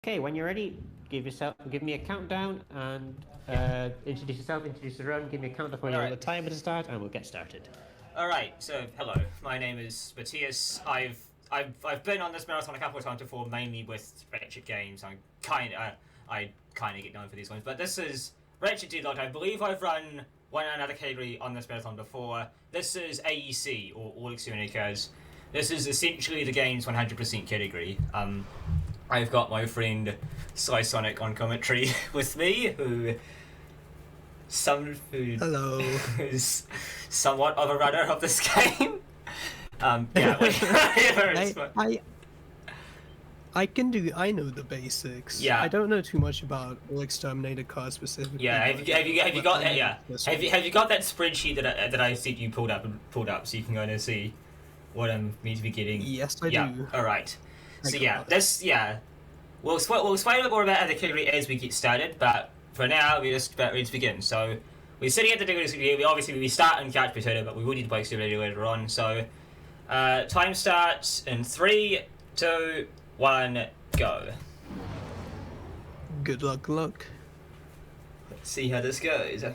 Okay, when you're ready, give me a countdown and introduce yourself, introduce the run, give me a countdown when you're the timer to start, and we'll get started. Alright, so hello, my name is Matthias. I've been on this marathon a couple of times before, mainly with Ratchet games. I kind of get known for these ones, but this is Ratchet Deadlocked. I believe I've run one another category on this marathon before. This is AEC, or All Exterminators. This is essentially the game's 100% category. I've got my friend Sonic on commentary with me, Hello. who's somewhat of a runner of this game. Yeah, I know the basics. Yeah. I don't know too much about All Exterminator cars specifically. Yeah, have you got that? Yeah, have you got that spreadsheet that I said you pulled up so you can go and see what I'm meant to be getting? Yes, I do. All right. So we'll explain a bit more about the category as we get started, but for now we're just about ready to begin. So we're sitting at the category. We start on Couch Potato, but we will need to play Exterminator later on. So time starts in 3, 2, 1, go. Good luck. Let's see how this goes.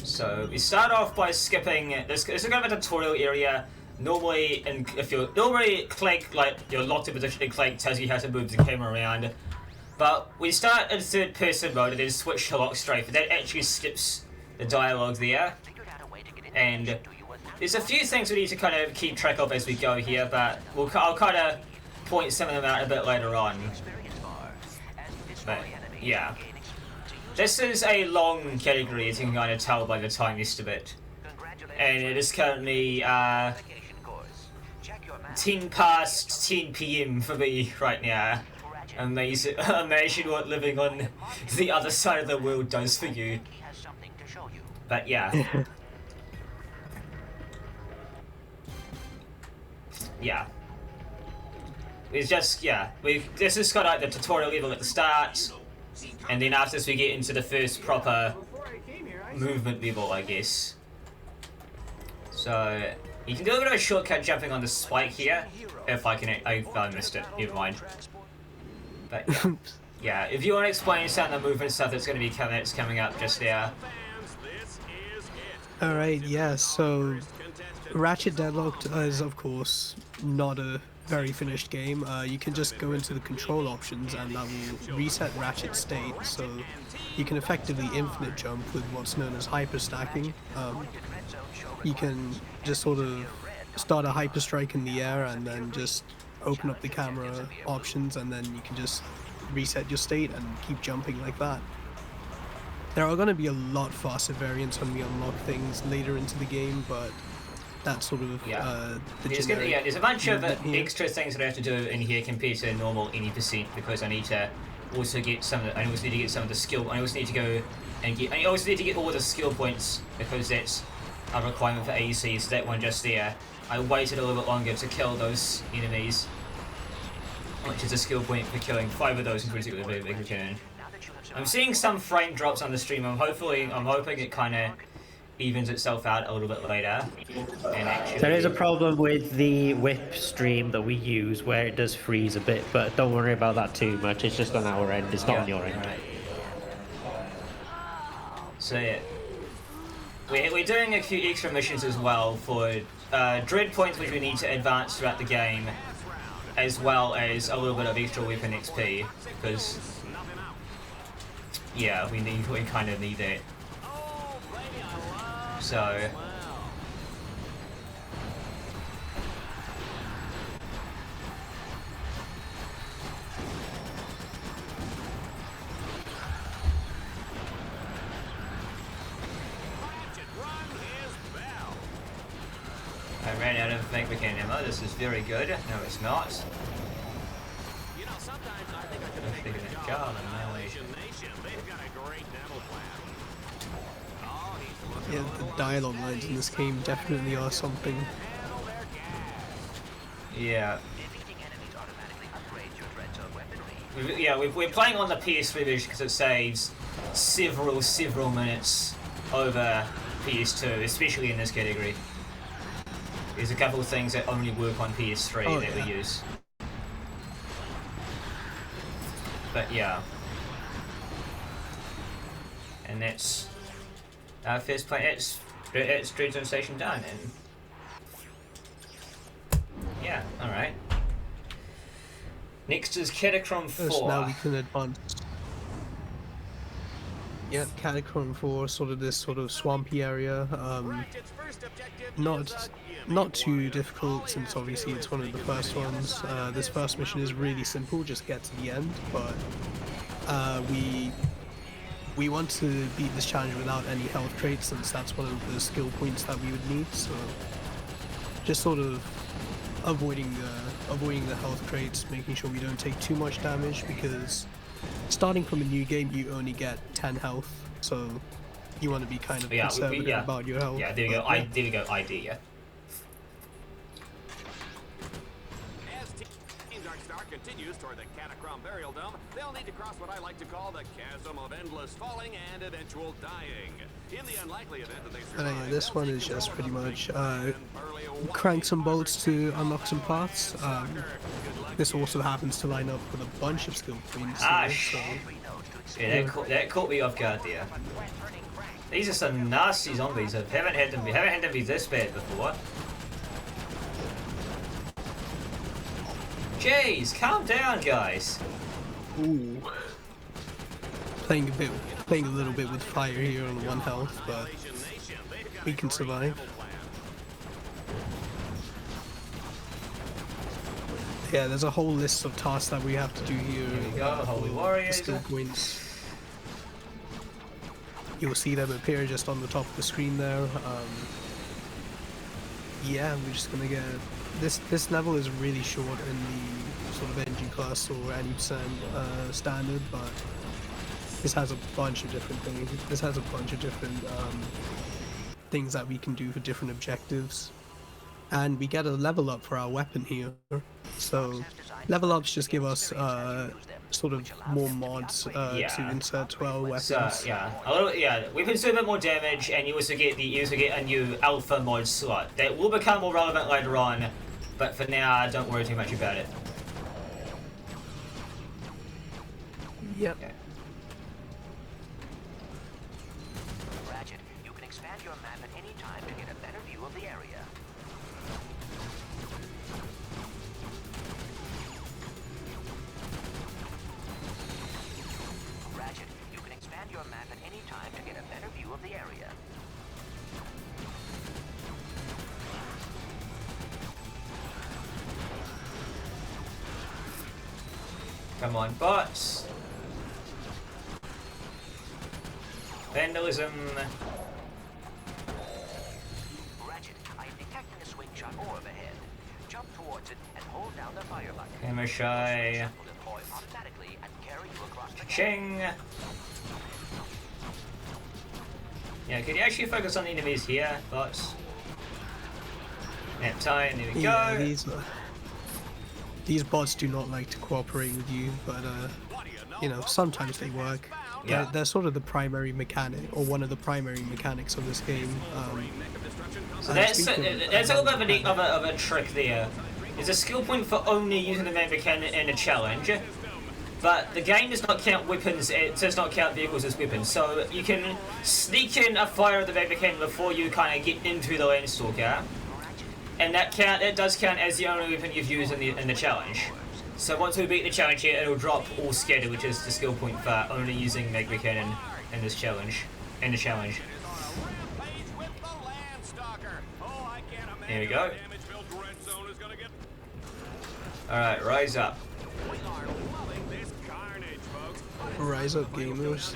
So we start off by skipping this. This is kind of a tutorial area. Normally, if you're click like you're locked in position, and click tells you how to move the camera around. But we start in third person mode and then switch to lock strafe. And that actually skips the dialogue there. And there's a few things we need to kind of keep track of as we go here, but I'll kind of point some of them out a bit later on. But yeah. This is a long category, as you can kind of tell by the time list of it. And it is currently 10 past 10 PM for me right now. Imagine what living on the other side of the world does for you. But yeah. Yeah. It's just, yeah. This is kind of like the tutorial level at the start. And then after this we get into the first proper movement level, I guess. So you can do a bit of a shortcut jumping on the spike here. If I missed it, never mind. But yeah, if you want to explain some of the movement stuff that's going to be coming up just there. Alright, yeah, so Ratchet Deadlocked is of course not a very finished game. You can just go into the control options and that will reset Ratchet's state, so you can effectively infinite jump with what's known as hyper stacking. You can just sort of start a hyper strike in the air and then just open up the camera options and then you can just reset your state and keep jumping like that. There are going to be a lot faster variants when we unlock things later into the game, but that's sort of the generic. There's a bunch of extra things that I have to do in here compared to normal any percent, because I need to also get some of the skill. I also need to go and get all the skill points, because that's a requirement for AEC. So that one just there, I waited a little bit longer to kill those enemies, which is a skill point for killing 5 of those in particular. Big return. I'm seeing some frame drops on the stream. I'm hoping it kind of evens itself out a little bit later. And actually, There is a problem with the whip stream that we use where it does freeze a bit, but don't worry about that too much. It's just on our end. It's not on your end. Right. So yeah, we're doing a few extra missions as well for dread points, which we need to advance throughout the game, as well as a little bit of extra weapon XP, because yeah, we kind of need that. So I ran out of fabricating ammo. This is very good. No, it's not. Yeah, the dialogue lines in this game definitely are something. Yeah. We're playing on the PS3 version because it saves several minutes over PS2, especially in this category. There's a couple of things that only work on PS3 that we use. But yeah. And that's our first play. It's Dread Zone Station done. And yeah, alright. Next is Catacomb 4. So now we can advance. Yeah, Catacomb 4, sort of this sort of swampy area. Not too difficult, since obviously it's one of the first ones. This first mission is really simple, just get to the end, but we want to beat this challenge without any health traits, since that's one of the skill points that we would need. So just sort of avoiding the health traits, making sure we don't take too much damage, because starting from a new game you only get 10 health, so you want to be kind of conservative about your health. Yeah, there we go. There we go. ID. Yeah. Continues toward the Catacomb Burial Dome, they'll need to cross what I like to call the chasm of endless falling and eventual dying. In the unlikely event that they survive, yeah, this one is just pretty much crank some bolts to unlock some paths. This also happens to line up with a bunch of skill points. Yeah, that caught me off guard there. These are some nasty zombies. I haven't had them be this bad before. Jeez, calm down, guys. Ooh. Playing a little bit with fire here on 1 health, but we can survive. Yeah, there's a whole list of tasks that we have to do here. Here we go, Holy Warriors. Skill points. You'll see them appear just on the top of the screen there. Yeah, we're just gonna get... This level is really short in the sort of NG class or any % standard, but this has a bunch of different things. This has a bunch of different things that we can do for different objectives, and we get a level up for our weapon here. So level ups just give us sort of more mods to insert to our weapons. Weapons do a bit more damage, and you also get a new alpha mod slot that will become more relevant later on. But for now, don't worry too much about it. Yep. Okay. Ratchet, you can expand your map at any time to get a better view of the area. Ratchet, you can expand your map at any time to get a better view of the area. Come on, bots! Vandalism! Ratchet, I am detecting a swing shot orb ahead. Jump towards it and hold down the fire button. Camera shy. Automatically and carry you across the Ching! Yeah, could you actually focus on the enemies here, bots? Nap time, there we go! These bots do not like to cooperate with you, but you know, sometimes they work. Yeah. They're sort of the primary mechanic, or one of the primary mechanics of this game. So that's a little bit of a trick there. There's a skill point for only using the main mechanic in a challenge, but the game does not count weapons, it does not count vehicles as weapons, so you can sneak in a fire at the main mechanic before you kind of get into the Landstalker. And that does count as the only weapon you've used in the challenge. So once we beat the challenge here, it'll drop all scatter, which is the skill point for only using Magma Cannon in this challenge. Here we go. Alright, rise up. Rise up, gamers.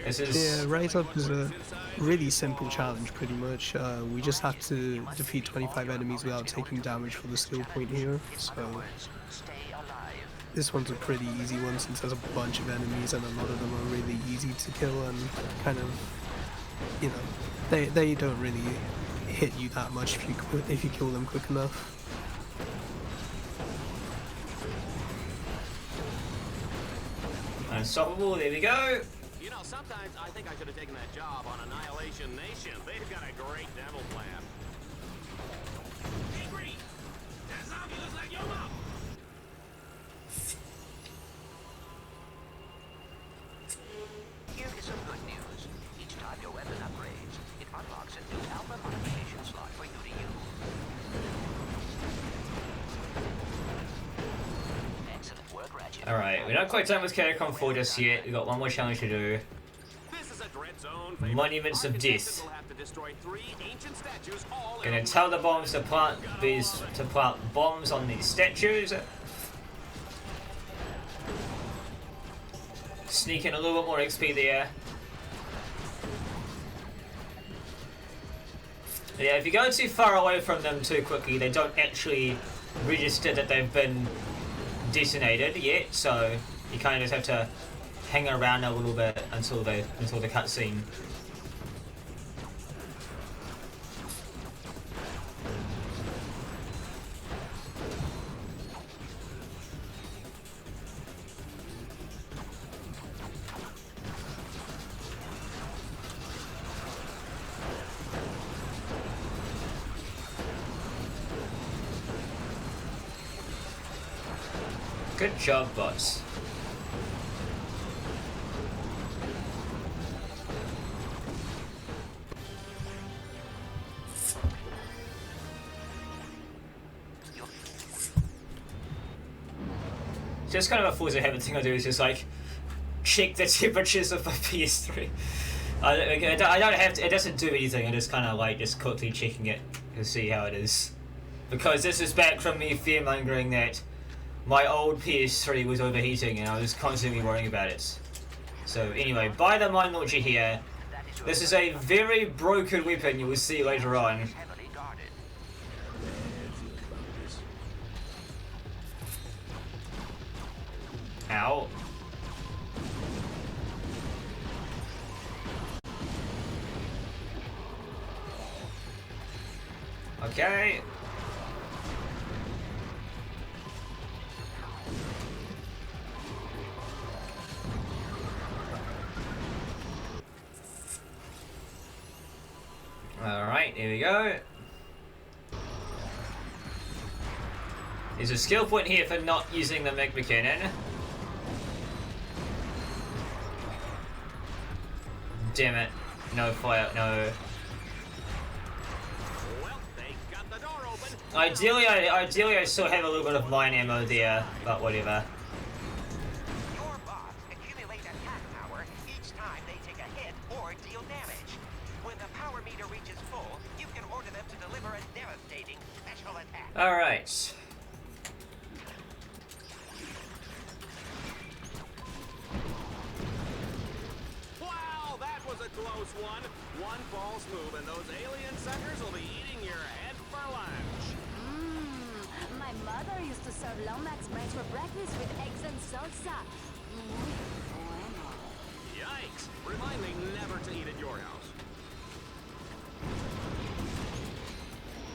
This is... Yeah, Rise Up is a really simple challenge, pretty much. We just have to defeat 25 enemies without taking damage for the skill point here, so... This one's a pretty easy one since there's a bunch of enemies and a lot of them are really easy to kill and kind of, you know, they don't really hit you that much if you kill them quick enough. Unstoppable, there we go. You know, sometimes I think I should have taken that job on Annihilation Nation. They've got a great dental plan. Hey, Bree! That zombie looks like your mom! Here is some good news. Each time your weapon upgrades, it unlocks a new alpha modification slot for you to use. Excellent work, Ratchet. Alright, we're not quite done with Catacomb 4 just yet. We've got one more challenge to do. This is a dread zone. Monuments of Death. Will have to destroy 3 ancient statues all Gonna in tell the bombs to plant bombs on these statues. Sneak in a little bit more XP there. Yeah, if you go too far away from them too quickly, they don't actually register that they've been detonated yet, so you kind of just have to hang around a little bit until the cutscene. Good job, boss. Just kind of a Forza habit thing I do is just like check the temperatures of my PS3. I don't have to. It doesn't do anything. I just kind of like just quickly checking it to see how it is, because this is back from me fearmongering that my old PS3 was overheating and I was constantly worrying about it. So anyway, buy the mine launcher here. This is a very broken weapon, you will see later on. Heavily guarded. Ow. Okay. Alright, here we go. There's a skill point here for not using the magma cannon. Damn it. No fire, no. Well, they got the door open. Ideally I still have a little bit of mine ammo there, but whatever. Your bots accumulate attack power each time they take a hit or deal damage. When the power meter reaches full, you can order them to deliver a devastating special attack. Alright. Wow, that was a close one. One false move and those alien suckers will be eating your head for lunch. My mother used to serve Lomax brains for breakfast with eggs and salsa. Yikes. Remind me never to eat at your house.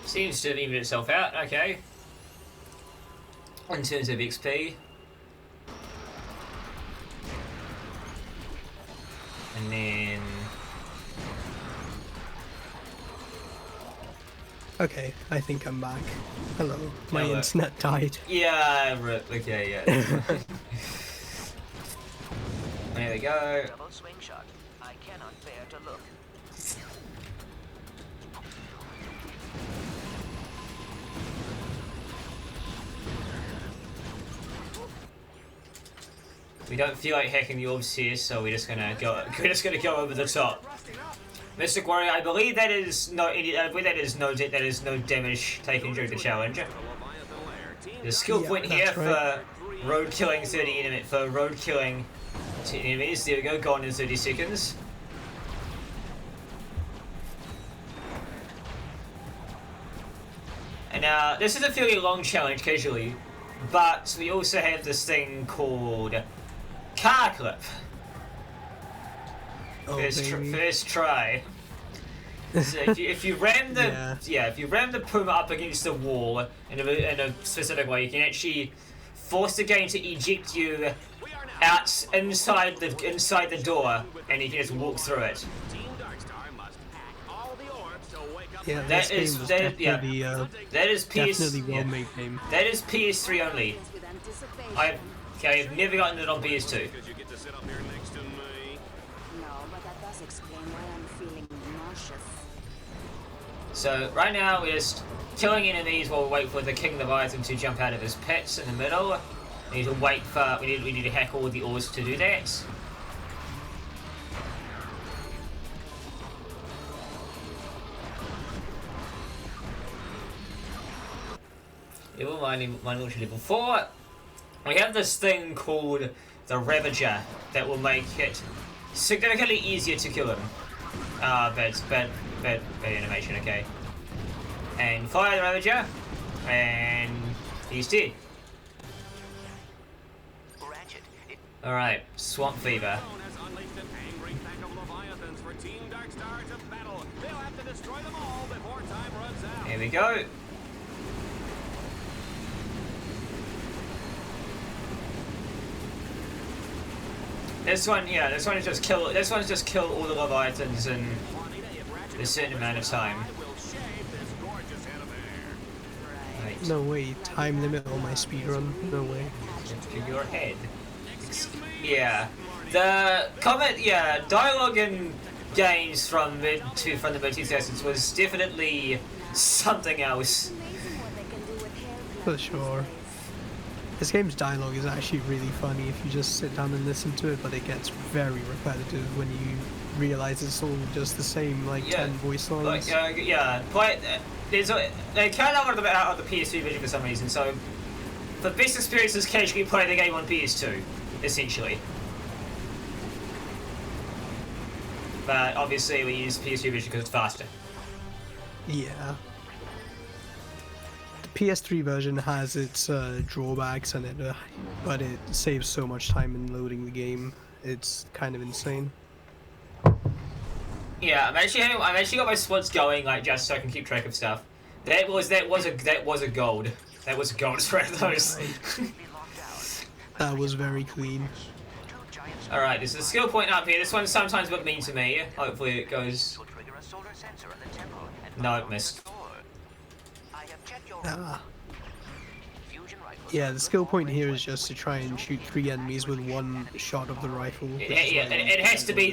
Seems to have evened itself out, okay. In terms of XP. And then... Okay, I think I'm back. Hello, my Hello. internet died. Yeah, okay, yeah. There we go. Double swing shot. I cannot bear to look. We don't feel like hacking the orbs here, so we're just gonna go over the top. Mystic Warrior, I believe that is no damage taken during the challenge. The skill Yeah, point here that's right. for road killing 30 enemies. For road killing 10 enemies, there we go, gone in 30 seconds. And now this is a fairly long challenge, casually, but we also have this thing called car clip. Oh, baby. First try. So if you ram the if you ram the Puma up against the wall in a specific way, you can actually force the game to eject you out inside the door, and you can just walk through it. Team Darkstar must hack all the orbs to wake up. Yeah, That this is- game was that- yeah. definitely, That is PS. definitely yeah. well-made game. That is PS3 only. With anticipation. I've never gotten it on PS2. Because you get to sit up here next to me. No, but that does explain why I'm feeling nauseous. So right now we're just killing enemies while we wait for the King Leviathan to jump out of his pits in the middle. We need to wait for we need to hack all the ores to do that. Level mining launcher level 4. We have this thing called the Ravager that will make it significantly easier to kill him. Bad animation, okay. And fire the Ravager, and he's dead. Ratchet, Alright, Swamp Fever. Zone has unleashed an angry pack of Leviathans for Team Darkstar to battle. They'll have to destroy them all before time runs out. Here we go. This one is just kill. This one's just kill all the Leviathans in Juanita, if Ratchet a certain amount of time. I will shave this gorgeous head of hair. Right. No way, time limit on my speedrun. No way. Into your head. Excuse me. Yeah. The comment. Yeah. Dialogue in games from the mid 2000s was definitely something else. Amazing what they can do with hair For blood sure. these days. This game's dialogue is actually really funny if you just sit down and listen to it, but it gets very repetitive when you realize it's all just the same, like, Yeah, 10 voice lines. Like, yeah, quite. They cut out of the PS3 version for some reason. So, the best experience is casually play the game on PS2, essentially. But obviously, we use PS3 version because it's faster. Yeah. The PS3 version has its drawbacks, but it saves so much time in loading the game. It's kind of insane. Yeah, I've actually got my splits going, like, just so I can keep track of stuff. That was a gold. That was a gold spread of those. That was very clean. All right, there's a skill point up here. This one's sometimes a bit mean to me. Hopefully, it goes. No, it missed. Ah. Yeah, the skill point here is just to try and shoot 3 enemies with one shot of the rifle. It has to be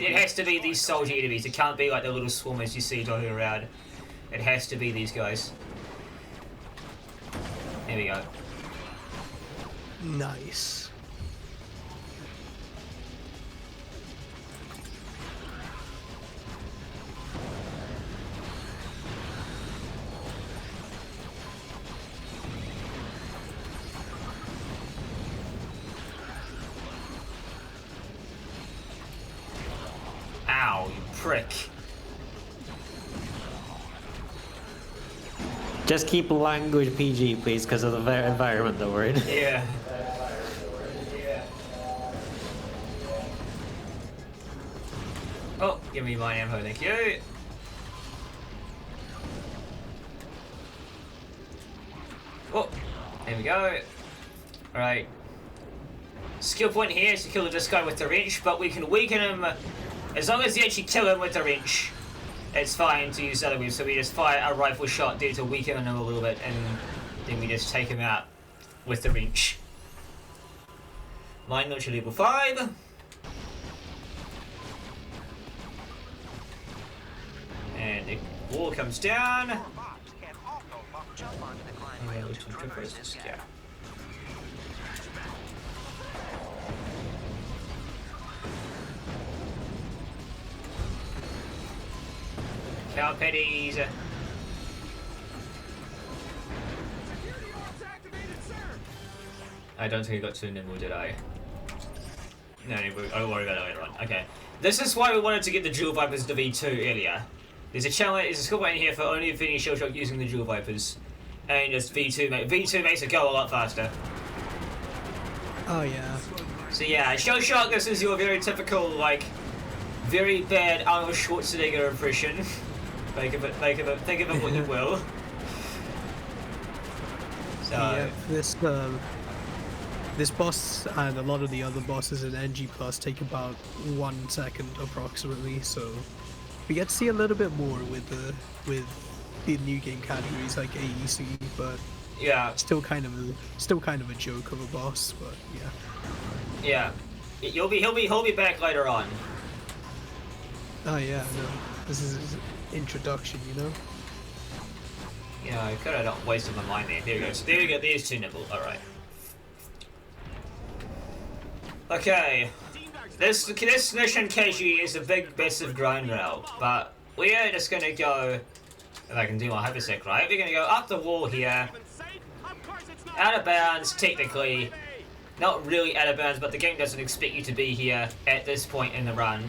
these soldier enemies. It can't be like the little swarmers you see dotted around. It has to be these guys. Here we go. Nice. Ow, you prick. Just keep language PG, please, because of the environment that we're in. Yeah. Oh, give me my ammo, thank you. Oh, there we go. Alright. Skill point here is to kill this guy with the wrench, but we can weaken him. As long as you actually kill him with the wrench, it's fine to use other moves. So we just fire a rifle shot there to weaken him a little bit, and then we just take him out with the wrench. Mine launcher level 5. And the wall comes down. Yeah. Cow petties. I don't think I got too nimble, did I? No, I don't worry about that one. Okay. This is why we wanted to get the Jewel Vipers to V2 earlier. There's a challenge, there's a skill point in here for only defeating Shell Shock using the Jewel Vipers. And just V2 makes it go a lot faster. Oh yeah. So yeah, Shell Shock, this is your very typical, like, very bad Arnold Schwarzenegger impression. think of it what you will. So Yeah, this this boss and a lot of the other bosses in NG Plus take about 1 second approximately, so we get to see a little bit more with the new game categories like AEC, but yeah, still kind of a joke of a boss. But yeah. Yeah, he'll be back later on. Oh yeah, no, this is his introduction, you know. Yeah, I could have not wasted my mind there. There we go. So there we go. There's 2 nibble. All right. Okay. This mission KG is a big massive grind rail, but we are just gonna go. If I can do my hypersec right, we're gonna go up the wall here. Out of bounds, technically. Not really out of bounds, but the game doesn't expect you to be here at this point in the run.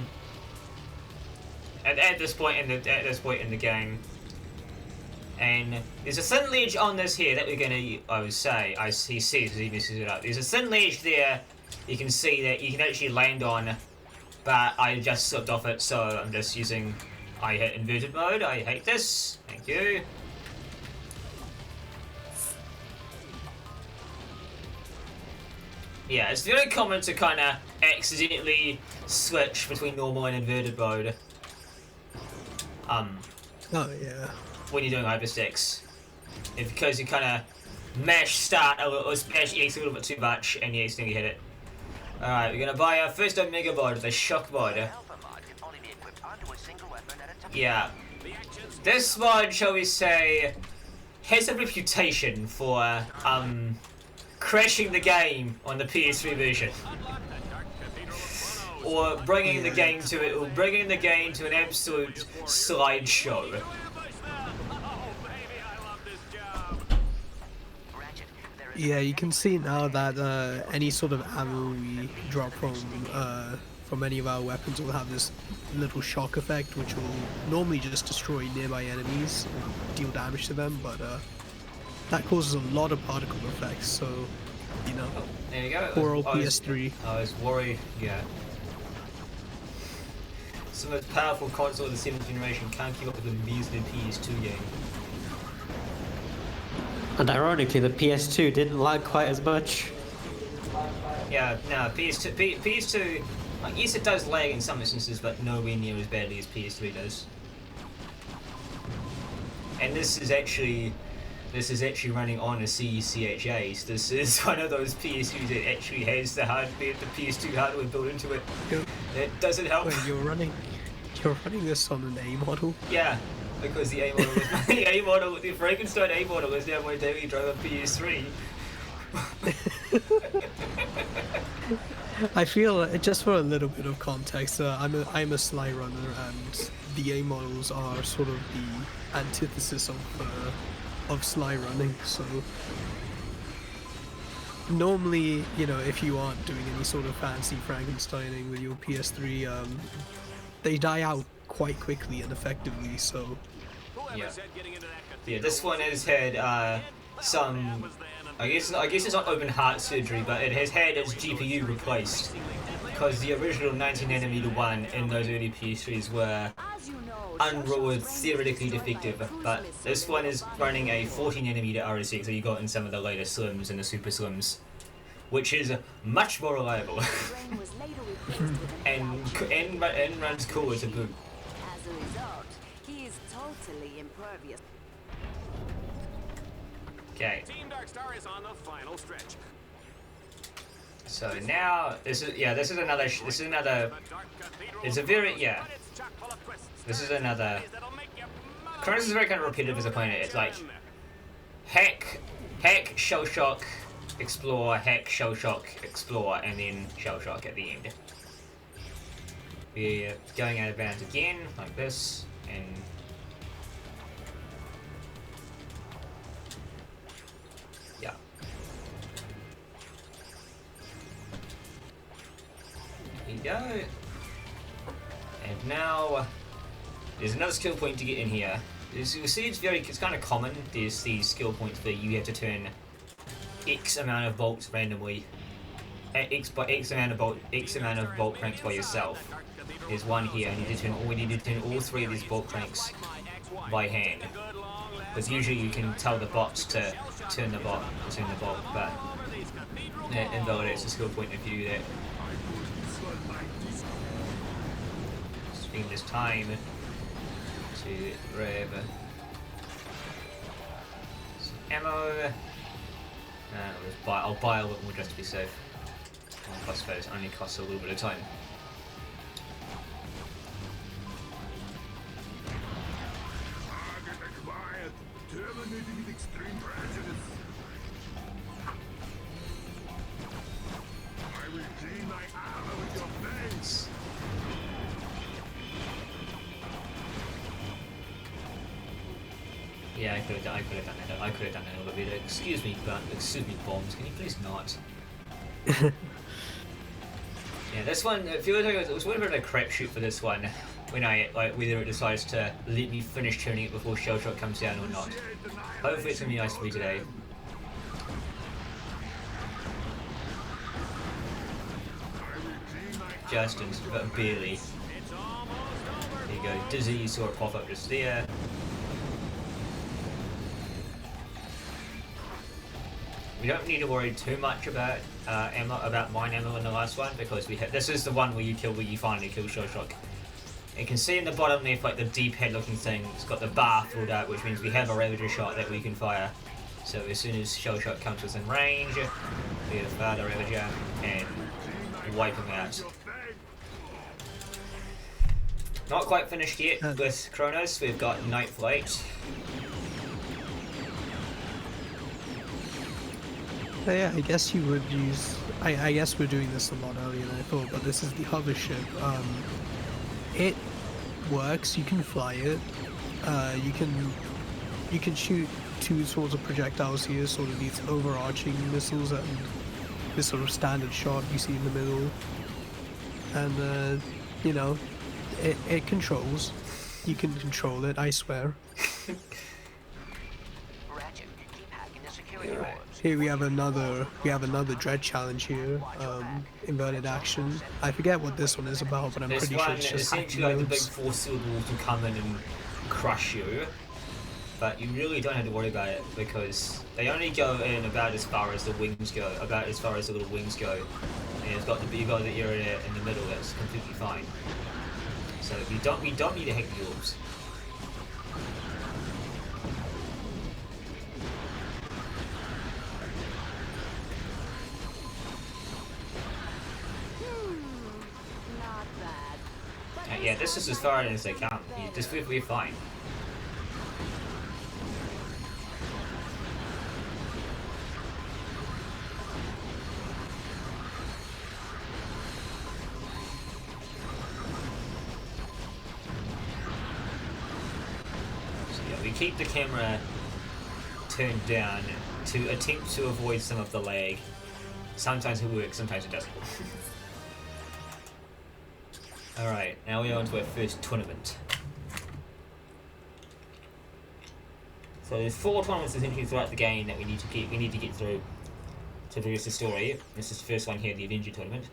At this point in the game. And there's a thin ledge on this here that we're gonna, he sees as he messes it up. There's a thin ledge there, you can see that you can actually land on, but I just slipped off it, so I'm just using, I hit inverted mode. I hate this, thank you. Yeah, it's very common to kind of accidentally switch between normal and inverted mode. Oh yeah. When you're doing hypersticks, because you kind of mash start or smash EX a little bit too much and you accidentally hit it. Alright, we're gonna buy our first Omega mod, the shock mod. Yeah. This mod, shall we say, has a reputation for crashing the game on the PS3 version. Or bringing the game to an absolute slideshow. Yeah, you can see now that any sort of ammo we drop from any of our weapons will have this little shock effect, which will normally just destroy nearby enemies, deal damage to them, but that causes a lot of particle effects, so, you know, there you go. poor old PS3. I was worried, yeah. Some of the most powerful console of the 7th generation can't keep up with the measly PS2 game. And ironically, the PS2 didn't lag quite as much. Yeah, no, PS2, like, yes it does lag in some instances, but nowhere near as badly as PS3 does. And this is actually running on a CECHA. This is one of those PSUs that actually has the hardware, the PS2 hardware built into it. That doesn't help. Wait, you're running this on an A model? Yeah. Because the A model, the Frankenstein A model is now my daily driver PS3. I feel, just for a little bit of context, I'm a Sly runner, and the A models are sort of the antithesis of Sly running. So normally, you know, if you aren't doing any sort of fancy Frankensteining with your PS3, they die out quite quickly and effectively. So yeah, this one has had some, I guess it's not open heart surgery, but it has had its GPU replaced, because the original 19nm one in those early PS3s were unruly, theoretically defective, but this one is running a 40nm RSX that you got in some of the later Slims and the Super Slims, which is much more reliable and runs cooler to boot. As a result, he is totally impervious. Okay. Team Darkstar is on the final stretch. So now this is another. It's a very This is another. Cronus is very kind of repetitive as a opponent. It's like hack, shell shock, explore, hack, shell shock, explore, and then shell shock at the end. We're going out of bounds again, like this, and yeah. There you go. And now there's another skill point to get in here. You'll see it's kind of common. There's these skill points where you have to turn X amount of bolts randomly. X amount of bolt cranks by yourself. There's one here, and we need to turn all 3 of these bolt cranks by hand. Because usually you can tell the bots to turn the bolt, but it invalidates the skill point if you do that. Spend this time to grab some ammo. I'll buy a little more just to be safe. I suppose it only costs a little bit of time. Yeah, I could have done that. I could have done that a little bit. Excuse me, bombs. Can you please not? Yeah, this one. It feels like it was a little bit of a crapshoot for this one. When whether it decides to let me finish turning it before shell shock comes down or not. Hopefully, it's gonna be nice to me today. But barely. There you go. Dizzy, you saw it pop up just there. We don't need to worry too much about mine ammo in the last one because this is the one where you finally kill shell shock. You can see in the bottom left, like the D-pad looking thing, it's got the bar filled out, which means we have a Ravager shot that we can fire. So as soon as shell shock comes within range, we have fire the Ravager and wipe him out. Not quite finished yet with Kronos. We've got Night Flight. Yeah, I guess you would use. I guess we're doing this a lot earlier than I thought, but this is the hover ship. It works. You can fly it. You can shoot two sorts of projectiles here, sort of these overarching missiles and this sort of standard shot you see in the middle. And you know, it controls. You can control it. I swear. Ratchet, keep hacking the security boards. Here we have another dread challenge here, inverted action. I forget what this one is about, but I'm pretty sure it's just essentially like the big force-field walls will come in and crush you, but you really don't have to worry about it because they only go in about as far as the wings go, about as far as the little wings go, and you've got the area in the middle that's completely fine. So we don't need to hit the orbs. Yeah, this is as far as they come. We're fine. So yeah, we keep the camera turned down to attempt to avoid some of the lag. Sometimes it works, sometimes it doesn't. Alright, now we're on to our first tournament. So there's 4 tournaments essentially throughout the game that we need to get through to progress the story. This is the first one here, the Avenger tournament.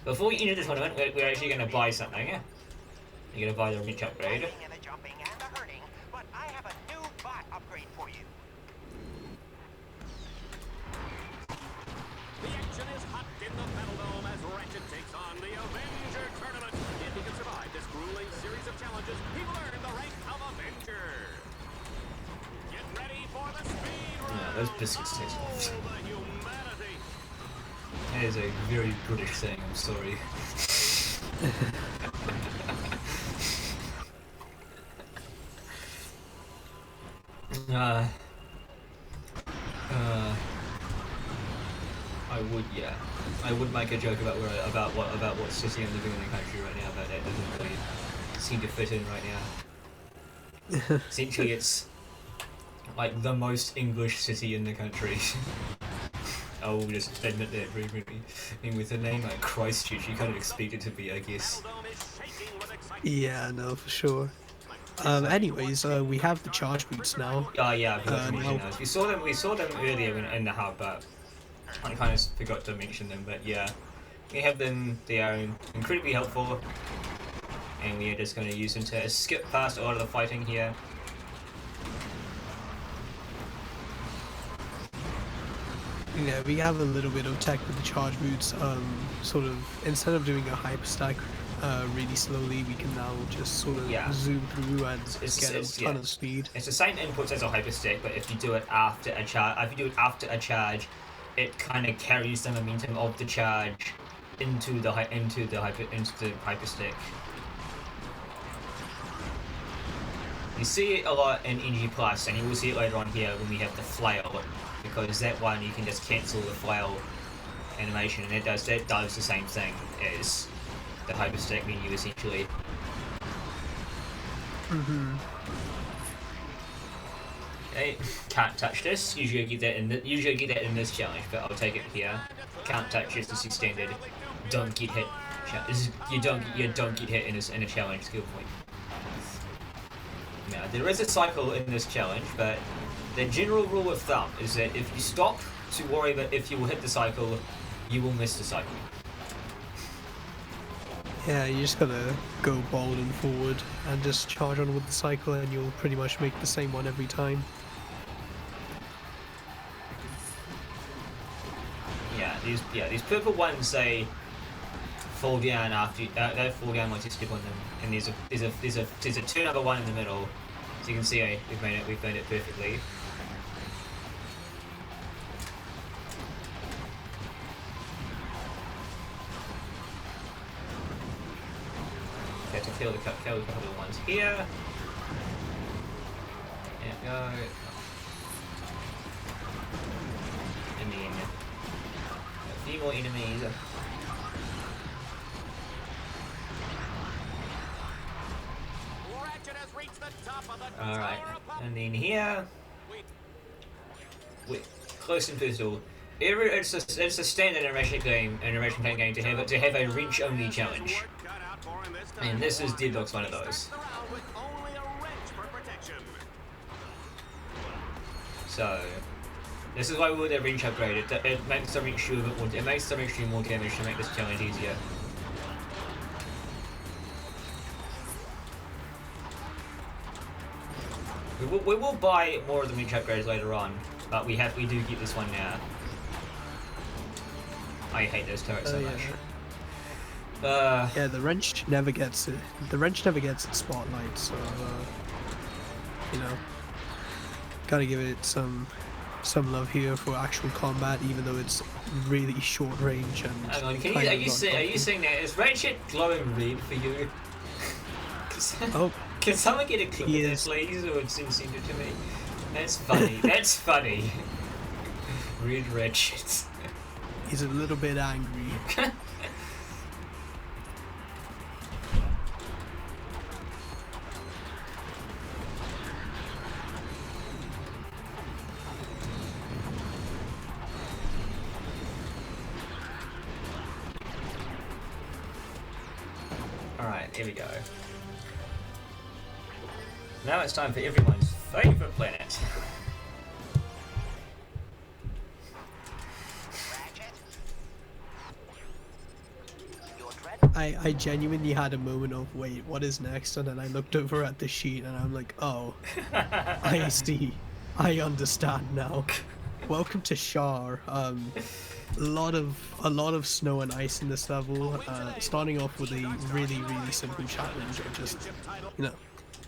Before we enter the tournament, we're actually going to buy something. You're going to buy the Rich upgrade. And the jumping and the hurting, but I have a new bot upgrade for you. The action is hot in the Battle Dome as Ratchet takes on the Avenger tournament. If he can survive this grueling series of challenges, he will earn the rank of Avenger. Get ready for the speed round. Yeah, those biscuits taste Oh, awful. the humanity. That is a very British thing, I'm sorry. I would make a joke about what city I'm living in the country right now, but that doesn't really seem to fit in right now. Essentially, it's like the most English city in the country. I will just admit that very briefly. I mean, with a name like Christchurch, you kind of expect it to be, I guess. Battle Dome is shaking with excitement. Yeah, no, for sure. Anyways, we have the charge boots now. Oh yeah, I forgot to mention those. We saw them earlier in the hub, but I kind of forgot to mention them. But yeah, we have them. They are incredibly helpful, and we are just going to use them to skip past a lot of the fighting here. Yeah, we have a little bit of tech with the charge boots. Sort of instead of doing a hyper stack really slowly, we can now just sort of zoom through and get a ton of speed. It's the same inputs as a hyperstick, but if you do it after a charge, it kind of carries the momentum of the charge into the hyperstick. You see it a lot in NG Plus, and you will see it later on here when we have the flail, because that one you can just cancel the flail animation, and that does the same thing as the hyperstick menu essentially. Okay, can't touch this. Usually get that in this challenge, but I'll take it here. Can't touch this. This is standard. Don't get hit. You don't get hit in a challenge skill point. Now there is a cycle in this challenge, but the general rule of thumb is that if you stop to worry that if you will hit the cycle, you will miss the cycle. Yeah, you just gotta go bold and forward and just charge on with the cycle, and you'll pretty much make the same one every time. These purple ones, they fall down after they fall down once you step on them, and there's a turn over one in the middle, so you can see we've made it perfectly. Okay, to kill a couple of ones here. There we go. And then a few more enemies. Alright, and then here, close and personal. It's a standard in a Ratchet game, to have a wrench only challenge, and this is Deadlocked's one of those. So this is why we would have wrench upgrade. It makes the wrench do a bit more. It makes the wrench do more damage to make this challenge easier. We will buy more of the wrench upgrades later on, but we do get this one now. I hate those turrets so much. Yeah, the wrench never gets it. The wrench never gets its spotlight, so you know, gotta give it some love here for actual combat, even though it's really short range and. Hang on, are you saying that is Ratchet glowing red for you? Oh. Can someone get a clip of this, please, or send it to me? That's funny. That's funny. Red Ratchet. He's a little bit angry. Alright, here we go. Now it's time for everyone's favourite planet. I genuinely had a moment of, wait, what is next? And then I looked over at the sheet and I'm like, oh, I see. I understand now. Welcome to Shar. A lot of snow and ice in this level. Starting off with a really simple challenge of just, you know,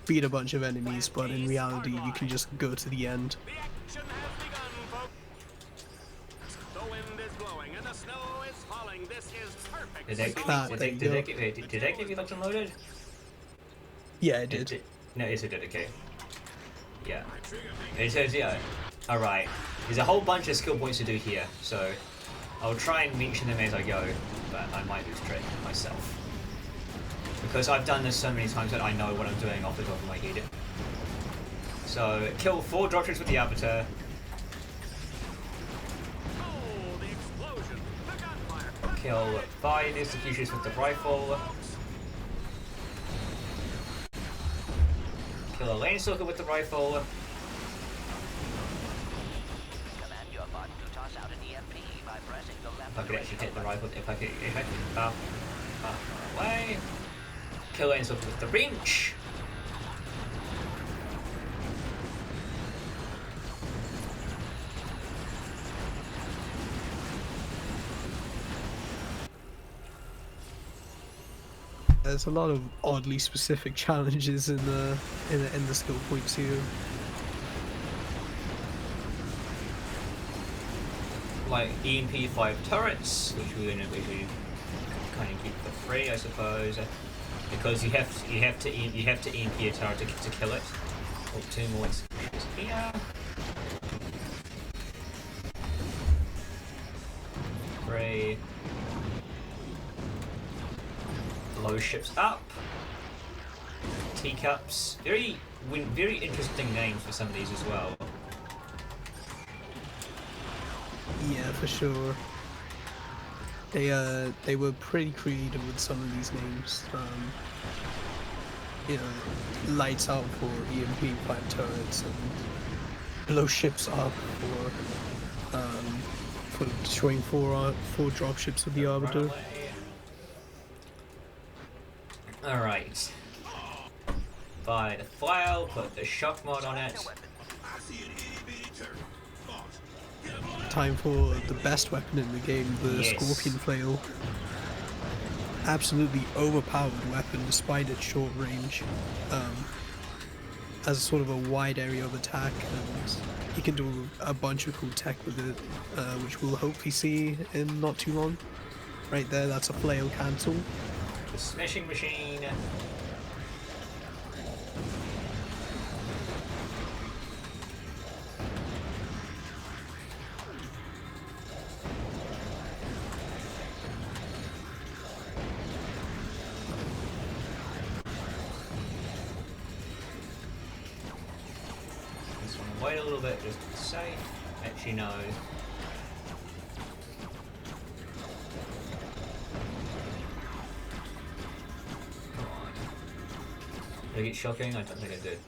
beat a bunch of enemies, but in reality you can just go to the end. The action has begun, folks. The wind is blowing and the snow is falling. This is perfect. Did that get you locked and loaded? Yeah, it did. No, yes it did, okay. Yeah. It says, yeah. Alright. There's a whole bunch of skill points to do here, so I'll try and mention them as I go, but I might lose track myself. Because I've done this so many times that I know what I'm doing off the top of my head. So, kill 4 drop ships with the Arbiter. Kill 5 executions with the rifle. Kill a lane stalker with the rifle. If I could actually hit the rifle, if I could away. Kill lane stalker with the wrench. there's a lot of oddly specific challenges in the skill points here. Like EMP 5 turrets, which we kind of keep for free, I suppose, because you have to EMP a turret to kill it. Oh, 2 more executions here. Three. Blow ships up. Teacups. Very interesting names for some of these as well. Yeah, for sure. They were pretty creative with some of these names. You know, lights out for EMP 5 turrets and blow ships up for destroying four dropships with the Arbiter. Alright. Buy the file, put the shock mod on it. Time for the best weapon in the game, the Yes. Scorpion Flail. Absolutely overpowered weapon despite its short range. Has sort of a wide area of attack, and you can do a bunch of cool tech with it, which we'll hopefully see in not too long. Right there, that's a flail cancel. The smashing machine. This one, wait a little bit just to be safe. Actually, no. Did I get shocking? I don't think I did.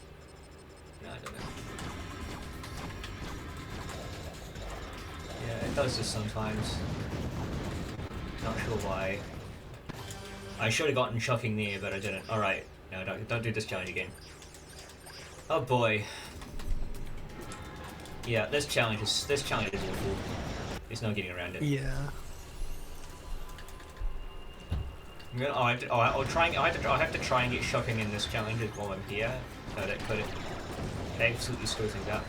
No, I don't know. Yeah, it does this sometimes. Not sure why. I should have gotten shocking there, but I didn't. Alright, no, don't do this challenge again. Oh boy. Yeah, this challenge is awful. There's no getting around it. Yeah. I'll have to try and get shocking in this challenge while I'm here. So that could absolutely screw things up.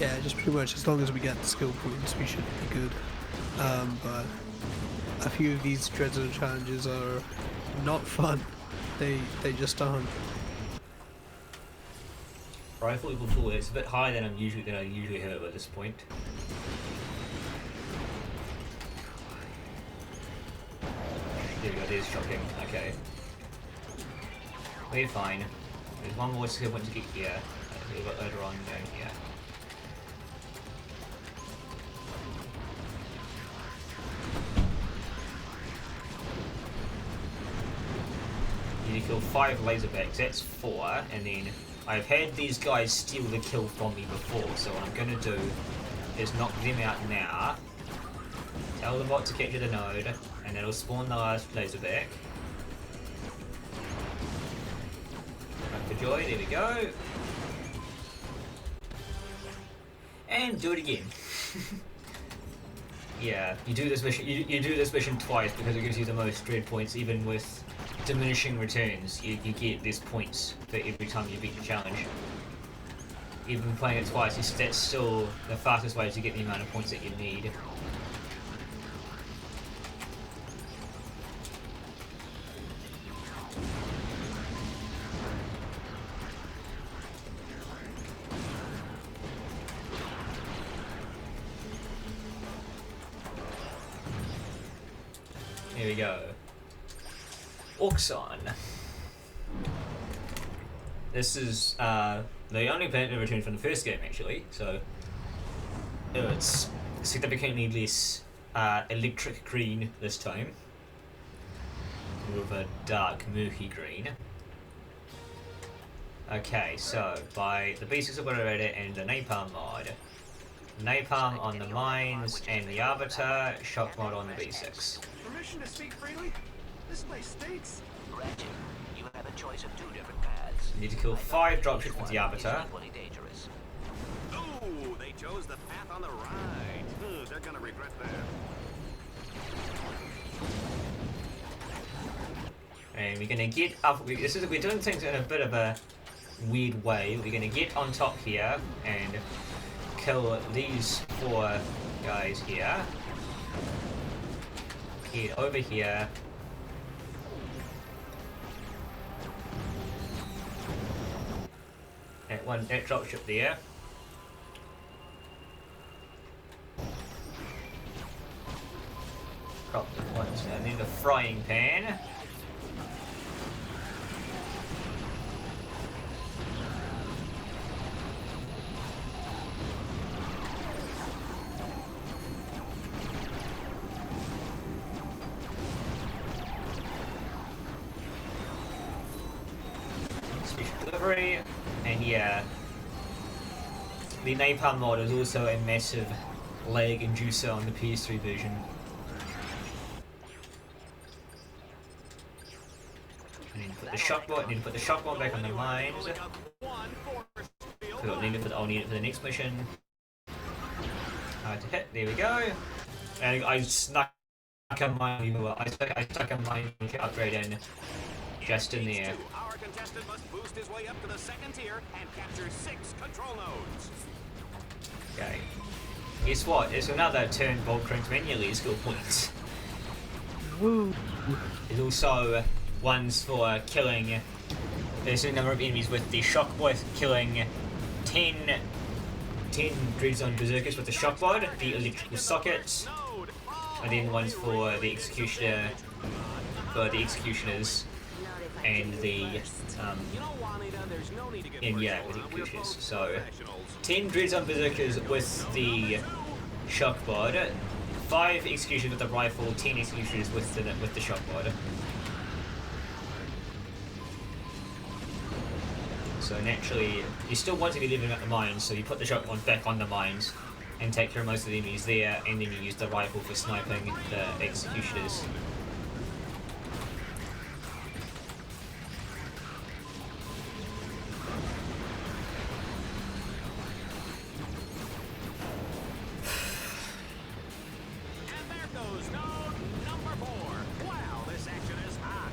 Yeah, just pretty much as long as we get the skill points, we should be good. But a few of these dread zone challenges are not fun. They just aren't. Rifle equal full. It's a bit higher than I usually have at this point. There we go. There's shocking. Okay, we're fine. There's one more skill point to get here. We've got later on down here. You need to kill 5 laserbacks. That's 4, and then I've had these guys steal the kill from me before, so what I'm going to do is knock them out now, tell the bot to get to the node, and it'll spawn the last laserback. Back for joy, there we go. And do it again. Yeah, you do this mission. You do this mission twice because it gives you the most dread points, even with diminishing returns. You get these points for every time you beat the challenge. Even playing it twice, that's still the fastest way to get the amount of points that you need. Here we go. Oxon. This is the only planet that returned from the first game, actually, so it's significantly less electric green this time. More of a dark, murky green. Okay, so by the B6 Obliterator and the Napalm mod. Napalm on the mines and the Arbiter, shock mod on the B6. Permission to speak freely? This place stinks. Ratchet, you have a choice of 2 different paths. You need to kill 5 dropships with the Arbiter. Equally dangerous. Oh, they chose the path on the right. They're gonna regret that. And we're gonna get up. We're doing things in a bit of a weird way. We're gonna get on top here and kill these 4 guys here. Get over here. That dropship there. Drop the points and then the frying pan. Special delivery, and yeah, the napalm mod is also a massive lag inducer on the PS3 version. Need to put the shock bomb back on the mines. I'll need it for the next mission. Hard to hit. There we go. And I snuck a mine. I stuck a mine upgrade in just in there. Our contestant must boost his way up to the 2nd tier and capture 6 control nodes. Okay. Guess what? It's another turn Volcran's manually skill points. Woo. There's also ones for killing. There's a number of enemies with the shock bod, killing 10 Dread Zone Berserkers with the shock bod, the electrical sockets, and then ones for the executioners and the with the executioners. So 10 Dread Zone Berserkers with the shock bod, 5 executioners with the rifle, 10 executioners with the shock bod. So naturally, you still want to be living at the mines, so you put the shotgun back on the mines and take care of most of the enemies there, and then you use the rifle for sniping the executioners. And there goes node number 4. Wow, this action is hot.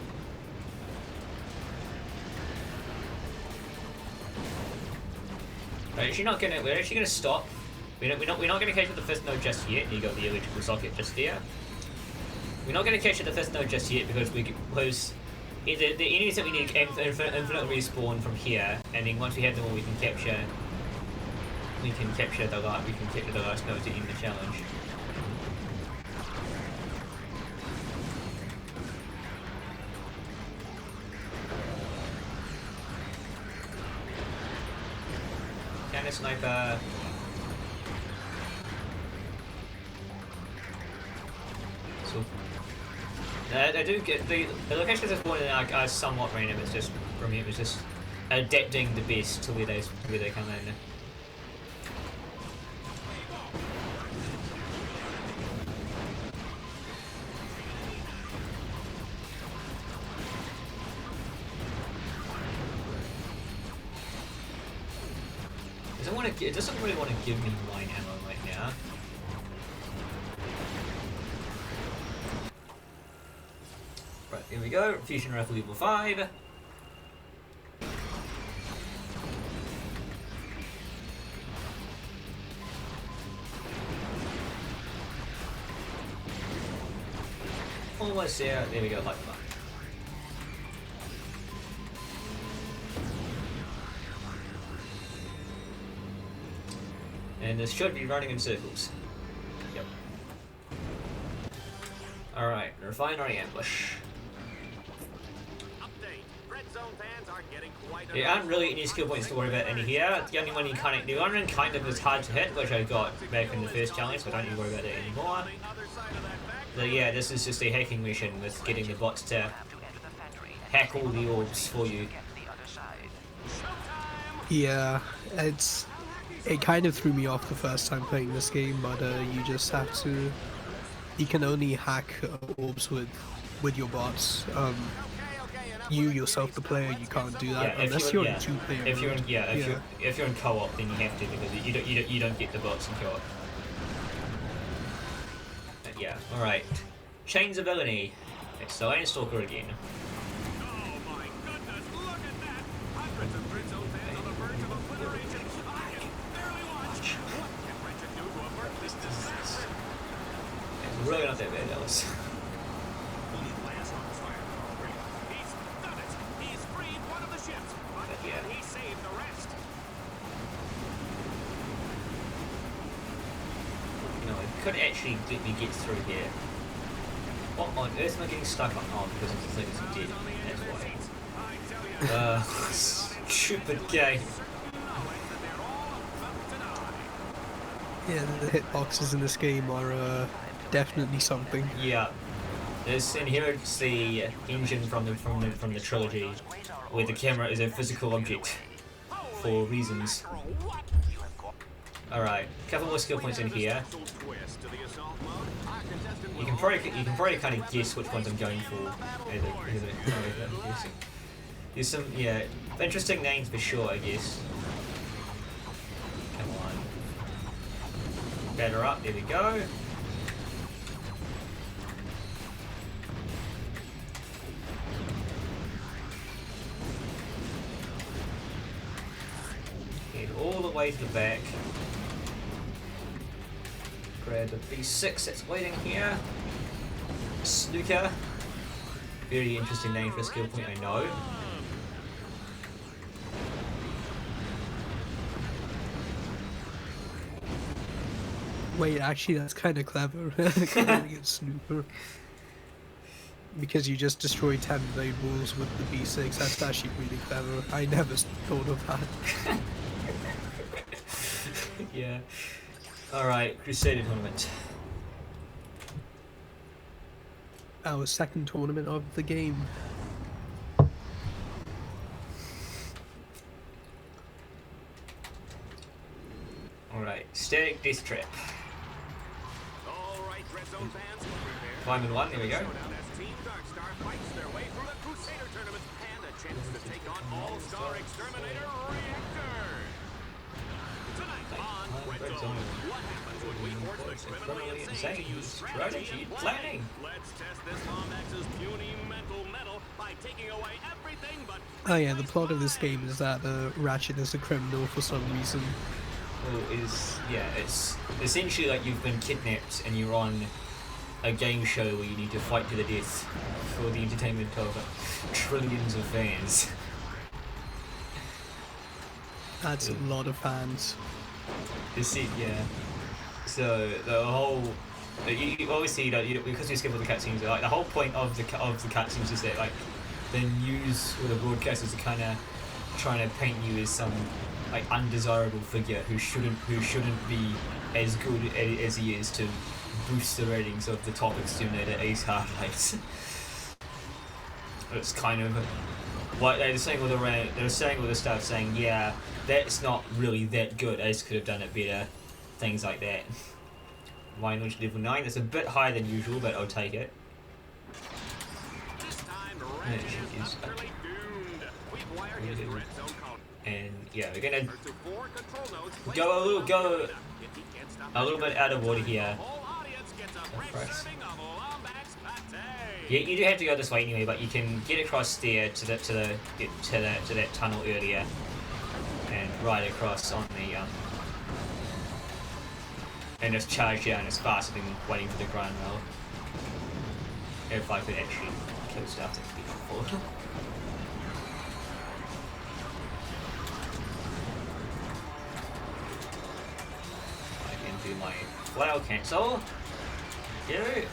We're actually gonna stop. We're not gonna capture the 5th node just yet. You got the electrical socket just there. We're not gonna capture the 5th node just yet because the enemies that we need infinitely respawn from here, and then once we have them all, we can capture the last node to end the challenge. Can a sniper? So I do get the locations of one are somewhat random. It's just for me, it was just adapting the best to where they come in. It doesn't really want to give me mine ammo right now. Right, here we go. Fusion rifle level 5. Almost there. There we go. Light one. And this should be running in circles. Yep. Alright, refinery ambush. Update. Red zone fans are getting quite There aren't really any skill points to worry about in here. The only one the one kind of was hard to hit, which I got back in the first challenge, so I don't need to worry about that anymore. But yeah, this is just a hacking mission with getting the bots to hack all the orbs for you. Yeah, it kind of threw me off the first time playing this game, but you just have to. You can only hack orbs with your bots. You yourself, the player, you can't do that unless you're in 2-player. If you're in co-op, then you have to because you don't get the bots in co-op. But yeah, all right. Chains of Villainy. It's the Landstalker again. not that bad, Alice. Fully glass arms fire. Great. He's done it. He's freed one of the ships, but Yeah. he saved the rest. You know, it could actually let me get through here. What on earth am I getting stuck on? Oh, because of the thing is dead. That's why. I tell you, Stupid game. knowing that they're all about to die. Yeah, the hitboxes in this game are definitely something. Yeah. This inherits the engine from the trilogy, where the camera is a physical object for reasons. Alright, a couple more skill points in here. Twist to the assault mode. Our contestant You can probably kind of guess which ones I'm going for. There's some interesting names for sure, I guess. Come on. Batter up, there we go. Head all the way to the back. Grab the B6 that's waiting here. Snooker. Very interesting name for a skill point, I know. Wait, actually, that's kind of clever. Calling it Snooper. Because you just destroy 10 blade walls with the B6. That's actually really clever. I never thought of that. Yeah. Alright, Crusader tournament. Our second tournament of the game. Alright, static death trap. All right, Red Zone fans, prepare. Climb in one, there we go. Showdown as Team Darkstar fights their way through the Crusader tournament and a chance to take on All-Star Exterminator Reactor. Tonight on Red Zone, what happens when we force the criminally insane to use strategy planning? Let's test this Lombax's puny mental metal by taking away everything but... Oh yeah, the plot of this game is that Ratchet is a criminal for some reason. Well, it's essentially like you've been kidnapped and you're on a game show where you need to fight to the death for the entertainment of trillions of fans. That's a lot of fans. Yeah. So the whole, you obviously because you skip all the cutscenes. Like the whole point of the cutscenes is that like the news or the broadcasters are kind of trying to paint you as some like undesirable figure who shouldn't be as good as he is to boost the ratings of the top Exterminator Ace Half-Lives. It's kind of what they're saying all the stuff saying, yeah, that's not really that good, Ace could have done it better, things like that. Wine launch level 9, that's a bit higher than usual, but I'll take it. This time, Ratchet is utterly doomed. We've wired his Red Zone code. And yeah, we're gonna To 4 control nodes. go If he can't stop a little bit out of order here. the whole audience gets a fresh Christ. serving of Lombax pate. Yeah, you do have to go this way anyway, but you can get across there to that tunnel earlier, and ride across on the and just charge down as fast as waiting for the ground rail. If I could actually kill stuff that could be helpful. I can do my flower cancel. Yeah.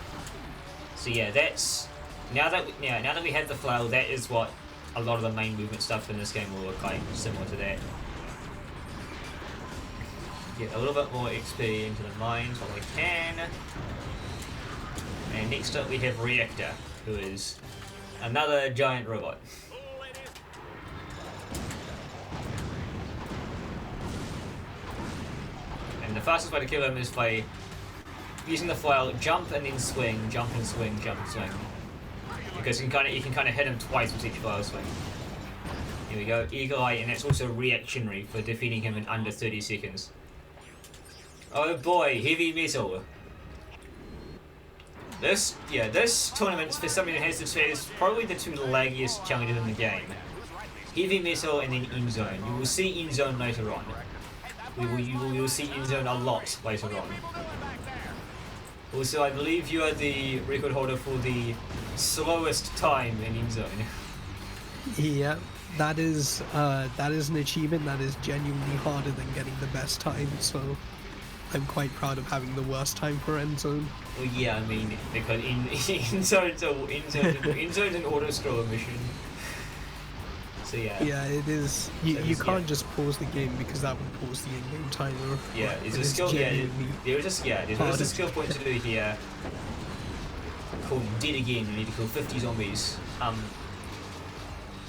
So yeah, that's now that we have the flail, that is what a lot of the main movement stuff in this game will look like, similar to that. Get a little bit more XP into the mines while we can. And next up we have Reactor, who is another giant robot. And the fastest way to kill him is by using the flail, jump and then swing, jump and swing, jump and swing. Because you can kind of hit him twice with each flail swing. Here we go, Eagle Eye, and that's also reactionary for defeating him in under 30 seconds. Oh boy, heavy metal. This tournament for something that has is probably the two laggiest challenges in the game. Heavy metal and then end zone. You will see end zone later on. You will see end zone a lot later on. Also, I believe you are the record holder for the slowest time in Inzone. Yeah, that is an achievement that is genuinely harder than getting the best time, so I'm quite proud of having the worst time for end zone. Well, yeah, I mean, because Inzone's an auto-scroller mission. So yeah. Yeah, it is. You can't just pause the game because that would pause the in-game timer. Yeah, it's a skill. There's a skill point to do here called Dead Again. You need to kill 50 zombies.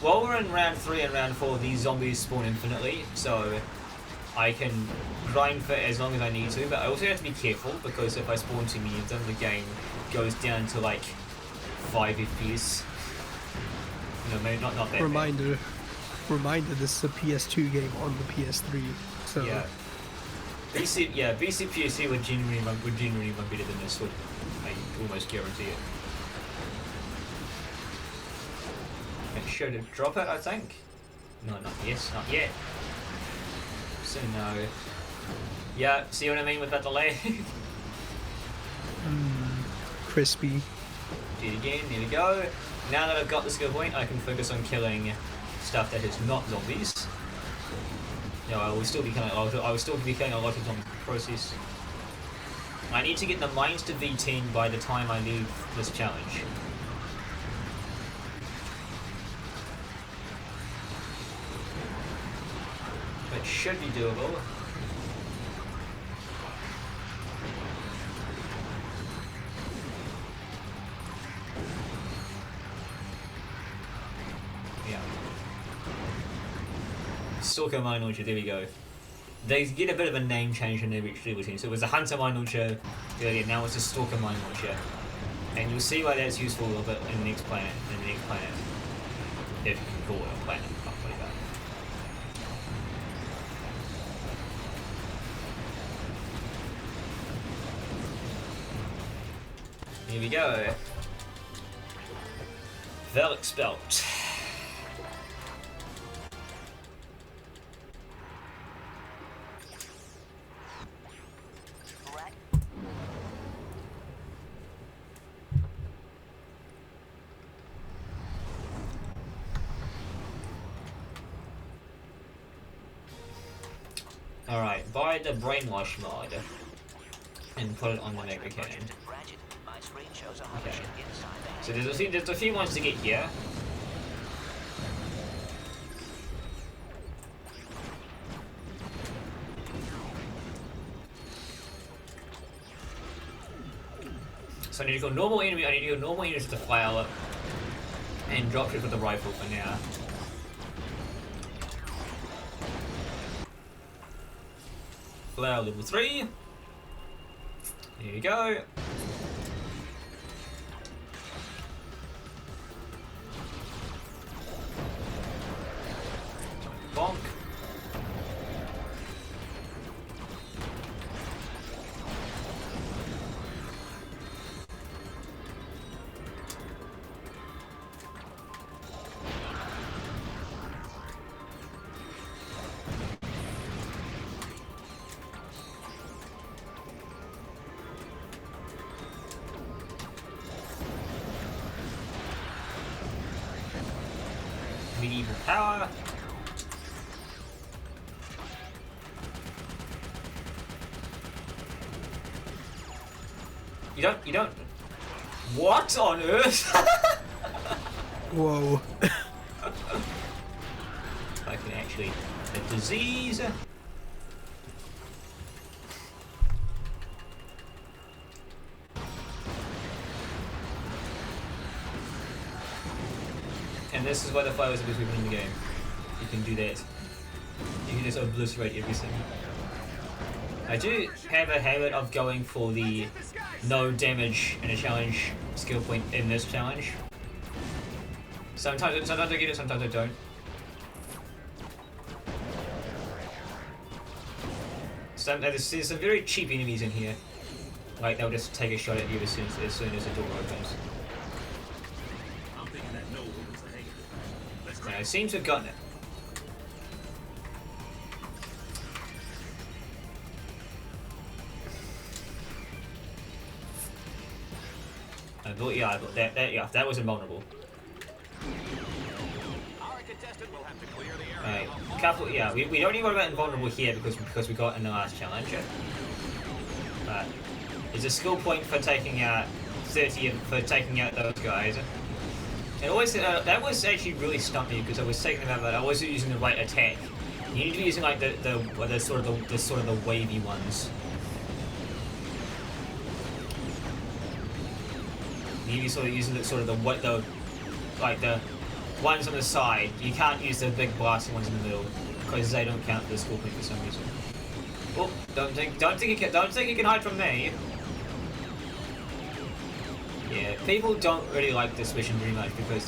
While we're in round 3 and round 4, these zombies spawn infinitely, so I can grind for as long as I need to. But I also have to be careful because if I spawn too many of them, the game goes down to like 5 FPS. No, maybe not that. Reminder, this is a PS2 game on the PS3, so yeah. BC PSC would genuinely run better than this. Would I almost guarantee it? Make sure to drop it. I think. No, not yet. So no. Yeah, see what I mean with that delay? crispy. Do it again. There we go. Now that I've got the skill point, I can focus on killing stuff that is not zombies. No, I will still be killing a lot of zombies in the process. I need to get the mines to V10 by the time I leave this challenge. It should be doable. Yeah. Stalker Mine Launcher, there we go. They get a bit of a name change when they reach level 10. So it was a Hunter Mine Launcher earlier, now it's a Stalker Mine Launcher. And you'll see why that's useful a little bit in the next planet. If you can call it a planet, not whatever. Here we go. Velix Belt. Alright, buy the brainwash mod and put it on the mega cannon. Okay. So there's a few ones to get here. So I need to go normal enemy, with the flower and drop it with the rifle for now. Flower level 3. Here we go. Bonk. Medieval power. You don't. What on earth? Whoa. I can actually. The disease. And this is why the fire was supposed to be in the game. You can do that. You can just obliterate everything. I do have a habit of going for the no damage in a challenge skill point in this challenge. Sometimes I get it, sometimes I don't. There's some very cheap enemies in here. Like they'll just take a shot at you as soon as the door opens. And I seem to have gotten it. yeah, that was invulnerable. Our contestant will have to clear the Right, area. couple, yeah, we don't need to worry about invulnerable here because we got in the last challenge. But there's a skill point for taking out 30 for taking out those guys. And always that was actually really stumpy because I was taking them out, but I wasn't using the right attack. You need to be using like the sort of the wavy ones. You need to be sort of using the ones on the side. You can't use the big blasting ones in the middle because they don't count the skill point for some reason. Oh, don't think you can hide from me. Yeah, people don't really like this mission very much because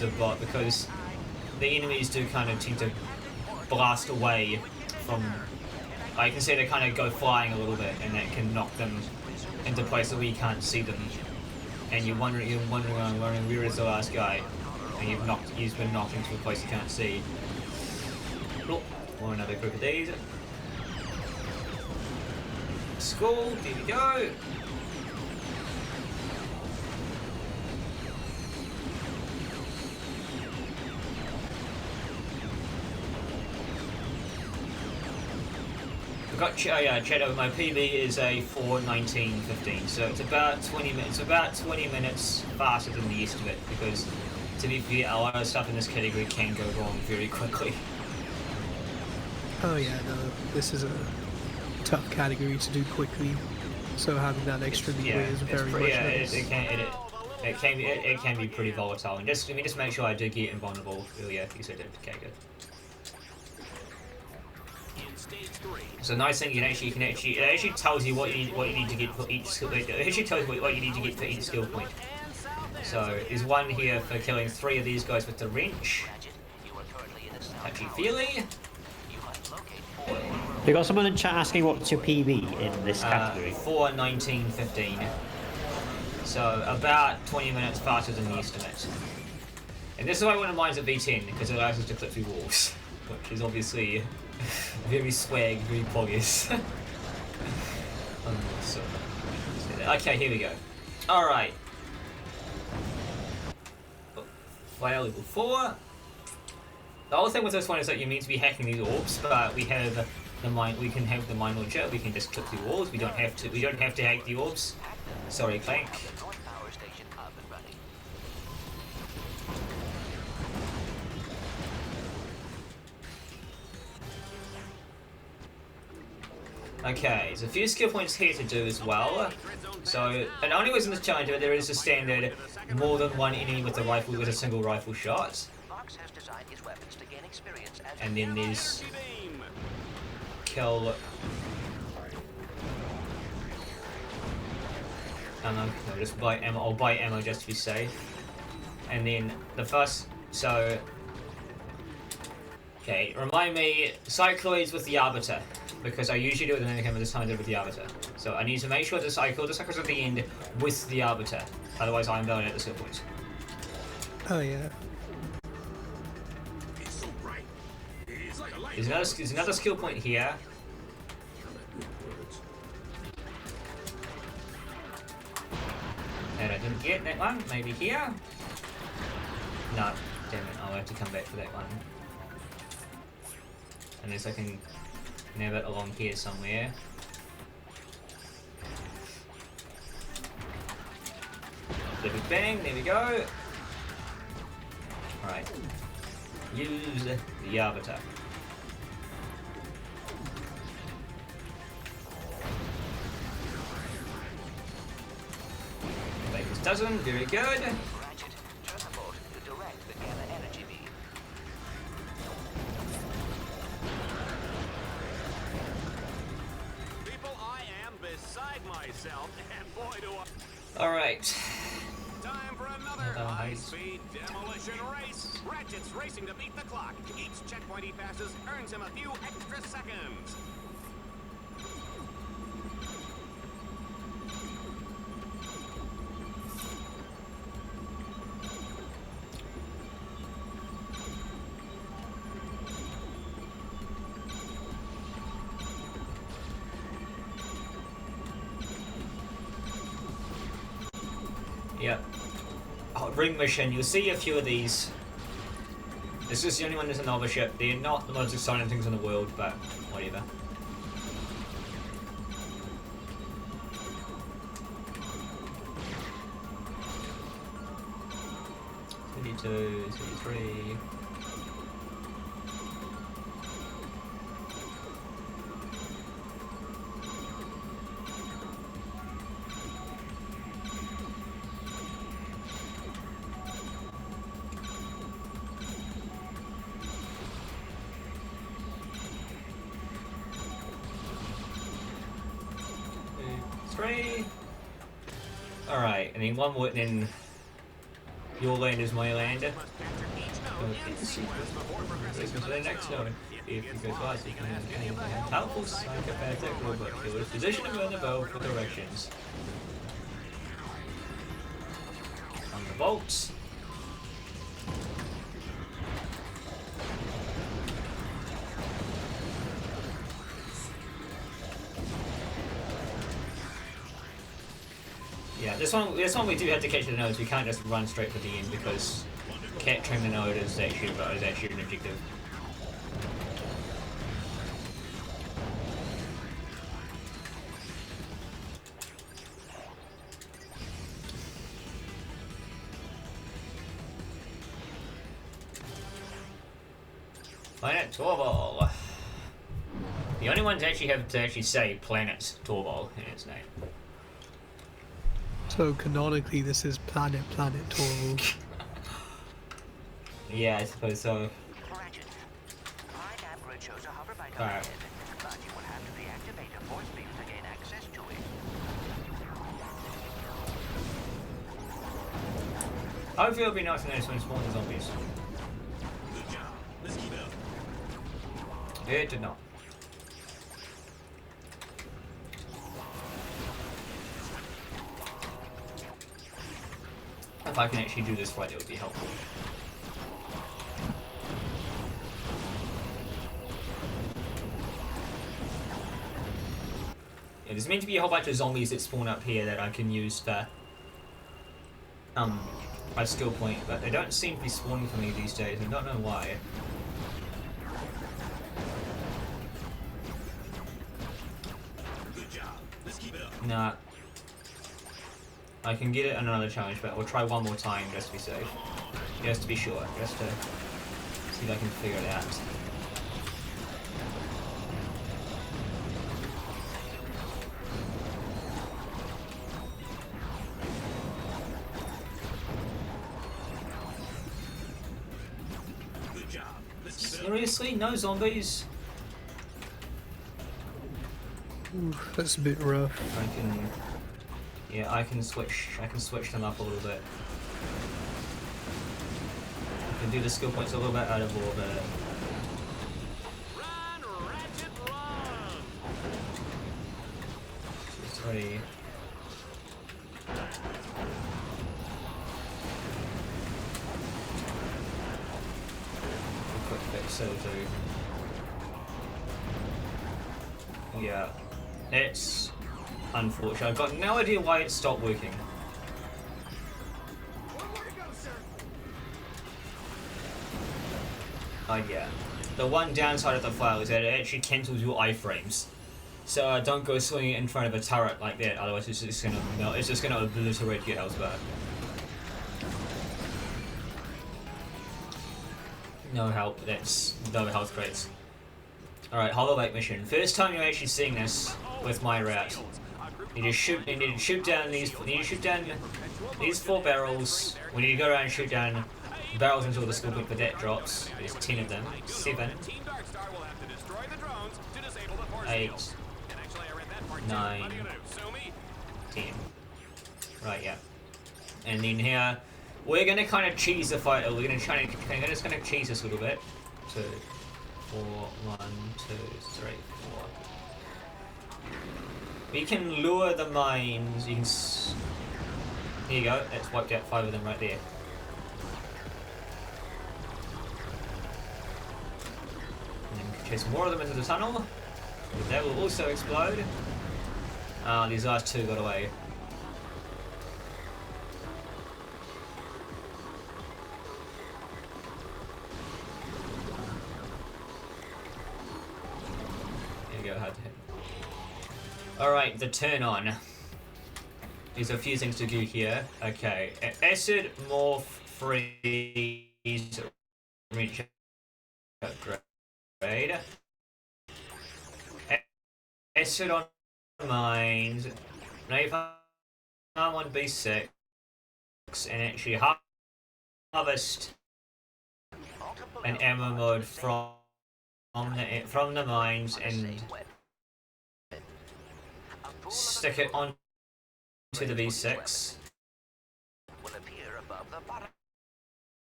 the enemies do kind of tend to blast away from. I can see they kind of go flying a little bit, and that can knock them into places where you can't see them. And you're wondering where is the last guy, and he's been knocked into a place you can't see. Oh, or another group of these. School, there we go. I got chat over my PB is a 4:19:15, so it's about 20 minutes. About 20 minutes faster than the estimate because, to be fair, a lot of stuff in this category can go wrong very quickly. Oh yeah, no, this is a tough category to do quickly, so having that extra leeway is very much nice. It can be pretty volatile. And just make sure I did get invulnerable earlier because I did. Okay, good. So the nice thing it actually tells you what you need to get for each skill. It actually tells you what you need to get for each skill point. So there's one here for killing 3 of these guys with the wrench. Touchy feely. We got someone in chat asking what's your PB in this category. 4:19:15. So about 20 minutes faster than the estimate. And this is why I want to mine's at V10 because it allows us to clip through walls, which is obviously very swag, very poggers. Okay, here we go. Alright. Fire level 4. The whole thing with this one is that you mean to be hacking these orbs, but we have the mine. We can have the mine launcher. We can just clip through walls. We don't have to hack the orbs. Sorry, Clank. Okay, there's a few skill points here to do as well. So, and only was in this challenge, but there is a standard more than one enemy with a rifle with a single rifle shot. And then there's kill. No, just buy ammo. I'll buy ammo just to be safe. And then the first, so. Okay, remind me, cycloids with the arbiter. Because I usually do it with the camera, this time I did it with the arbiter. So I need to make sure I kill the cycloids at the end with the arbiter. Otherwise I'm going at the skill points. Oh yeah. There's another skill point here. And I didn't get that one. Maybe here? No. Damn it, I'll have to come back for that one. Unless I can nab it along here somewhere. Big bang, there we go. Alright. Use the arbiter. Baker's dozen, very good. Ratchet, turn the bolt to direct the gamma energy beam. People, I am beside myself, and boy do I... Alright. Time for another high-speed demolition race. Ratchet's racing to beat the clock. Each checkpoint he passes earns him a few extra seconds. Yep. ring mission. You'll see a few of these. This is the only one that's a novel ship. They're not the most exciting things in the world, but whatever. $32, $33. Alright, and then one more, then your land is my land. Listen to the next note. If you go fast, you can have any powerful psychopathic robot killers. Position them on the bow for directions. On the bolts. Yeah, this one we do have to catch the nodes. We can't just run straight for the end because capturing the node is actually an objective. Planet Torball. The only one to actually say Planet Torball in its name. So canonically, this is Planet Torval. Yeah, I suppose so. Ratchet. My nav grid shows a hoverbike Alright. ahead, but you will have to deactivate a force beam to gain access to it. Hopefully it'll be nice and nice when spawn the zombies. Good job. Let's keep it up. It did not. If I can actually do this right, it would be helpful. Yeah, there's meant to be a whole bunch of zombies that spawn up here that I can use for my skill point, but they don't seem to be spawning for me these days. I don't know why. Good job. Let's keep it up. Nah. I can get it on another challenge, but we'll try one more time just to be safe. Just to be sure. Just to see if I can figure it out. Good job. Let's keep it up. Seriously? No zombies? Oof, that's a bit rough. Yeah, I can switch them up a little bit. I can do the skill points a little bit out of orbit. Run, Ratchet, run! 3. Quick fix, so do. Yeah, it's unfortunate. I've got no idea why it stopped working. Yeah. The one downside of the file is that it actually cancels your iframes. So don't go swinging in front of a turret like that, otherwise it's just gonna melt. It's just gonna obliterate your health bar. No help. That's no health crates. Alright, hoverbike mission. First time you're actually seeing this with my route. You need to shoot down these 4 barrels. We need to go around and shoot down barrels until the skill point for that drops. There's 10 of them. 7. 8. 9. 10. Right, yeah. And then here, we're gonna kind of cheese the fight. We're just gonna cheese this a little bit. 2, 4, 1, 2, 3, 4. We can lure the mines. You can. Here you go. That's wiped out 5 of them right there. And then chase more of them into the tunnel. That will also explode. These last 2 got away. go, hard to hit. Alright, the turn on. There's a few things to do here. Okay, acid, morph, freeze, reach upgrade. Acid on mines, napalm on B6, and actually harvest an ammo mode from the mines and stick it on to the V6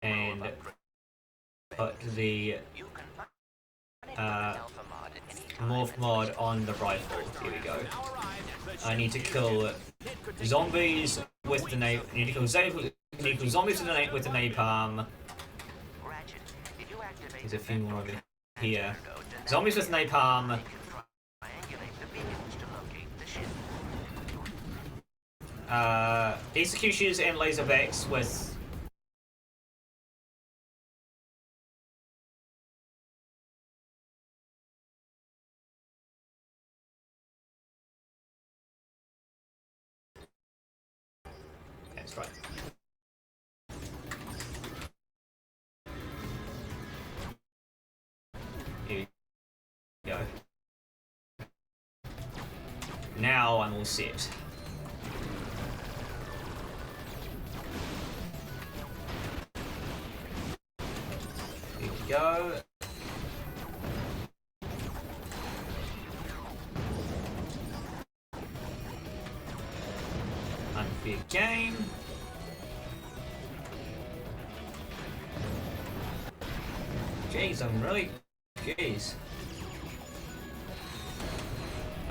and put the morph mod on the rifle. Here we go. I need to kill zombies with the zombies with the napalm. There's a few more over here. Zombies with napalm. Executioners and laserbacks with that's right. Here we go. Now I'm all set. Here we go. Unfair game. Jeez, I'm really... Jeez.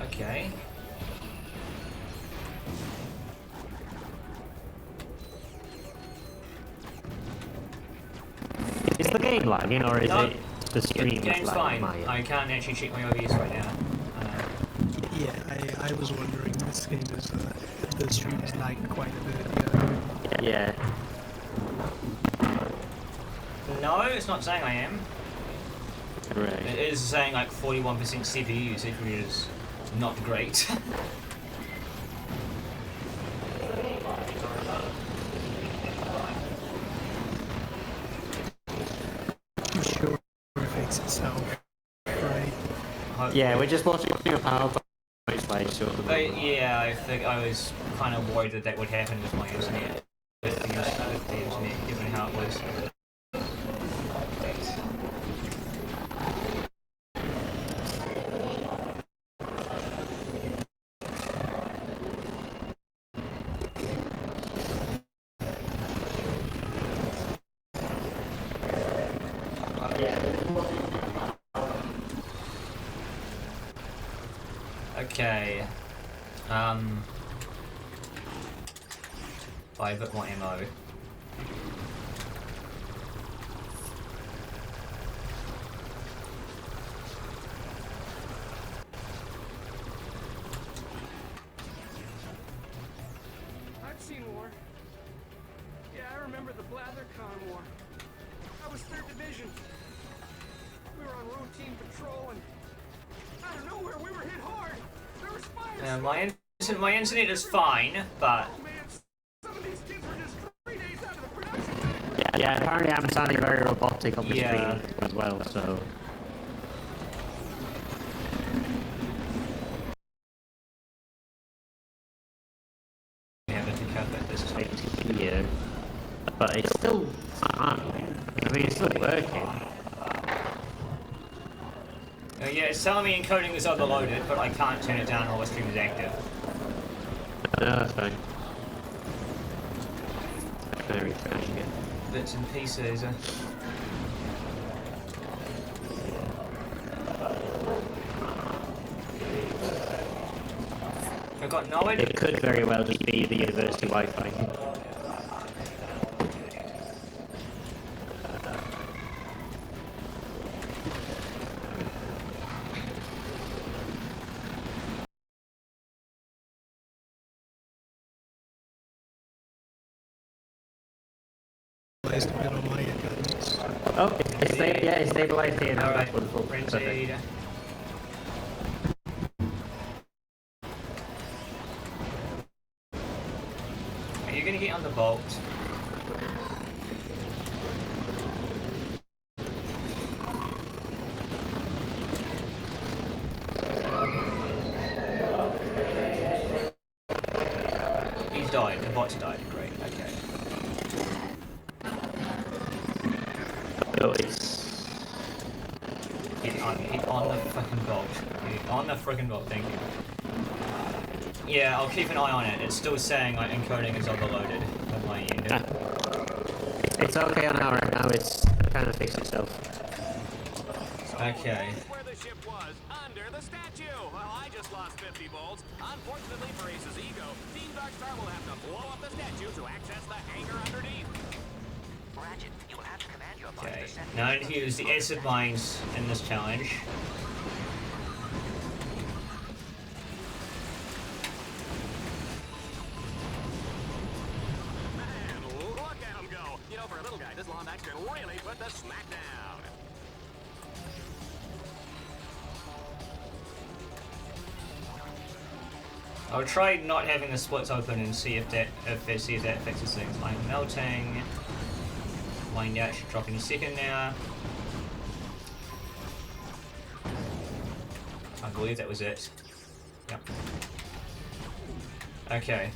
Okay. Is the game lagging or is it the stream? The game's fine. Mine? I can't actually check my OBS right now. Yeah, I was wondering, this game is, the stream is lagging quite a bit, Yeah. No, it's not saying I am. Right. It is saying like 41% CPU usage, which is not great. I'm sure it fixes itself, right? Yeah, we're just watching a PowerPoint slideshow. Yeah, I think I was kind of worried that would happen with my internet. With the internet, given how it was. Okay. 5 bit more ammo. I've seen war. Yeah, I remember the BlatherCon war. I was 3rd Division. We were on routine patrol and out of nowhere we were hit hard. There was fire. My internet is fine, but Oh man, some of these kids were just 3 days out of the production. Yeah, apparently I'm sounding very robotic on the Yeah. screen as well, so... yeah, but to cut that this time. Yeah. But it's still fine. I mean, it's still working. Yeah, it's telling me encoding is overloaded, but I can't turn it down while the stream is active. No, that's fine. Very crashing it. Bits and pieces. I've got no idea. It could very well just be the university Wi-Fi. On my end. Oh, it's stabilized here now. Alright, Wonderful. printed. bolt. He's died. The bot's died. Great. Okay. So it's Get on the fucking bolt. Get on the freaking bolt. Thank you. Yeah, I'll keep an eye on it. It's still saying like encoding is overloaded on my end. it's okay on our end now. It's kind of fixed itself. Okay. Where the ship was, under the statue. Well, I just lost 50 volts. Unfortunately for Ace's ego, Team Darkstar will have to blow up the statue to access the hangar underneath. Ratchet, you will have to command your body Okay. to send Now I need to use the acid mines in this challenge. Man, look at him go. You know, for a little guy, this Lombax can really put the smack down. I'll try not having the splits open and see if that fixes things. I'm melting. Mine out should drop any second now. I believe that was it. Yep. Okay.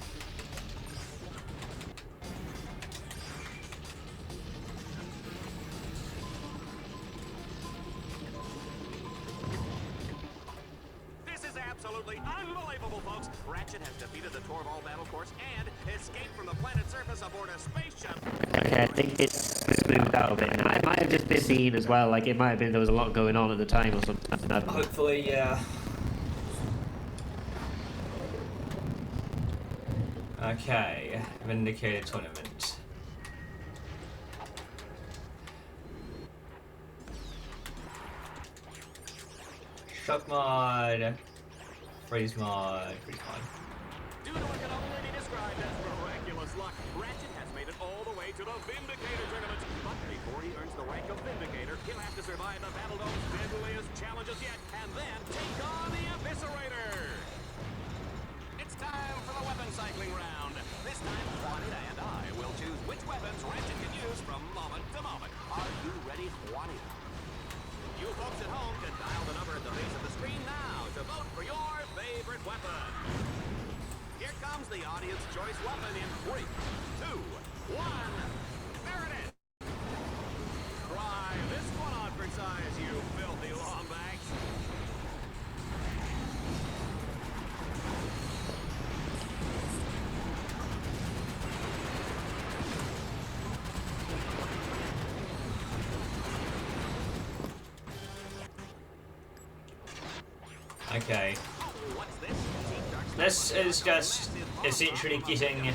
This is absolutely unbelievable, folks. Ratchet has defeated the Torval battle course and escaped from the planet's surface aboard a space shuttle. Okay, I think it's moved out a bit now. It might have just been seen as well. Like it might have been there was a lot going on at the time or something. I don't know. Hopefully, yeah. Okay, Vindicator Tournament. Shock mod. Freeze mod. Freeze mod. Due to what can only be described as miraculous luck, Ratchet has made it all the way to the Vindicator tournament. But before he earns the rank of Vindicator, he'll have to survive the Battle Dome's deadliest challenges yet, and then take on the Eviscerator. It's time for the weapon cycling round. This time, Juanita and I will choose which weapons Ratchet can use from moment to moment. Are you ready, Juanita? You folks at home can dial the number at the base of the screen now to vote for your favorite weapon. Here comes the audience choice weapon in 3, 2, 1. There it is. Try this one on for size, you filthy lombax. Okay. What's this? This is just essentially getting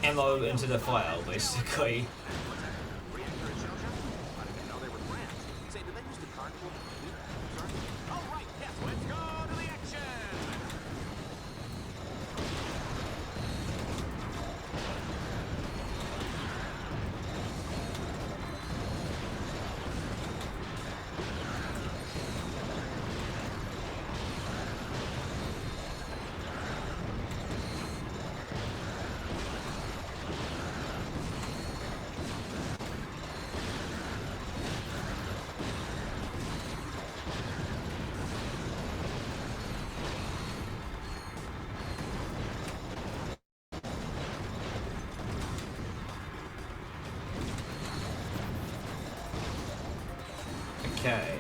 ammo into the file, basically. Say, did they use the cardboard? All right, yes, let's go to the action. Okay.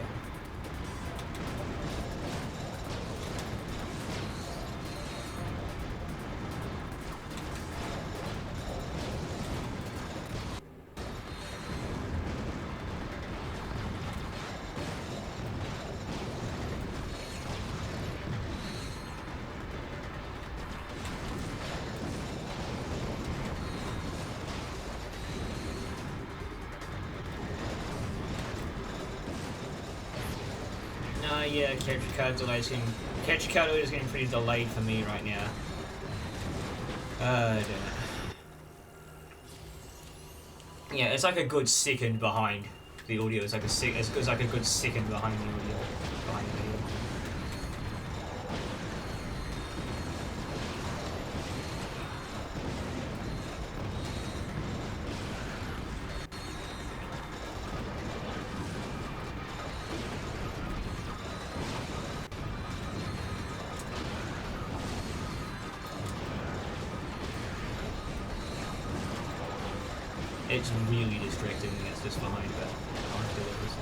Yeah, capture card delays getting capture card order is getting pretty delayed for me right now. I don't know. Yeah, it's like a good second behind the audio. It's like it's like a good second behind the audio. Behind the video. It's really distracting when it's just behind, but I'll have to deal with this.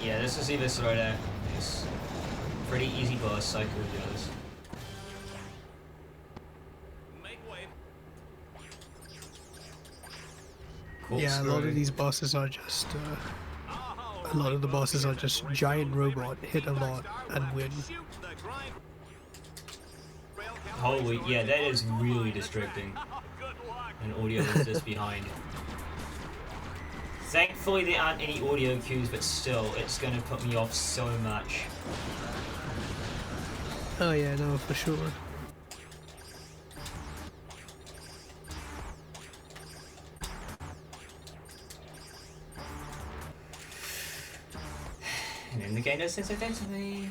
Yeah, this is either sort of it's pretty easy boss cycle goes. Yeah, a lot of these bosses are just a lot of the bosses are just giant robot, hit a lot and win. Holy, yeah, that is really distracting. And audio is just behind. Thankfully there aren't any audio cues, but still, it's gonna put me off so much. Oh yeah, no, for sure. And then the game does this again to me.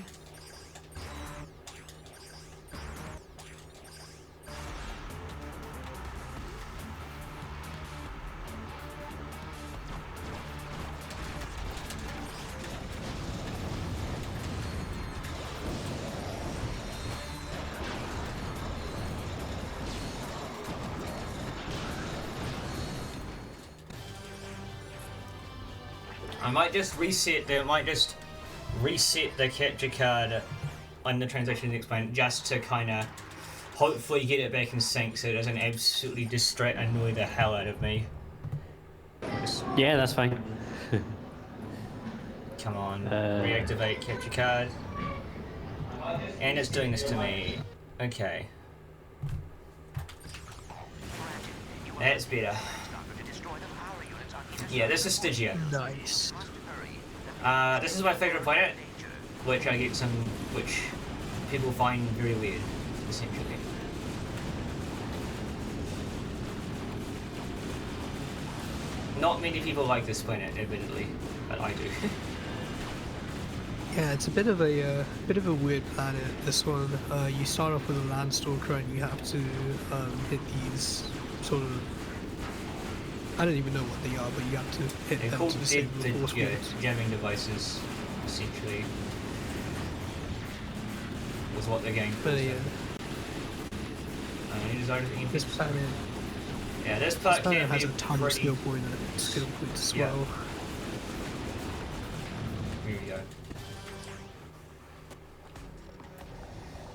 I might just reset the capture card on the transaction explain just to kind of hopefully get it back in sync so it doesn't absolutely annoy the hell out of me. Yeah, that's fine. Come on, reactivate capture card. And it's doing this to me. Okay. That's better. Yeah, this is Stygia. Nice. This is my favorite planet, which which people find very weird, essentially. Not many people like this planet, admittedly, but I do. Yeah, it's a bit of a weird planet. This one, you start off with a landstalker and you have to hit these sort of, I don't even know what they are, but you have to hit They're them called to disable the force fields. jamming devices, essentially. Was what they're going for. But yeah, this planet, yeah, this this part planet can has be a ton of pretty... skill points as Yeah. well. Here we go.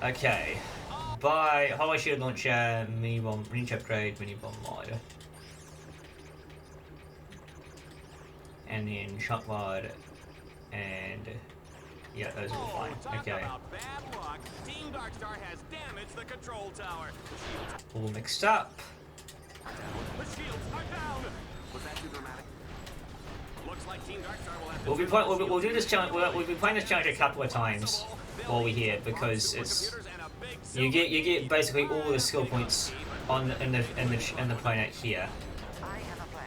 Okay. Buy Hollow Shield Launcher, Mini Bomb, Reach Upgrade, Mini Bomb Mod. And then Shot Mod, and yeah, those are all fine. Okay. Team Darkstar has damaged the control tower. All mixed up. The shields are down. Was that too dramatic? Looks like Team Darkstar will have to We'll do this challenge. We'll be playing this challenge a couple of times while we're here because it's you get basically all the skill points on in the planet here. I have a plan.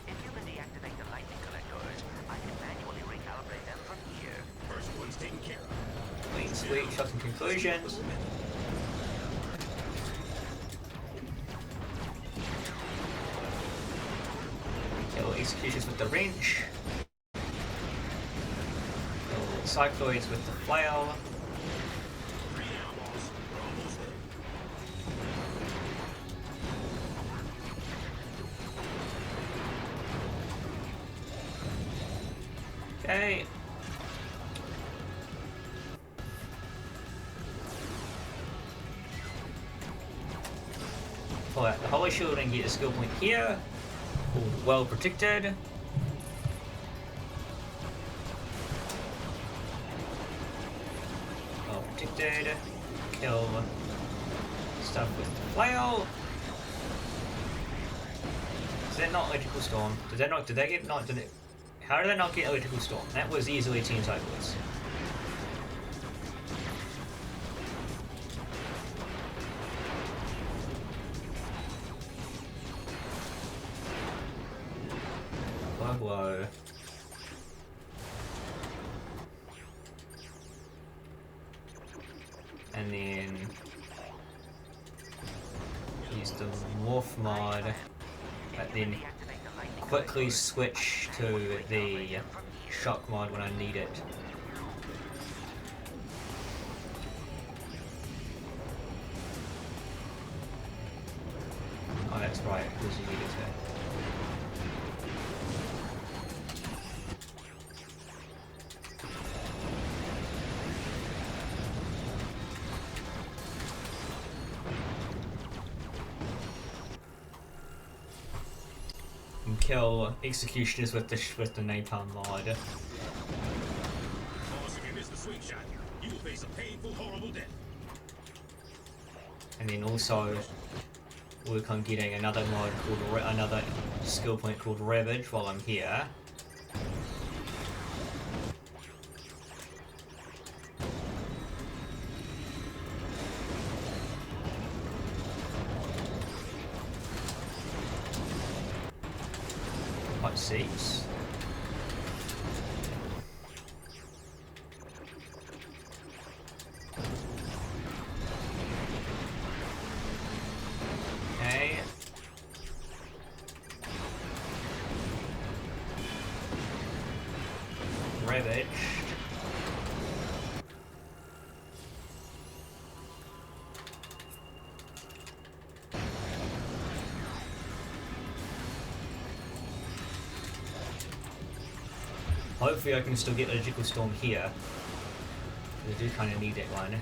If you can deactivate the lightning collectors, I can manually recalibrate them from here. First one's taken care of. Wait, sweet, shots and conclusions. Kill executions with the wrench. Kill cycloids with the flail. Okay. Pull out the Holy Shield and get a skill point here. Well protected. Well protected. Kill stuff with the flail. Is that not electrical storm? Did they not? Did they get not? Did it? How did they not get electrical storm? That was easily Team Cyclists. Blow, blow. And then use the morph mod, but then quickly switch to the shock mod when I need it. Oh, that's right, because you needed to. And kill executioners with the napalm mod. Boss, if you miss the swing shot, you will face a painful, horrible death. And then also work on getting another mod called another skill point called Ravage while I'm here. Hot seats. Okay. Ravaged. Hopefully I can still get a Logical Storm here. I do kind of need that one.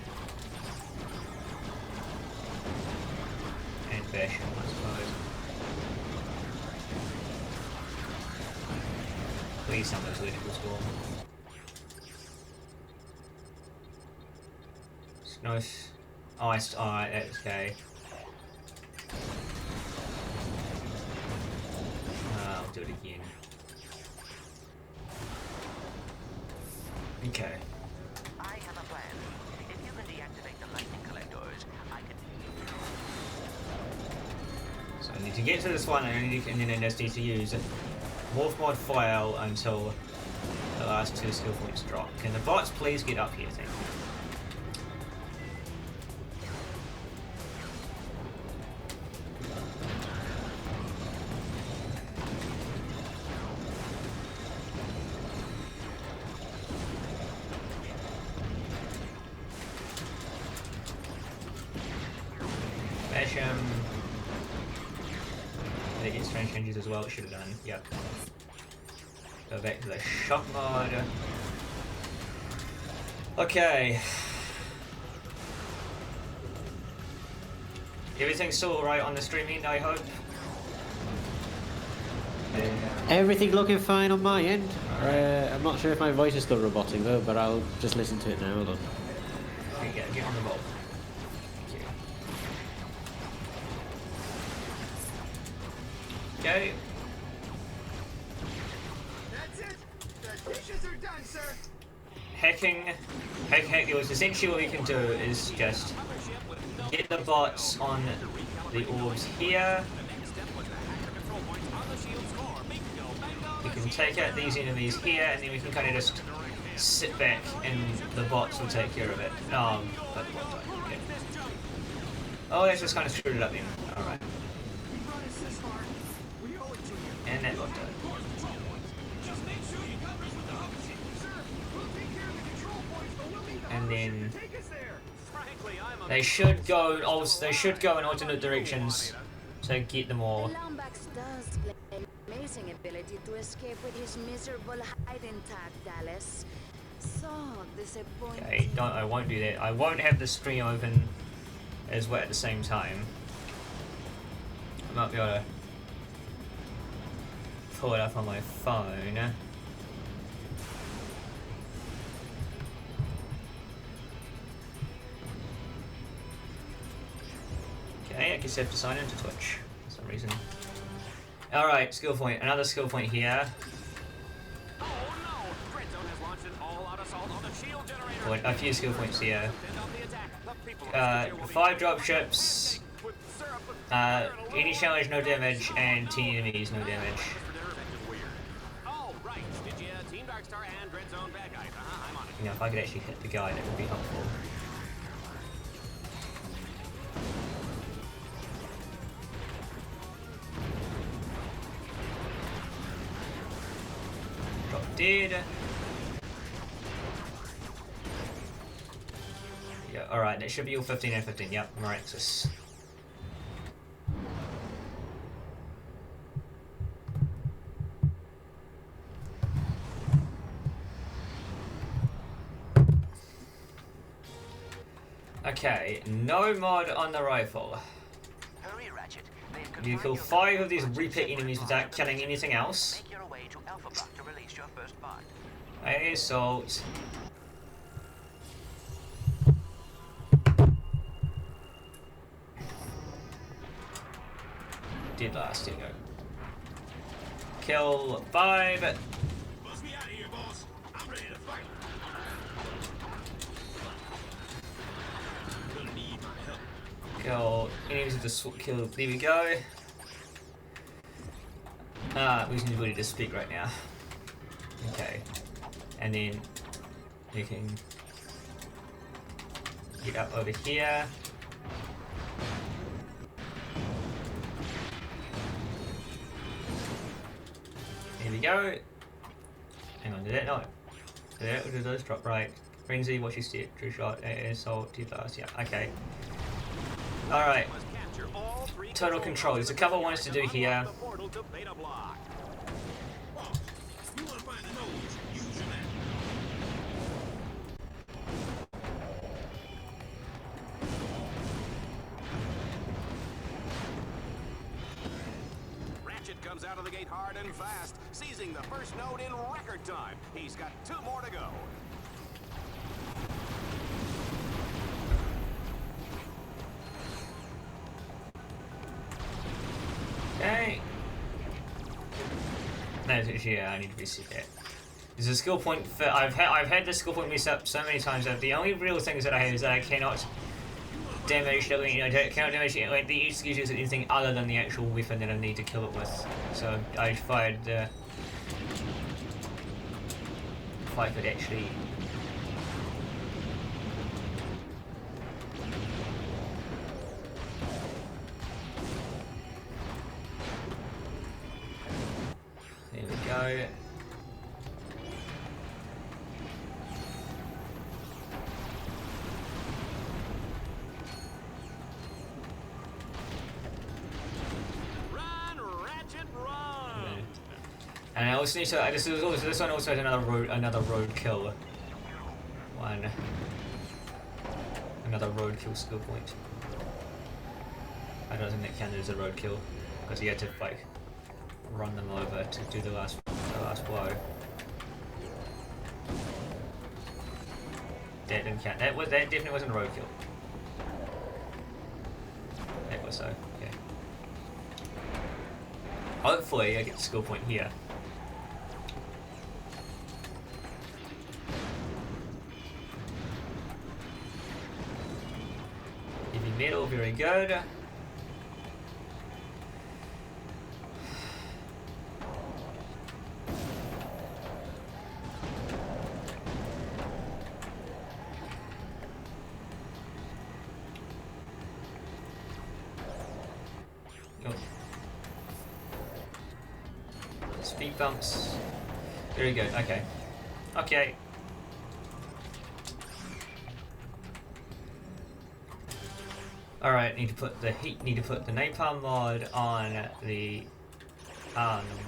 And Basham, I suppose. Please tell me it's Logical Storm. Nice. Oh, that's okay. I'll do it again. Okay. I have a plan. If you can deactivate the lightning collectors, I can... So I need to get to this one, and then I just need to use Morph Mod File until the last 2 skill points drop. Can the bots please get up here, thank you. Basham. They get strange changes as well, it should have done. Yep. Go back to the shock mod. Okay. Everything's still alright on the streaming, I hope. Everything looking fine on my end. I'm not sure if my voice is still roboting though, but I'll just listen to it now. Hold on. Okay, get on the ball. Okay. That's it. The dishes are done, sir. Hacking. It was essentially what we can do is just get the bots on the orbs here. We can take out these enemies here, and then we can kind of just sit back, and the bots will take care of it. But what died? Okay. Oh, that's just kind of screwed it up then. All right. And that looked good. And then they should go. Also, they should go in alternate directions to get them all. Lombax does display amazing ability to escape with his miserable hide intact, Dallas. So disappointing. Okay, I won't do that. I won't have the stream open as well at the same time. I might be able to pull it up on my phone. Okay, I guess I have to sign into Twitch for some reason. Alright, skill point. Another skill point here. Oh no! Red Zone has launched an all-out assault on the shield generator. Well, a few skill points here. Fend off the attack. The people of Australia will be 5 dropships. with syrup with Any challenge, no damage, and 10 enemies, no damage. for dinner. That is weird. Darkstar and Dread Zone bad guys. I'm on it. You know, if I could actually hit the guy, that would be helpful. Drop dead. Yeah, alright, that should be all 15 and 15. Yep, Miraxis. Okay, no mod on the rifle. Hurry, Ratchet. You kill 5 of these repeat enemies without killing anything else. Make your way to Alpha Block to release your first bot. Assault. Dead last, there you go. Kill 5. Bust me out of here, boss. I'm ready to fight. Gonna need my help. Kill enemies with the kill. There we go. We just need ability to speak right now. Okay. And then we can get up over here. Here we go. Hang on, did that not? Did those drop right? Frenzy, watch your step, true shot, assault, T-blast, yeah, okay. Alright. Total control. There's a couple I want us to do here. Ratchet comes out of the gate hard and fast, seizing the first node in record time. He's got 2 more to go. Okay. No, yeah, I need to reset that. There's a skill point for I've had this skill point messed up so many times that the only real things that I have is that I cannot damage cannot damage the execution with anything other than the actual weapon that I need to kill it with. So I fired if I could actually there we go. And I also need to. This one also has another road kill. Another road kill skill point. I don't think that counted as a road kill because you had to like run them over to do the last blow. That didn't count. That definitely wasn't a road kill. That was so. Okay. Hopefully I get the skill point here. Heavy metal, very good. Speed bumps. Very good. Okay. Okay. Alright, need to put the napalm mod on the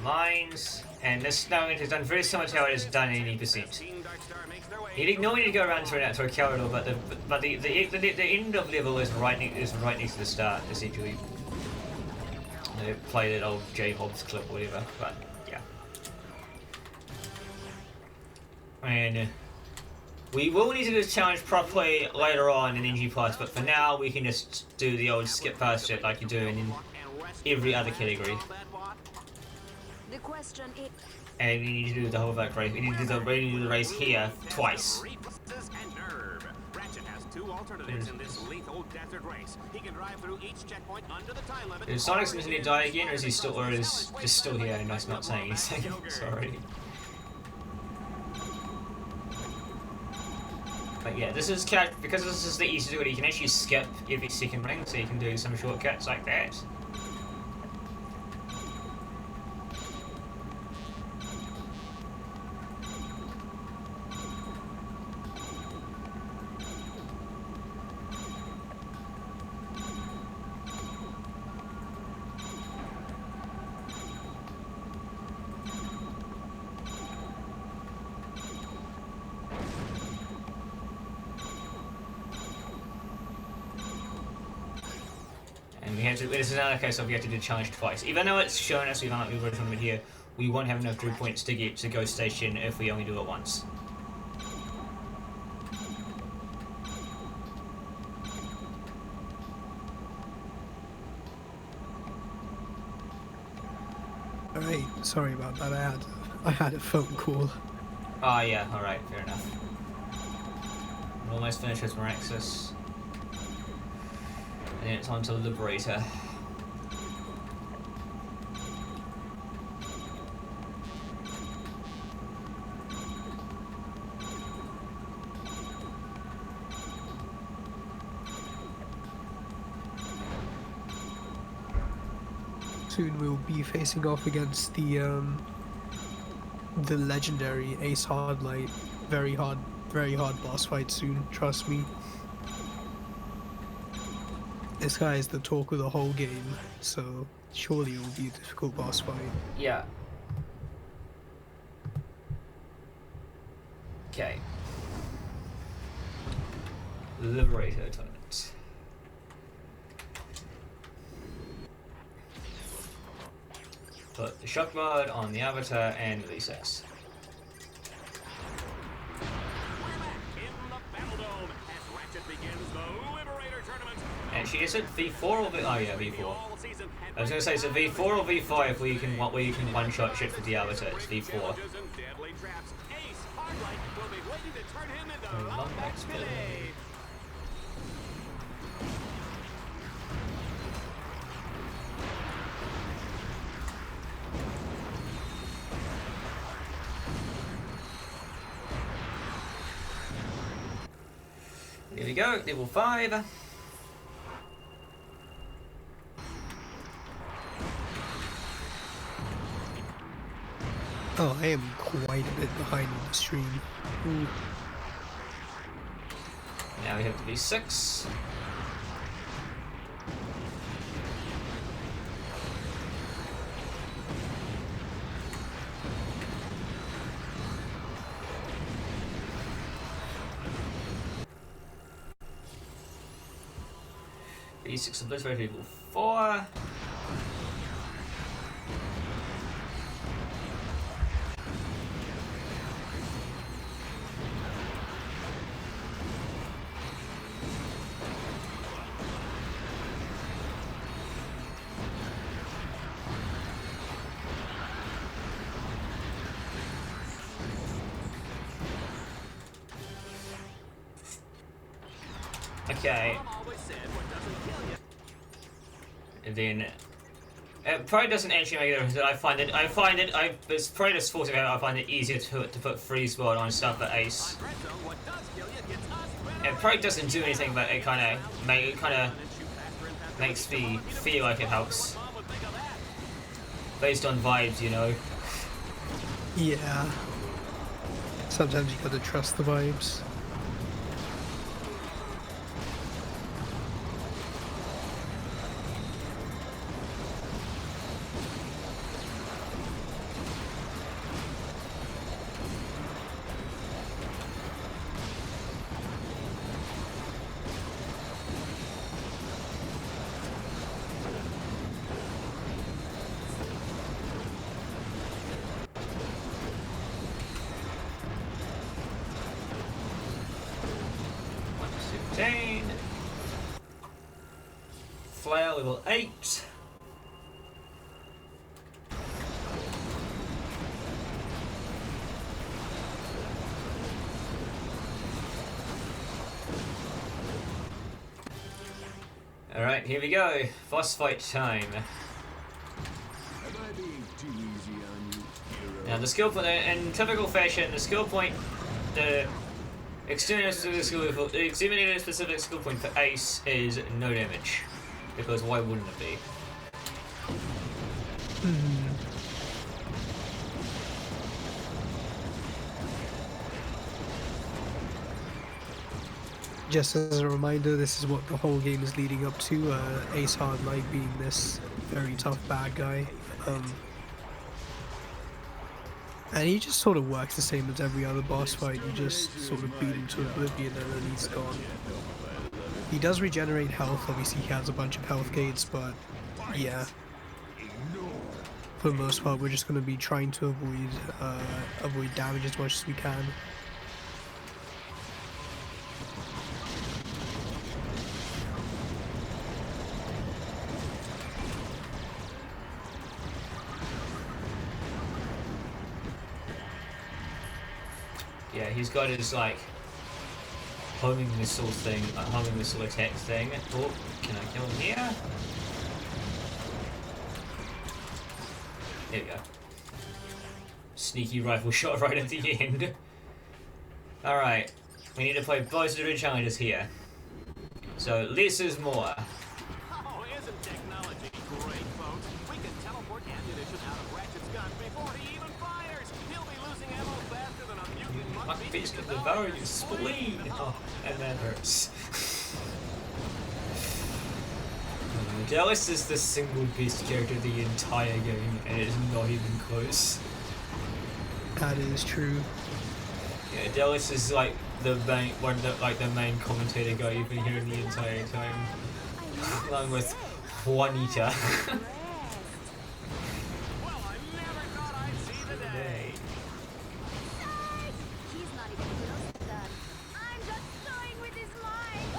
mines. And this now is done very similar to how it is done in 80%. You normally need to go around through a corridor, but the end of level is right next to the start, essentially. They play that old J Hobbs clip or whatever, but yeah. And we will need to do this challenge properly later on in NG Plus, but for now we can just do the old skip past it like you do in every other category. The question is, And we need to do the whole back race. We need to do the race here twice. Ratchet has 2 alternatives in this lethal desert race. He can drive through each checkpoint under the time limit. Is Sonic's going to die again, or is he still, just still here and that's not saying anything? Sorry. But yeah, this is because this is the easy to do it. You can actually skip every second ring, so you can do some shortcuts like that. And we have to, this is another case of we have to do challenge twice. Even though it's shown us we've unlocked the tournament here, we won't have enough drew points to get to Ghost Station if we only do it once. Alright, sorry about that. I had a phone call. Ah, yeah, alright, fair enough. We're almost finished with Miraxis. And then it's on to Liberator. Soon we'll be facing off against the legendary Ace Hardlight. Very hard boss fight soon, trust me. This guy is the talk of the whole game, so surely it will be a difficult boss fight. Yeah. Okay. Liberator tournament. Put the shock mod on the avatar and release X. In the Battledome as Ratchet begins the Liberator Tournament. Actually, is it V4 or V? Oh yeah, V4. All season, I was gonna say, so V4 or V5 where you can one-shot shit with the avatar. It's V4. challenges and deadly traps. Ace Hardlight will be waiting to turn him into long a back spin. grenade. Here we go, level 5. Oh, I am quite a bit behind on the stream. Ooh. Now we have to be 6. B6 obliterated level 4. Okay. Mom always said what doesn't kill you. And then it probably doesn't actually make a difference. It's probably just forced about I find it easier to put freeze word on stuff at Ace. Retro, what does kill you gets us better. It probably doesn't do anything, but it kind of makes me feel like it helps Mom would think of that. based on vibes, you know. Yeah. Sometimes you gotta trust the vibes. Flare level 8. Alright, here we go. Boss fight time. Am I being too easy on you, hero? Now the skill point, in typical fashion, the skill point, the Exterminator specific skill point for Ace is no damage. Because why wouldn't it be? Just as a reminder, this is what the whole game is leading up to, Ace Hardlight being this very tough bad guy. And he just sort of works the same as every other boss fight. You just sort of beat him to oblivion and then he's gone. He does regenerate health, obviously he has a bunch of health gates, but yeah. For the most part, we're just going to be trying to avoid damage as much as we can. Yeah, he's got his like homing missile thing, homing missile attack thing. Oh, can I kill him here? There we go. Sneaky rifle shot right at the end. Alright, we need to play both of the challenges here. So less is more. Oh, isn't technology great, folks? We can teleport ammunition out of Ratchet's gun before he even fires. He'll be losing ammo faster than a mutant My face could devour your spleen! Oh, and that hurts. Dallas is the single best character of the entire game, and it is not even close. That is true. Yeah, Dallas is like the main commentator guy you've been hearing the entire time, along with Juanita. Well, I never thought I'd see the day. He's not even close to done. I'm just toying with his mind.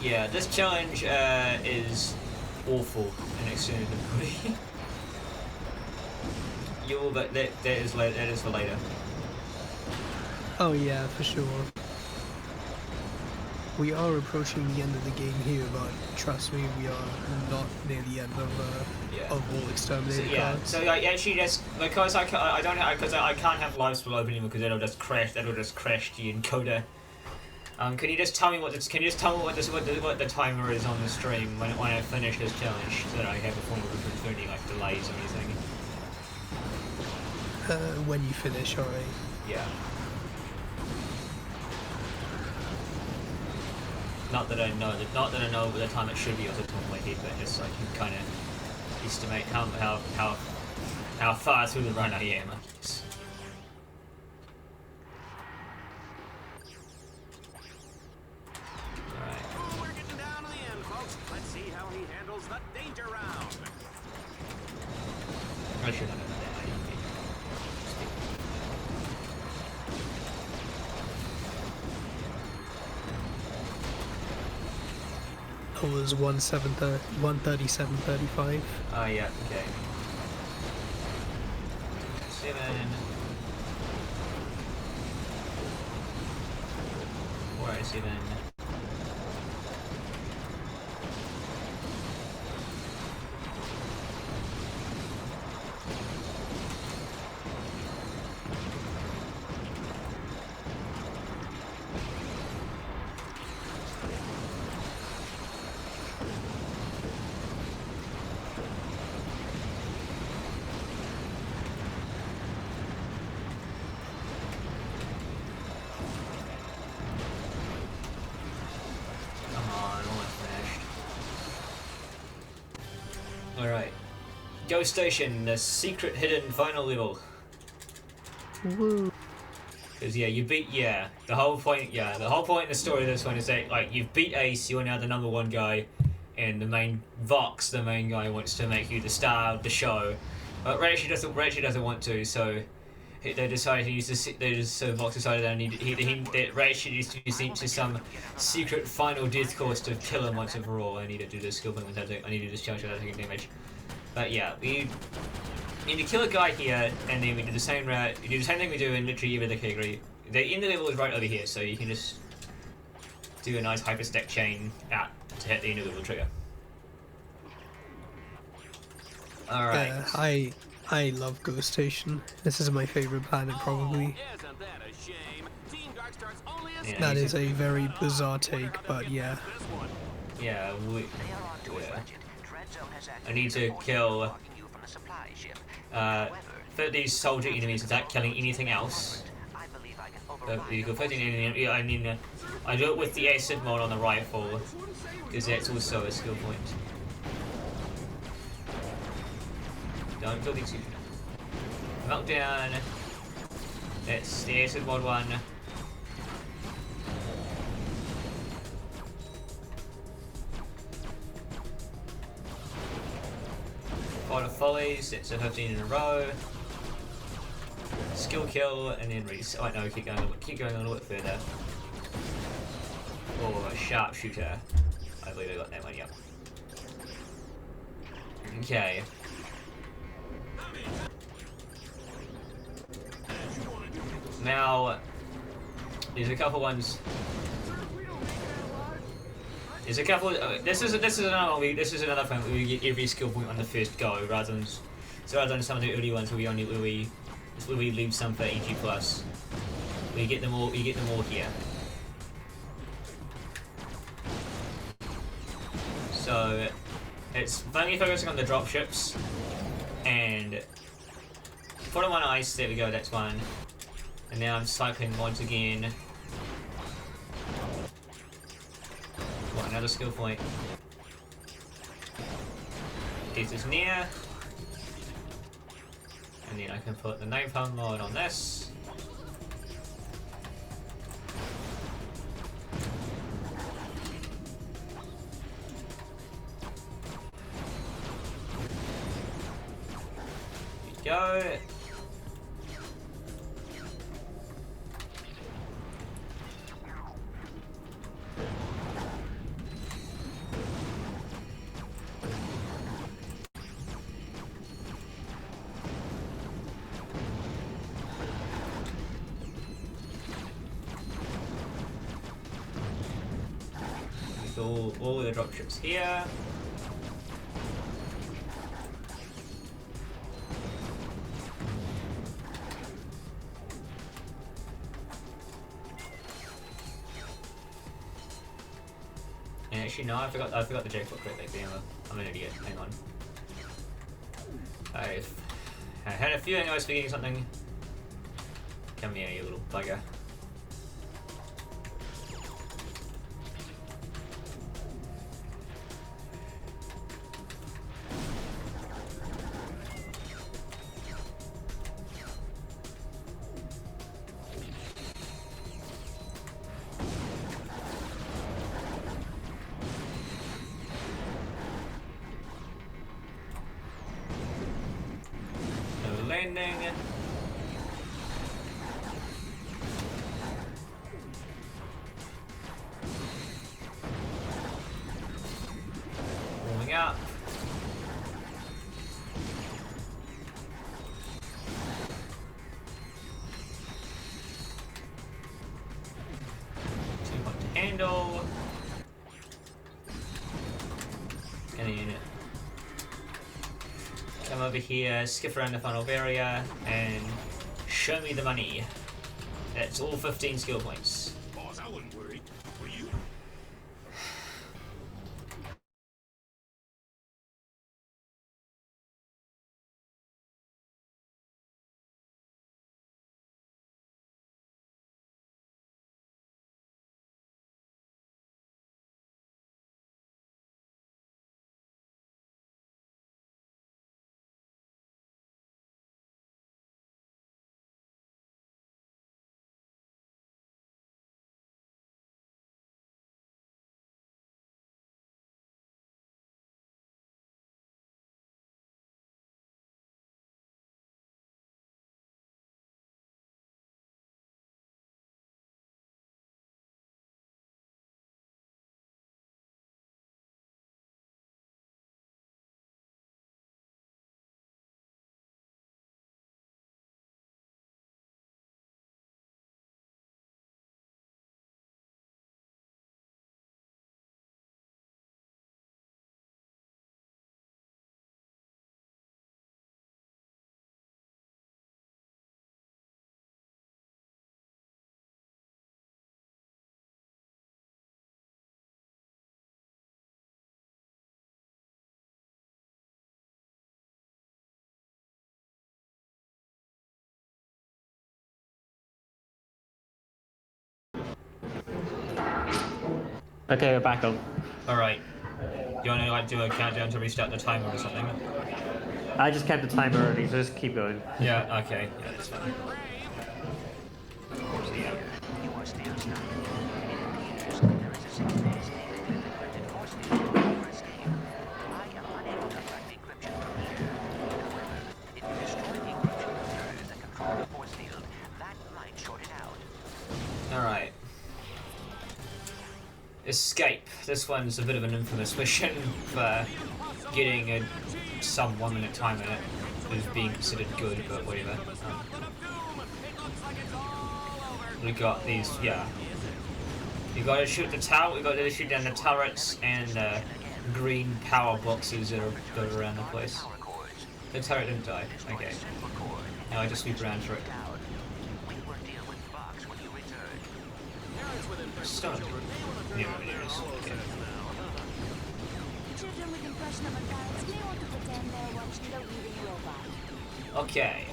Yeah, this challenge is awful and extended. But that is for later. Oh yeah, for sure. We are approaching the end of the game here, but trust me, we are not near the end of all Exterminator cards. So like, actually, just because I can't have live split opening because it'll just crash the encoder. Can you just tell me what the timer is on the stream when I finish this challenge, so that I have a form of any like delays or anything? When you finish, alright. Yeah. Not that I know what the time it should be off the top of my head, but just so I can kind of estimate how far through the run I am, I guess. Oh, we're getting down to the end, folks. Let's see how he handles the danger round. I should have done that. It was 137.35. Oh yeah, okay. 7. Where is 7? Alright. Ghost Station, the secret hidden final level. Woo. Because you beat the whole point in the story of this one is that like you've beat Ace, you're now the #1 guy, and the main Vox, the main guy, wants to make you the star of the show. But Ratchet doesn't want to, so they decided Vox decided that Ratchet needs to be sent to some secret final death course to kill him once and for all. I need to do this skill point without I need to do this challenge without taking damage. But yeah, we need to kill a guy here, and then we do the same route. You do the same thing we do in literally every other category. The end of the level is right over here, so you can just do a nice hyperstack chain out to hit the end of the level trigger. Alright. I love Ghost Station. This is my favorite planet, probably. Isn't that a shame? Team Dark Star's only Yeah, That he's is a very bizarre take, but yeah. yeah, They are on to us, yeah. Ratchet. Dread Zone has I need to activated kill blocking you from the supply ship. uh, However, for these soldier enemies without killing anything else. I believe I can But override you the go 15 forces. enemy. Yeah, I mean, I do it with the acid mod on the rifle because that's also a skill point. Don't kill these two. Meltdown. That's the acid mod one. Fight of Follies, that's a 15 in a row. Skill kill, and then reset. Oh no, keep going a little bit further. Oh, a sharpshooter. I believe I got that one, yep. Okay. Now, there's a couple ones. There's a couple. This is another one. This is another thing where we get every skill point on the first go, rather than some of the early ones where we leave some for EG plus. We get them all. You get them all here. So it's mainly focusing on the dropships and put them on ice. There we go. That's one. And now I'm cycling once again. What, another skill point? This is near. And then I can put the napalm mod on this. There we go. All the dropships here. And actually, no, I forgot the jackpot crit back there. I'm an idiot. Hang on. I had a feeling I was forgetting something. Come here, you little bugger. Landing. Warming up. Too hot to handle. And then come over here, skip around the final barrier, and show me the money. That's all 15 skill points. Boss, I wouldn't worry. Were you? Okay, we're back on. Alright. You wanna like do a countdown to restart the timer or something? I just kept the timer early, so just keep going. Yeah, okay. Yeah, that's fine. You are still stuck. It appears there is a 6-phase statement encrypted force field over escape. I am unable to run decryption from here. However, if you destroy the encryption filters that control the force field, that might short it out. Alright. Escape. This one's a bit of an infamous mission for getting a sub 1 minute time in it. Is being considered good, but whatever. We got these, yeah. We gotta shoot the tower, we gotta shoot down the turrets and the green power boxes that are around the place. The turret didn't die. Okay. Now I just sweep around for it. Stone. Yeah, there it is. Okay. Children with impressionable parents may want to pretend they're watching the weaving robot. Okay.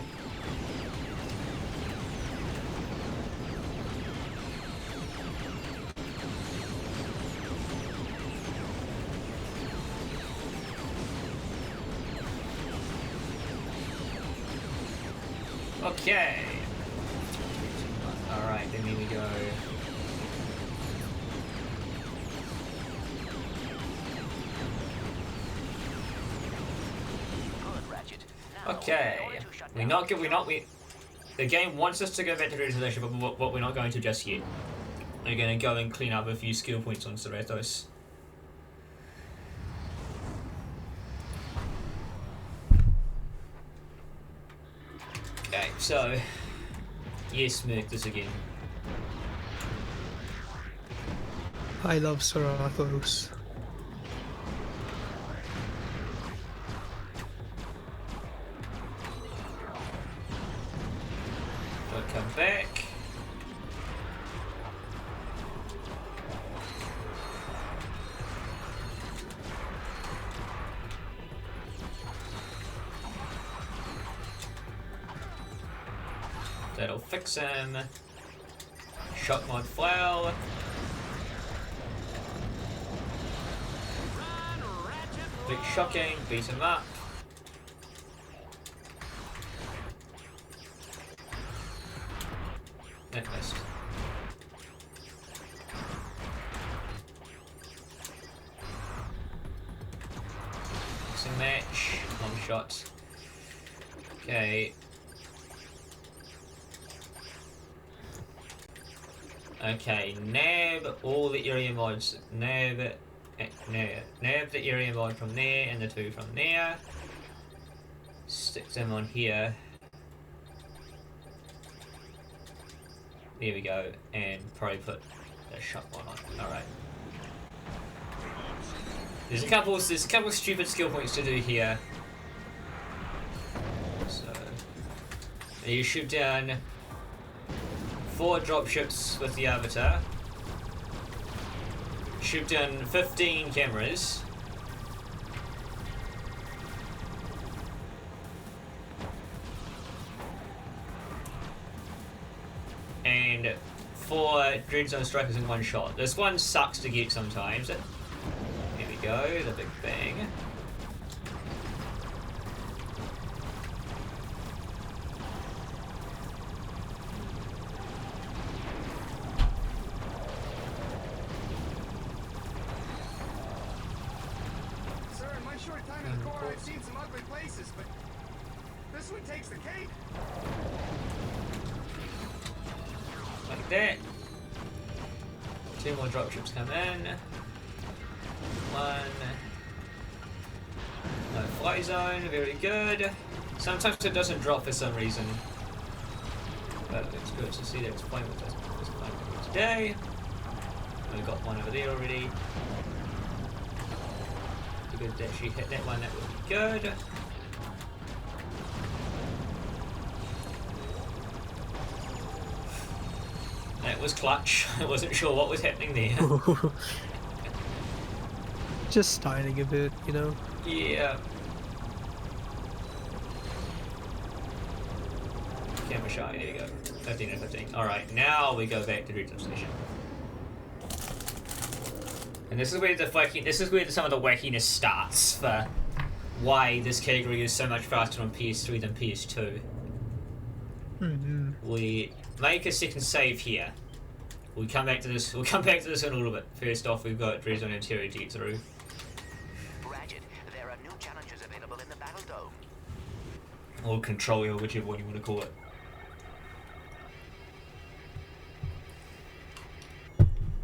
Okay. Alright, then here we go. Okay. The game wants us to go back to resolution, but we're not going to just yet. We're going to go and clean up a few skill points on Cerritos. Okay, so yes, Merc this again. I love Cerritos. Don't come back. That'll fix him. Shock mod flail. Big shocking, beat him up. That missed. Missing match, long shot. Okay. Okay, nab all the area mods. Nab the area mod from there and the two from there. Stick them on here. There we go, and probably put the shot one on. Alright. There's a couple stupid skill points to do here. So you shoot down 4 dropships with the Avatar. Shoot down 15 cameras. And 4 Dread Zone Strikers in one shot. This one sucks to get sometimes. Here we go, the Big Bang. Like that. 2 more dropships come in. 1. No fly zone, very good. Sometimes it doesn't drop for some reason. But it's good to see that it's playing with us today. We've got one over there already. Good that she hit that one, that would be good. That was clutch. I wasn't sure what was happening there. Just styling a bit, you know? Yeah. Camera shy, there you go. 15 and 15. Alright, now we go back to Dread Zone Station. And this is where some of the wackiness starts for why this category is so much faster on PS3 than PS2. We make a second save here. We'll come back to this. We'll come back to this in a little bit. First off, we've got Dre's on interior to get through. Ratchet, there are new challenges available in the Battle Dome. Or control, or whichever one you want to call it.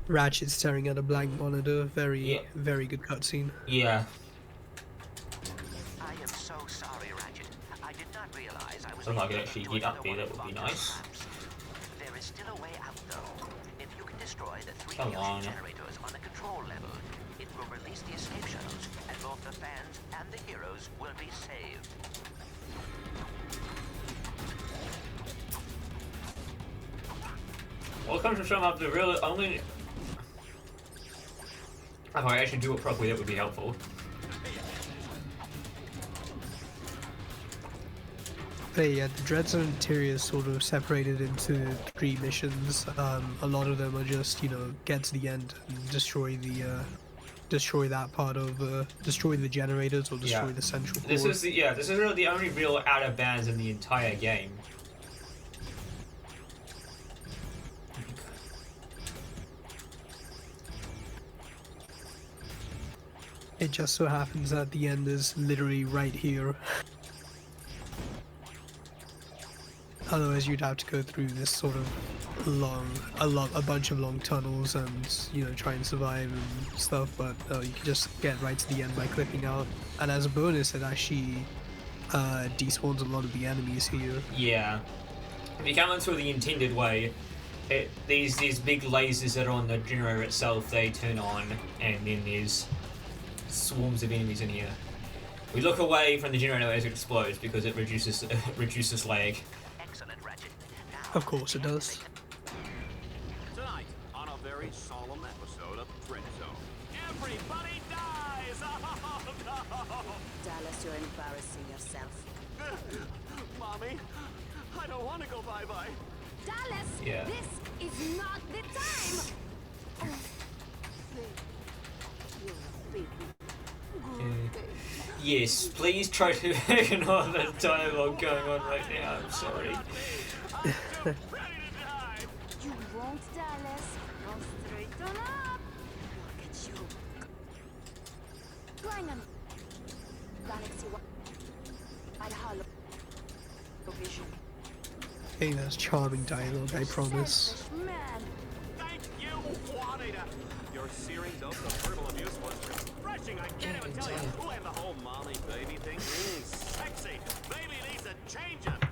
Ratchet staring at a blank monitor. Very good cutscene. Yeah. I am so sorry, Ratchet. I did not realize I was If I could able to actually destroy get up another there, one that would be of Bob's nice. traps. There is still a way out, though. If you can destroy the 3 Come fusion on. generators on the control level, it will release the escape shuttles, and both the fans and the heroes will be saved. What comes to sum up the real only. If I actually do it properly, that would be helpful. But yeah, the Dread Zone interior is sort of separated into 3 missions. A lot of them are just, you know, get to the end and destroy the destroy that part of destroy the generators or destroy the central core. This is really the only real out of bounds in the entire game. It just so happens that the end is literally right here. Otherwise, you'd have to go through this sort of a bunch of long tunnels and, you know, try and survive and stuff. But you can just get right to the end by clicking out. And as a bonus, it actually despawns a lot of the enemies here. Yeah. If you come in through the intended way, these big lasers that are on the generator itself, they turn on, and then there's swarms of enemies in here. We look away from the generator as it explodes because it reduces lag. Excellent, Ratchet. Now, Of course it does. Tonight, on a very solemn episode of Dread Zone, everybody dies! Oh, no! Dallas, you're embarrassing yourself. Mommy, I don't want to go bye-bye. Dallas, Yeah. this is not the time! Oh, baby. You're a baby. Good baby. Yes, please try to ignore the dialogue going on right now. I'm sorry. I'm so ready to die! You won't, Dallas. Go straight on up. Look at you. Going on. Galaxy wide hollow vision. Hey, that's charming dialogue, I promise. Selfish man. Thank you, Juanita! Your searing dose of verbal abuse was refreshing, I can't even tell you. Ooh, and the whole mommy-baby thing, sexy! Baby needs a change-up!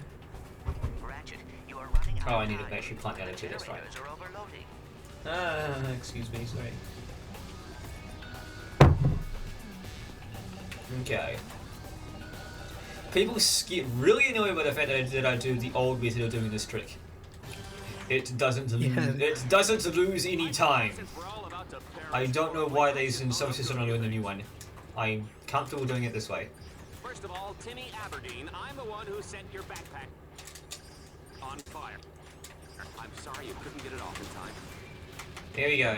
Ratchet, you are running out Oh, I of need to time. actually plant that into this, right? Generators are overloading. Excuse me, sorry. Okay. People get really annoyed by the fact that I do the old method of doing this trick. It doesn't lose any time. Since we're all about to I don't know why they insisted on doing the new one. I'm comfortable doing it this way. First of all, Timmy Aberdeen, I'm the one who set your backpack on fire. I'm sorry you couldn't get it off in time. Here we go.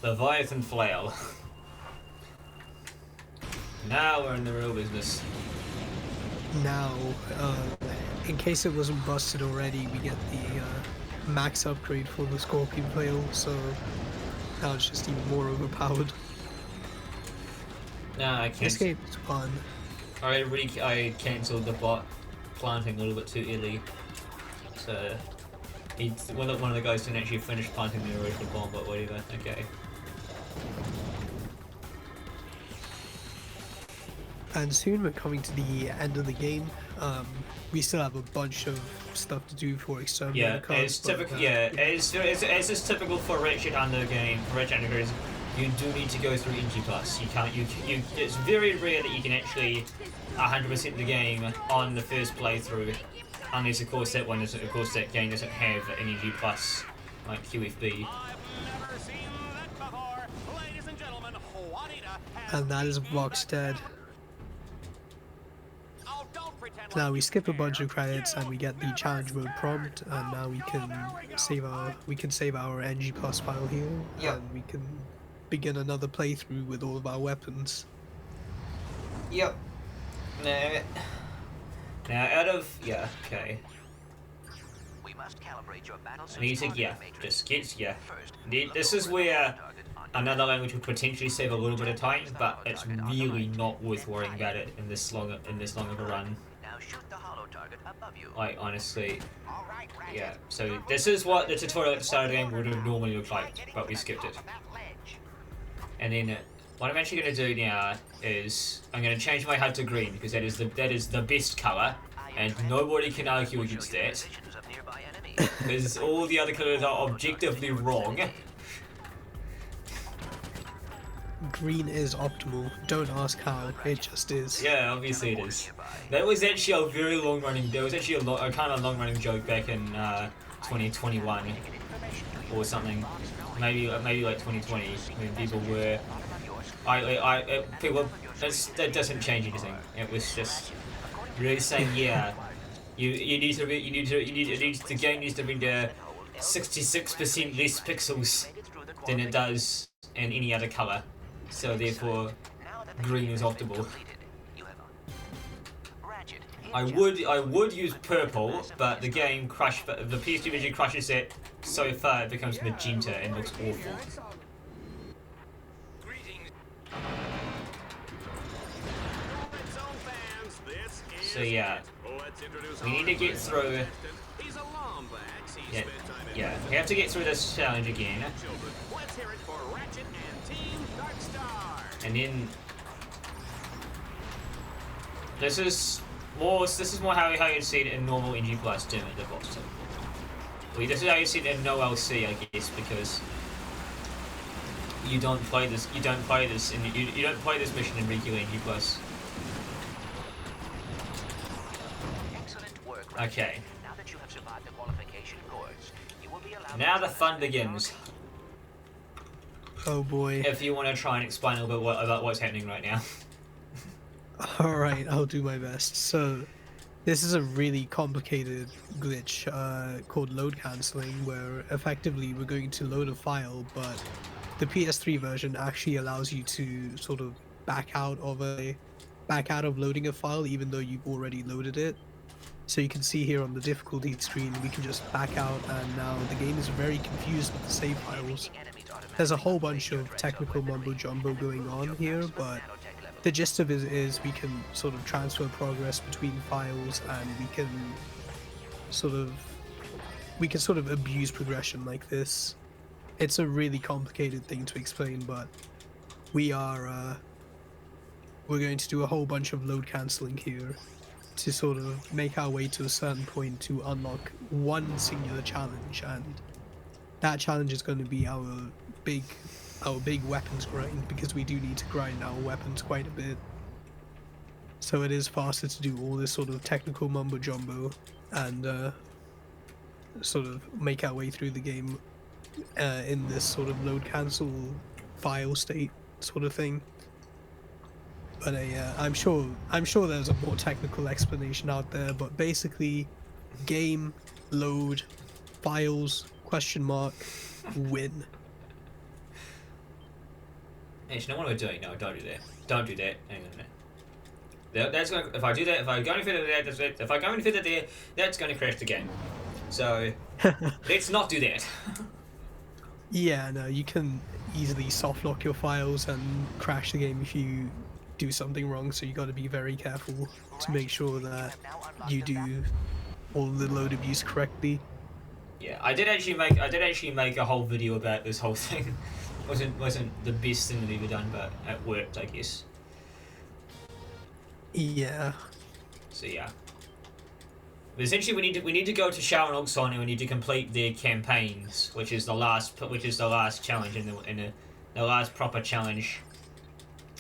Leviathan flail. Now we're in the real business. Now, in case it wasn't busted already, we get the max upgrade for the Scorpion Flail, so now it's just even more overpowered. Nah, I This can't. game is fun. I cancelled the bot planting a little bit too early. So one of the guys didn't actually finish planting the original bomb, but whatever. Okay. And soon we're coming to the end of the game. We still have a bunch of stuff to do for Exterminator Yeah, cards, it's but, typical. Yeah, as is typical for Ratchet under game. For Ratchet under games, you do need to go through NG+. You can't. You. It's very rare that you can actually 100% the game on the first playthrough, unless of course that game doesn't have an NG+ like QFB. I've never seen that before. Ladies and gentlemen, Juanita And that is box dead. Oh, don't pretend Now like we you skip a care. bunch of credits and we get the challenge mode prompt, and now we can save our NG plus file here, Yep. and we can begin another playthrough with all of our weapons. Yep. Now out of okay. We must calibrate your battle I need to just get This is where another language would potentially save a little bit of time, but it's really not worth worrying about it in this long of a run. Now shoot the hollow target above you. Like honestly, All right, Ratchet. yeah. So this is what the tutorial at the start of the game would have normally looked like, but we skipped it. And then what I'm actually going to do now is I'm going to change my HUD to green because that is the best color, and nobody can argue against that because all the other colors are objectively wrong. Green is optimal. Don't ask how. It just is. Yeah, obviously it is. That was actually a very long-running. There was actually a kind of long-running joke back in 2021 or something. Maybe like 2020 when people were. That doesn't change anything. It was just really saying, yeah, the game needs to render 66% less pixels than it does in any other color. So therefore, green is optimal. I would use purple, but the game the PS2 version crushes it so far it becomes magenta and looks awful. So yeah, we need to get through. Yeah, we have to get through this challenge again. Let's hear it for Ratchet and Team Darkstar. And then this is more how you'd see it in normal NG Plus Dim at the bottom. This is how you see it in no LC, I guess, because you don't play this mission in regular NG Plus. Okay. Now that you have survived the qualification course, you will be allowed. Now the fun begins. Oh boy. If you want to try and explain a little bit about what's happening right now. Alright, I'll do my best. So, this is a really complicated glitch called load cancelling, where effectively we're going to load a file, but the PS3 version actually allows you to sort of back out of loading a file even though you've already loaded it. So you can see here on the difficulty screen, we can just back out, and now the game is very confused with the save files. There's a whole bunch of technical mumbo jumbo going on here, but the gist of it is we can sort of transfer progress between files, and we can sort of abuse progression like this. It's a really complicated thing to explain, but we're going to do a whole bunch of load cancelling here to sort of make our way to a certain point to unlock one singular challenge, and that challenge is going to be our big weapons grind, because we do need to grind our weapons quite a bit. So it is faster to do all this sort of technical mumbo jumbo and sort of make our way through the game in this sort of load cancel file state sort of thing. But I'm sure there's a more technical explanation out there, but basically game, load, files, question mark, win. Actually, know what we're doing? No, don't do that. Don't do that. Hang on a minute. That's gonna. If I do that, if I go any further there, if I go any further there, that's gonna crash the game. So let's not do that. Yeah, no, you can easily soft lock your files and crash the game if you do something wrong, so you got to be very careful to make sure that you do all the load abuse correctly. Yeah, I did actually make a whole video about this whole thing. wasn't the best thing that I've ever done, but it worked, I guess. Yeah. So yeah. But essentially, we need to go to Sharon Oxon and we need to complete their campaigns, which is the last challenge in the last proper challenge,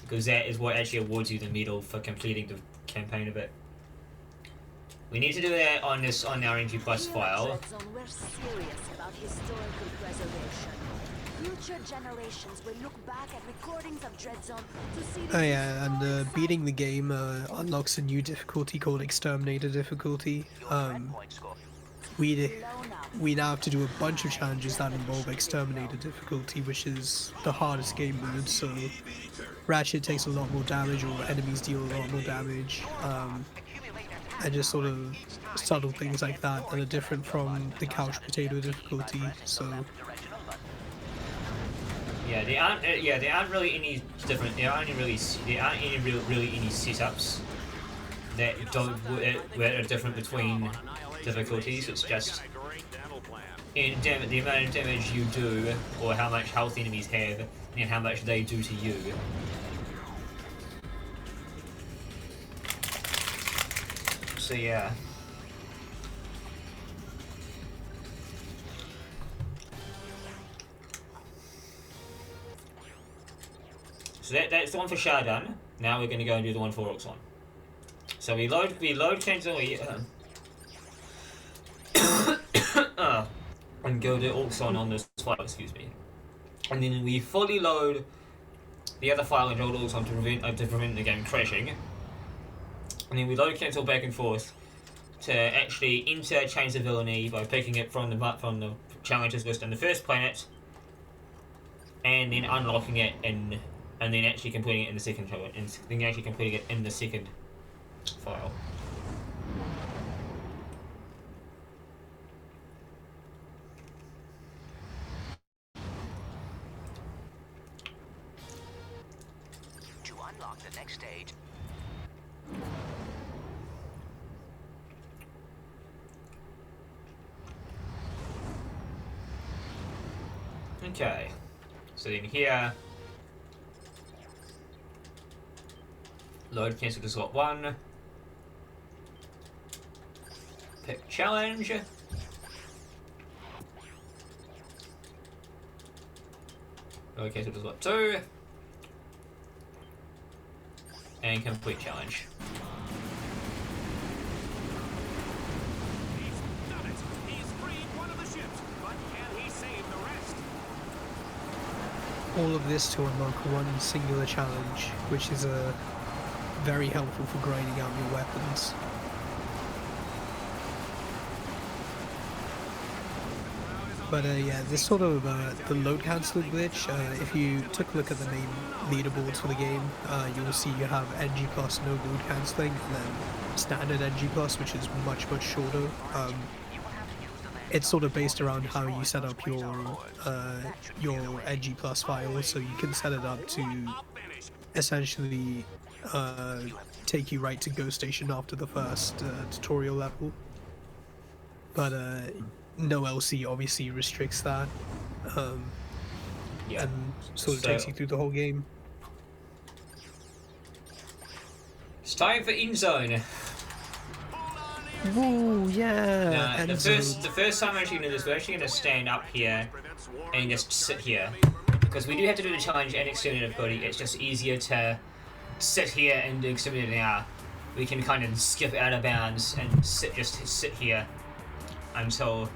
because that is what actually awards you the medal for completing the campaign of it. We need to do that on our NG Plus file. We're serious about historical preservation. Future generations will look back at recordings of Dread Zone to see Oh yeah, and beating the game unlocks a new difficulty called Exterminator difficulty. We now have to do a bunch of challenges that involve Exterminator difficulty, which is the hardest game mode, so Ratchet takes a lot more damage, or enemies deal a lot more damage, and just sort of subtle things like that that are different from the couch potato difficulty, so... Yeah, they aren't. Yeah, there aren't really any different. There aren't any really any setups that don't where are different between difficulties. It's just the amount of damage you do, or how much health enemies have, and how much they do to you. So yeah. So that's the one for Shah done. Now we're going to go and do the one for Oxon. So we load cancel and go to Oxon on this file, excuse me. And then we fully load the other file and hold Oxon to prevent the game crashing. And then we load cancel back and forth to actually enter Chains of Villainy by picking it from the challenges list in the first planet, and then unlocking it in. And then actually completing it in the second challenge, and then actually completing it in the second file. To unlock the next stage, Okay, so then here. Load cancel to slot 1. Pick challenge. Load cancel to slot 2. And complete challenge. He's done it. He's freed one of the ships, but can he save the rest? All of this to unlock one singular challenge, which is very helpful for grinding out your weapons. But yeah, this sort of the load cancelling glitch, if you took a look at the main leaderboards for the game, you'll see you have NG plus no load cancelling, and then standard NG plus, which is much shorter. It's sort of based around how you set up your NG plus file, so you can set it up to essentially take you right to Go Station after the first tutorial level. But no LC obviously restricts that, Yeah. and sort of takes you through the whole game. It's time for end zone. Woo, yeah! Now, the first time we're actually going to do this, we're actually going to stand up here and just sit here, because we do have to do the challenge and Exterminator difficulty. It's just easier to sit here and do Exterminator now. We can kind of skip out of bounds and just sit here until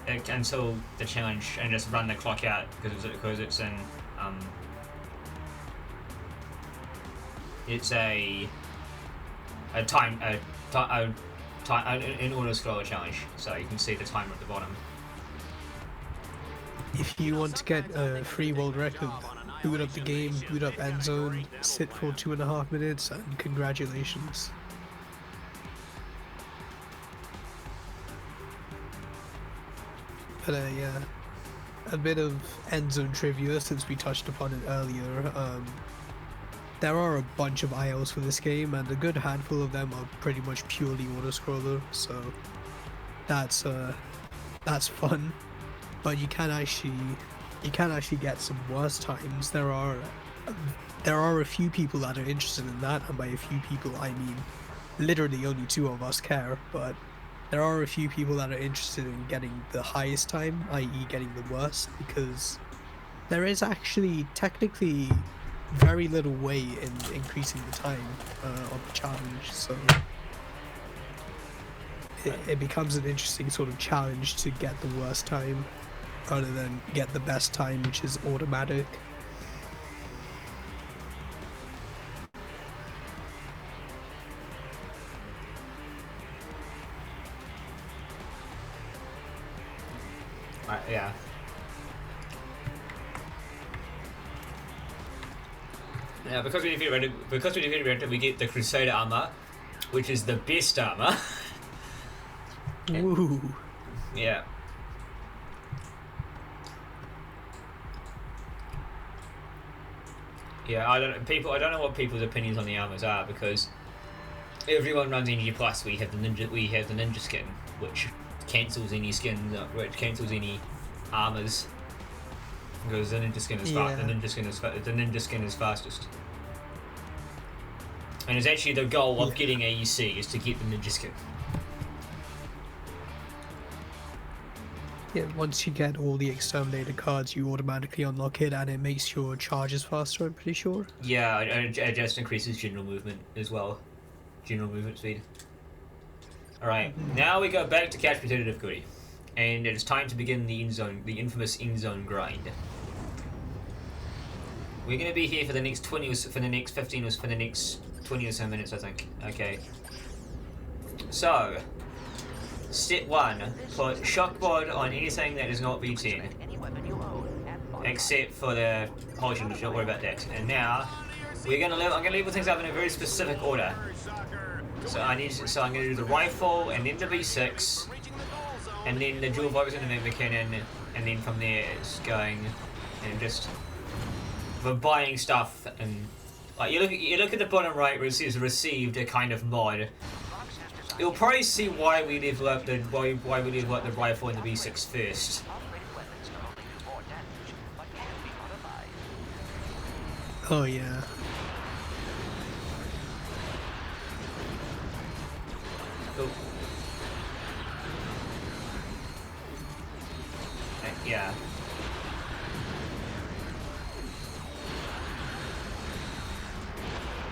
the challenge, and just run the clock out because it's in it's an auto scroller challenge, so you can see the timer at the bottom. If you want to get a free world record, boot up the game, boot up end zone, sit for 2.5 minutes, and congratulations. But yeah, a bit of end zone trivia since we touched upon it earlier. There are a bunch of ILs for this game, and a good handful of them are pretty much purely auto-scroller, so that's fun. But you can actually get some worse times. There are a few people that are interested in that, and by a few people I mean literally only 2 of us care, but there are a few people that are interested in getting the highest time, i.e. getting the worst, because there is actually technically very little way in increasing the time of the challenge, so it becomes an interesting sort of challenge to get the worst time. rather than get the best time, which is automatic. Yeah. Now, because we defeated Ratchet, we get the Crusader armor, which is the best armor. Woo! Yeah. Yeah, I don't know what people's opinions on the armors are, because everyone runs Energy Plus. We have the ninja skin, which cancels any armors. Because the ninja skin is fast. The ninja skin is fastest. And it's actually the goal of getting AEC is to get the ninja skin. Yeah, once you get all the Exterminator cards, you automatically unlock it, and it makes your charges faster, I'm pretty sure. Yeah, it just increases general movement as well. General movement speed. Alright, now we go back to catch potato difficulty. And it is time to begin the infamous end zone grind. We're gonna be here for the next 20 or so, for the next 15 or for the next 20 or so minutes, I think. Okay. So, step 1, put shock bod on anything that is not V10. Except for the whole shield, don't worry about that. And now, I'm gonna level things up in a very specific order. So I'm gonna do the rifle, and then the V6, and then the dual focus and the magma cannon, and then from there it's going and just for buying stuff. And like you look at the bottom right where it says received a kind of mod. You'll probably see why we level up the rifle and the V6 first. Oh yeah. Oh. Yeah.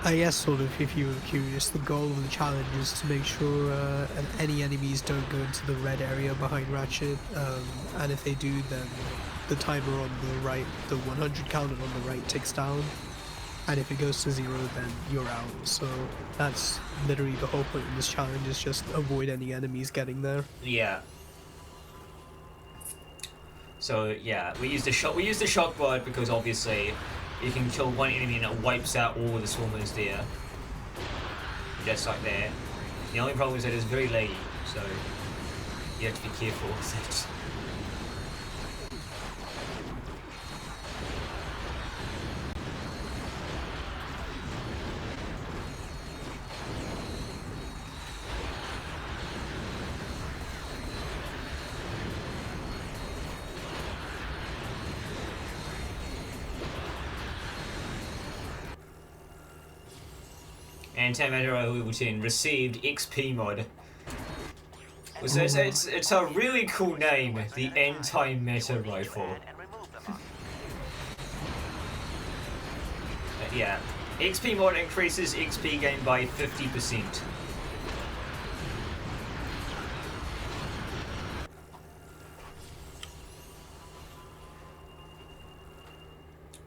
I guess sort of, if you were curious, the goal of the challenge is to make sure any enemies don't go into the red area behind Ratchet, and if they do, then the timer on the right, the 100 counter on the right ticks down, and if it goes to 0, then you're out. So that's literally the whole point of this challenge, is just avoid any enemies getting there. Yeah. So yeah, we use the shock bod because obviously you can kill one enemy and it wipes out all the swarmers there. Just like that. The only problem is that it's very laggy, so you have to be careful with it. Antimatter level 10 received XP mod. So it's a really cool name, the Antimatter rifle. Yeah, XP mod increases XP gain by 50%.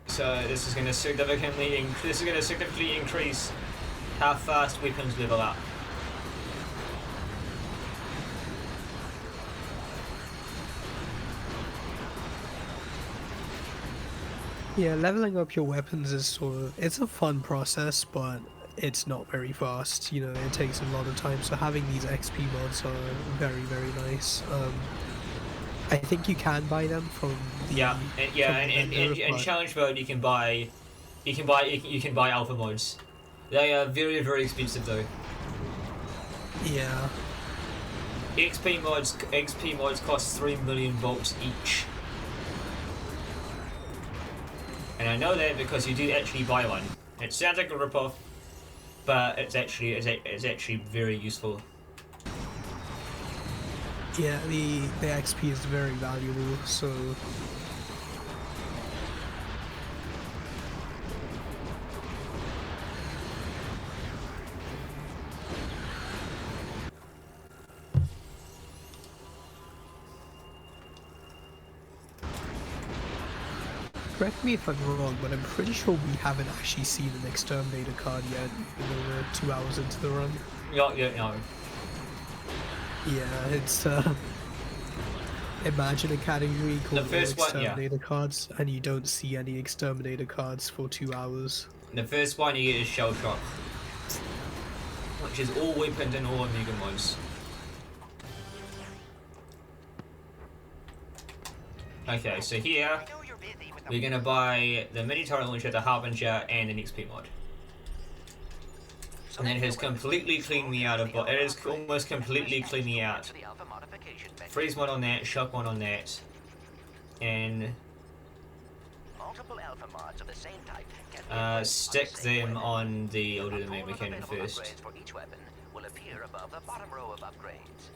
So this is going to significantly increase how fast weapons level up. Yeah, leveling up your weapons is sort of, it's a fun process, but it's not very fast. You know, it takes a lot of time. So having these XP mods are very, very nice. I think you can buy them from the and challenge mode you can buy alpha mods. They are very, very expensive though. Yeah. XP mods cost 3 million bolts each. And I know that because you do actually buy one. It sounds like a ripoff, but it's actually very useful. Yeah, the XP is very valuable, so correct me if I'm wrong, but I'm pretty sure we haven't actually seen an Exterminator card yet, even though we're 2 hours into the run. No. Yeah, it's imagine a category called all first one, yeah. Exterminator cards, and you don't see any Exterminator cards for 2 hours. The first one you get is Shell Shock, which is all weapons and all Omega mods. Okay, so here I know you're busy with the we're gonna buy the mini turret launcher, the Harbinger, and an XP mod. And it has completely cleaned me out of it has almost completely cleaned me out. the alpha modification menu. Freeze one on that, shock one on that, and Multiple alpha mods of the same type can be equipped stick on the same them weapon. on the older The than total cannon available first. upgrades for each weapon will appear above the bottom row of upgrades.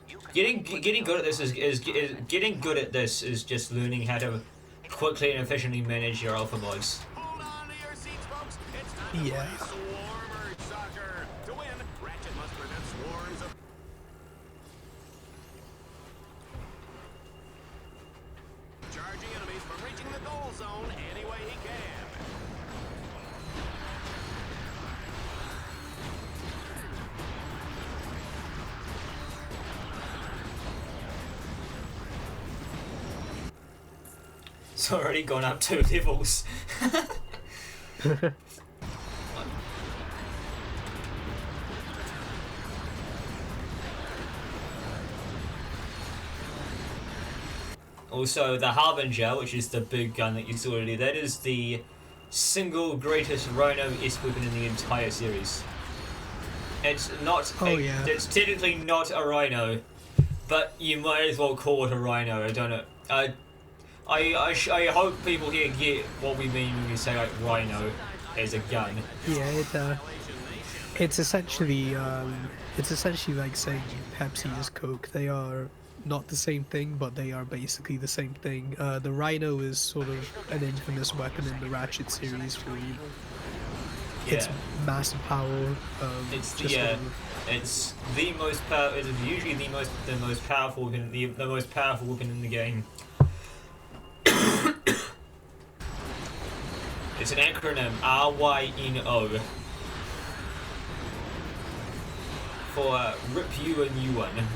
You can Getting good at this is getting good at this is just learning how to quickly and efficiently manage your alpha mods. Hold on to your seats, folks. It's time to Yeah. play Swarmer Soccer. To win, Ratchet must prevent swarms of charging enemies from reaching the goal zone any way he can. It's already gone up 2 levels. Also, the Harbinger, which is the big gun that you saw earlier, that is the single greatest Rhino-esque weapon in the entire series. It's not. Yeah. It's technically not a Rhino, but you might as well call it a Rhino. I don't know. I hope people here get what we mean when we say like Rhino as a gun. Yeah, it's essentially like saying Pepsi is Coke. They are not the same thing, but they are basically the same thing. The Rhino is sort of an infamous weapon in the Ratchet series for its massive power. It's just sort of- it's the most It's usually the most powerful weapon. The most powerful weapon in the game. It's an acronym, RYNO, for Rip You a New One.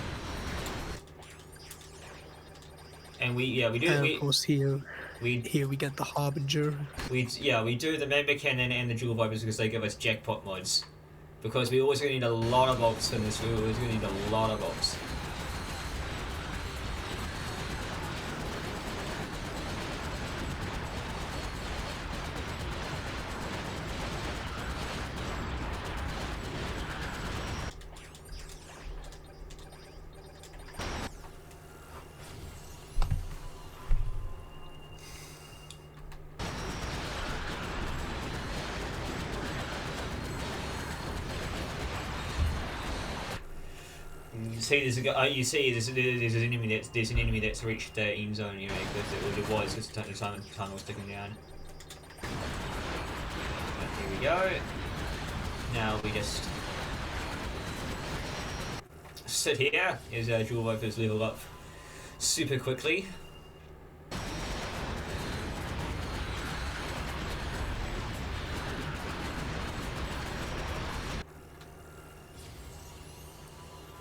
And we and of course here we get the Harbinger. we do the Member Cannon and the Jewel Vipers because they give us jackpot mods. Because we always gonna need a lot of bolts in this. We're always gonna need a lot of bolts. There's an enemy that's reached the end zone. You know, because it was just the time was ticking down. But here we go. Now we just sit here as our Jewel Vipers level up super quickly.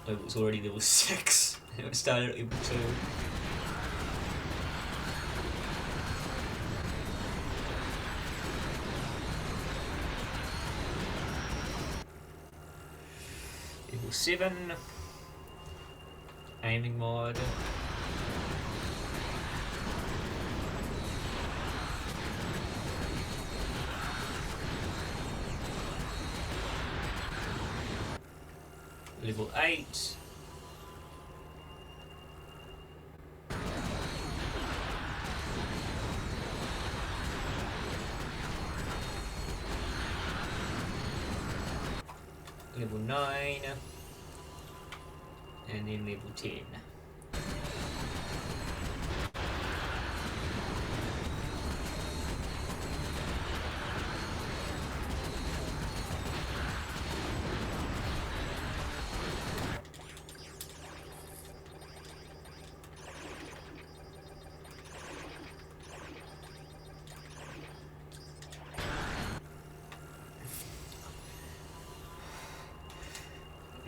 It was already level 6. It started at level 2. Level 7. Aiming mod. Level 8. Level 9. And then level 10.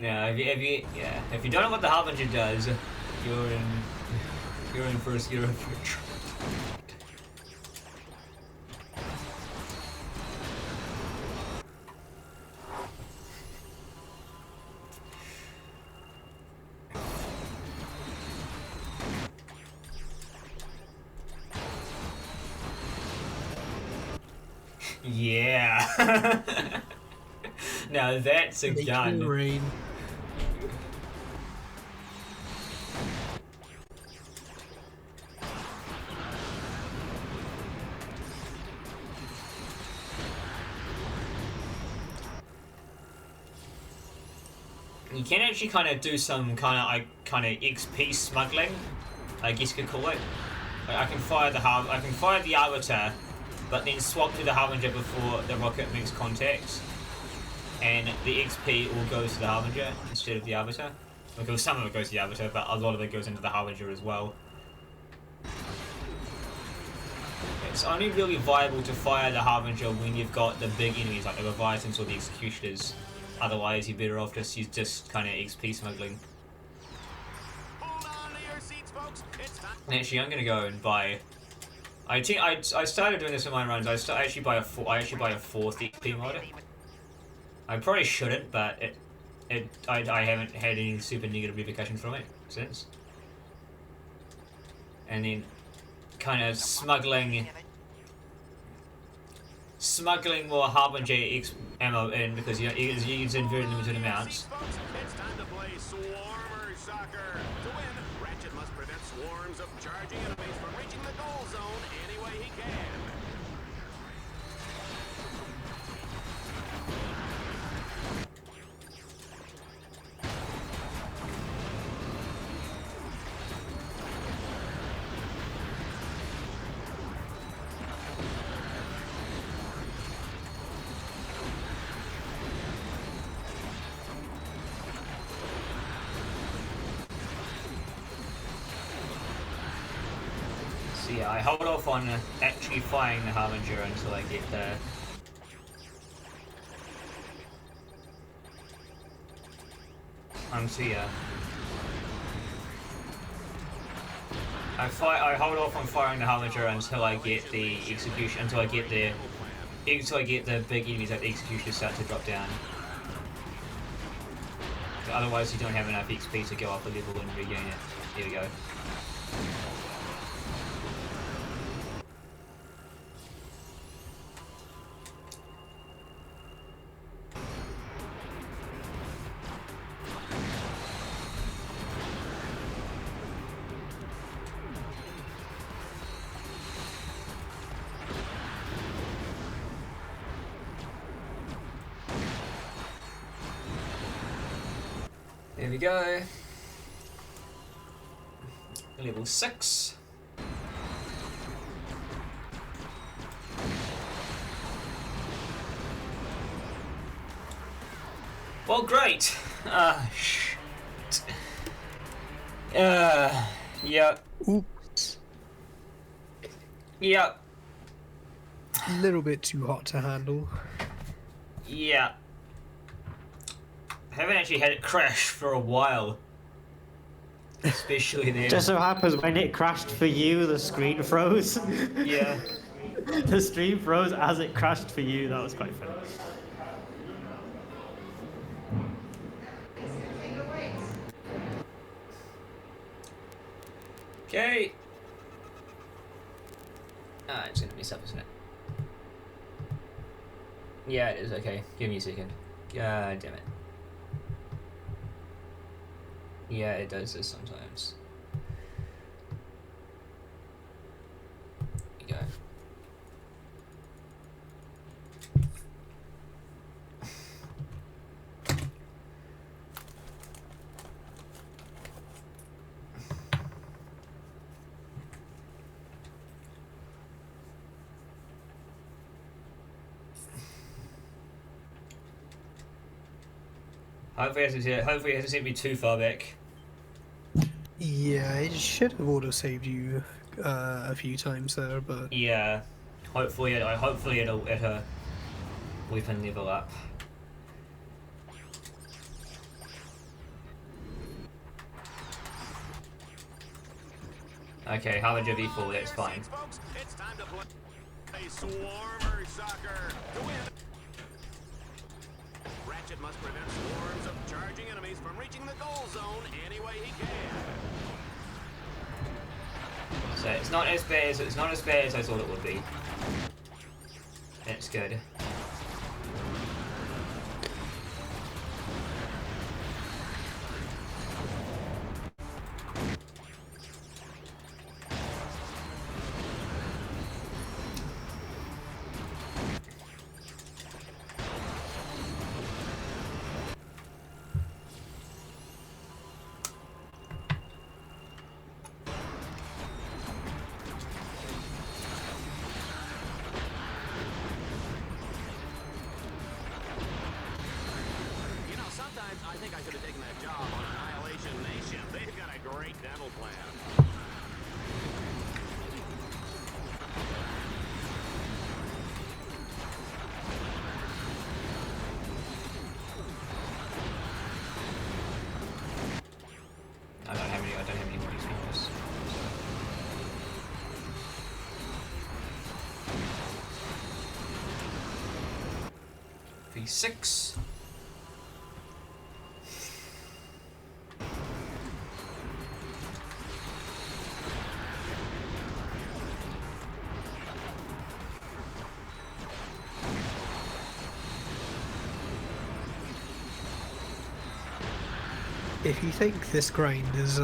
Yeah, if you don't know what the Harbinger does, you're in for a Yeah. Now that's a gun. Rain. You can actually kind of do some kind of XP smuggling, I guess you could call it. Like I can fire the Arbiter, but then swap to the Harbinger before the rocket makes contact, and the XP all goes to the Harbinger instead of the Arbiter. Because some of it goes to the Arbiter, but a lot of it goes into the Harbinger as well. It's only really viable to fire the Harbinger when you've got the big enemies like the Leviathans or the Executioners. Otherwise, you're better off just kind of XP smuggling. Hold on to your seats, folks. It's time. And actually, I'm gonna go and buy. I started doing this in my runs. I actually buy a fourth XP mod. I probably shouldn't, but I haven't had any super negative repercussions from it since. And then, kind of smuggling more Harbinger ammo in because you use in very limited amounts. It's time to play Swarmer Soccer. To win, Ratchet must prevent swarms of charging enemies from reaching the goal zone any way he can. So yeah, I hold off on actually firing the Harbinger until I get the... I hold off on firing the Harbinger until I get the execution, until I get the big enemies like the Executioners start to drop down. Otherwise you don't have enough XP to go up a level and regain it. Here we go. There we go. Level 6. Well, great. Shit. Yep. Oops. Yep. A little bit too hot to handle. Yeah. I haven't actually had it crash for a while. Especially there. Just so happens when it crashed for you, the screen froze. Yeah. The stream froze as it crashed for you. That was quite funny. Okay. Ah, it's gonna mess up, isn't it? Yeah, it is. Okay, give me a second. God damn it. Yeah, it does this sometimes. There you go. Hopefully it hasn't sent me too far back. Yeah, it should have auto-saved you a few times there, but... Yeah. Hopefully it'll at her weapon level up. Okay, Harbinger V4, that's fine. Folks, it's time to play Swarmer Soccer to win. Ratchet must prevent swarms of charging enemies from reaching the goal zone any way he can. So it's not as bad as I thought it would be. That's good. You know, sometimes I think I could have taken that job on Annihilation Nation. They've got a great dental plan. I don't have any more speakers. V6. If you think this grind is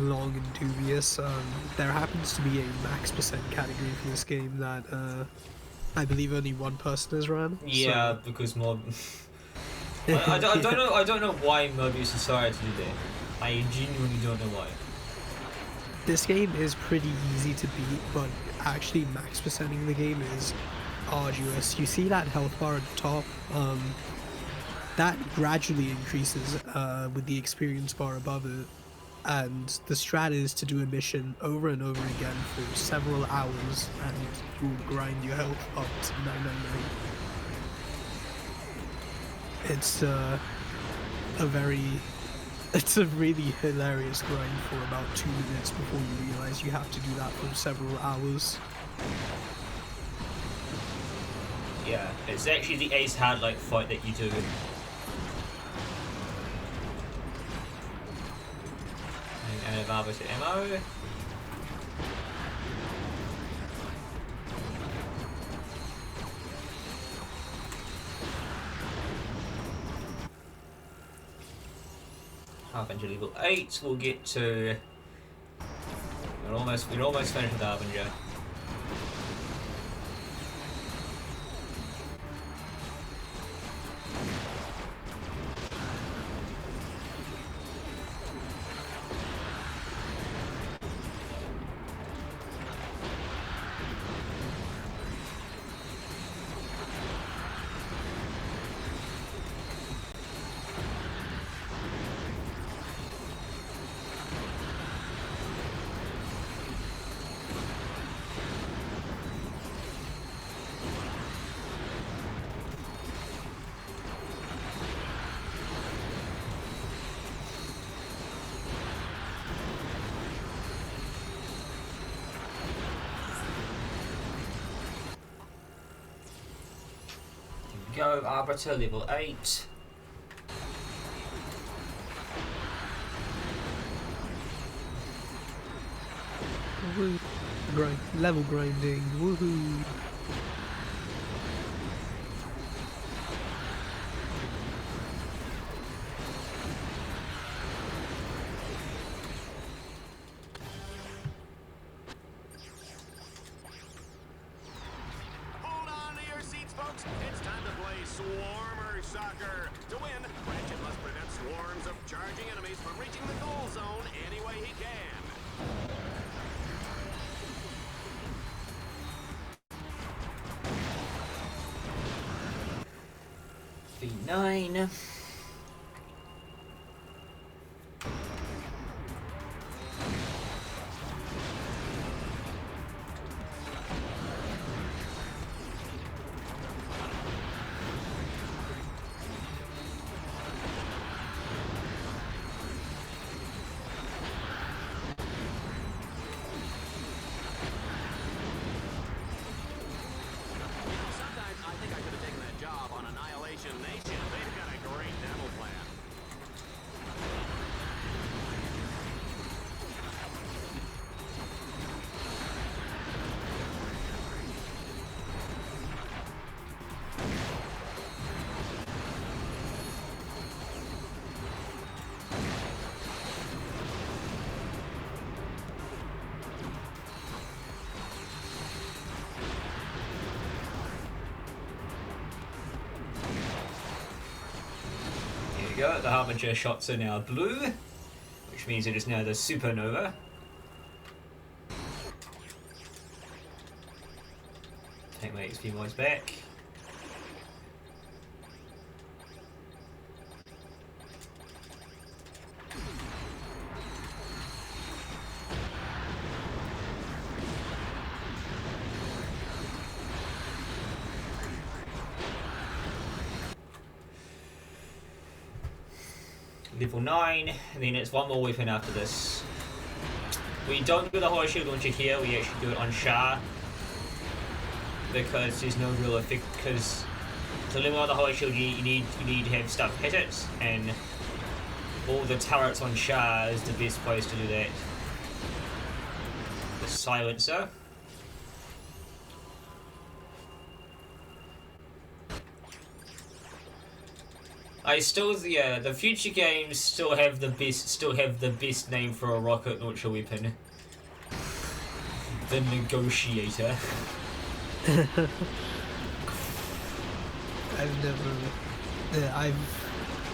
long and dubious, there happens to be a max percent category for this game that I believe only one person has run. Yeah, because mob. I don't know why Mobius decided to do that. I genuinely don't know why. This game is pretty easy to beat, but actually max percenting the game is arduous. You see that health bar at the top? That gradually increases with the experience bar above it, and the strat is to do a mission over and over again for several hours, and you will grind your health up to 999. It's a really hilarious grind for about 2 minutes before you realize you have to do that for several hours. Yeah, it's actually the Ace Hard-like fight that you do. And a barber to ammo. Harbinger level 8. We'll get to. We're almost finished with Harbinger. Go Arbiter level 8. Woohoo! Level grinding, woohoo! Hold on to your seats, folks. It's time to play Swarmer Soccer. To win, Ratchet must prevent swarms of charging enemies from reaching the goal zone any way he can. V9. go. The Harbinger shots are now blue, which means it is now the Supernova. Take my XP mods back. Level 9, and then it's one more weapon after this. We don't do the Horror Shield launcher here, we actually do it on Shah. Because there's no real effect, because to limit on the Horror Shield you need to have stuff hit it, and all the turrets on Shah is the best place to do that. The silencer. I still, yeah, the future games still have the best name for a rocket launcher weapon. The Negotiator. I've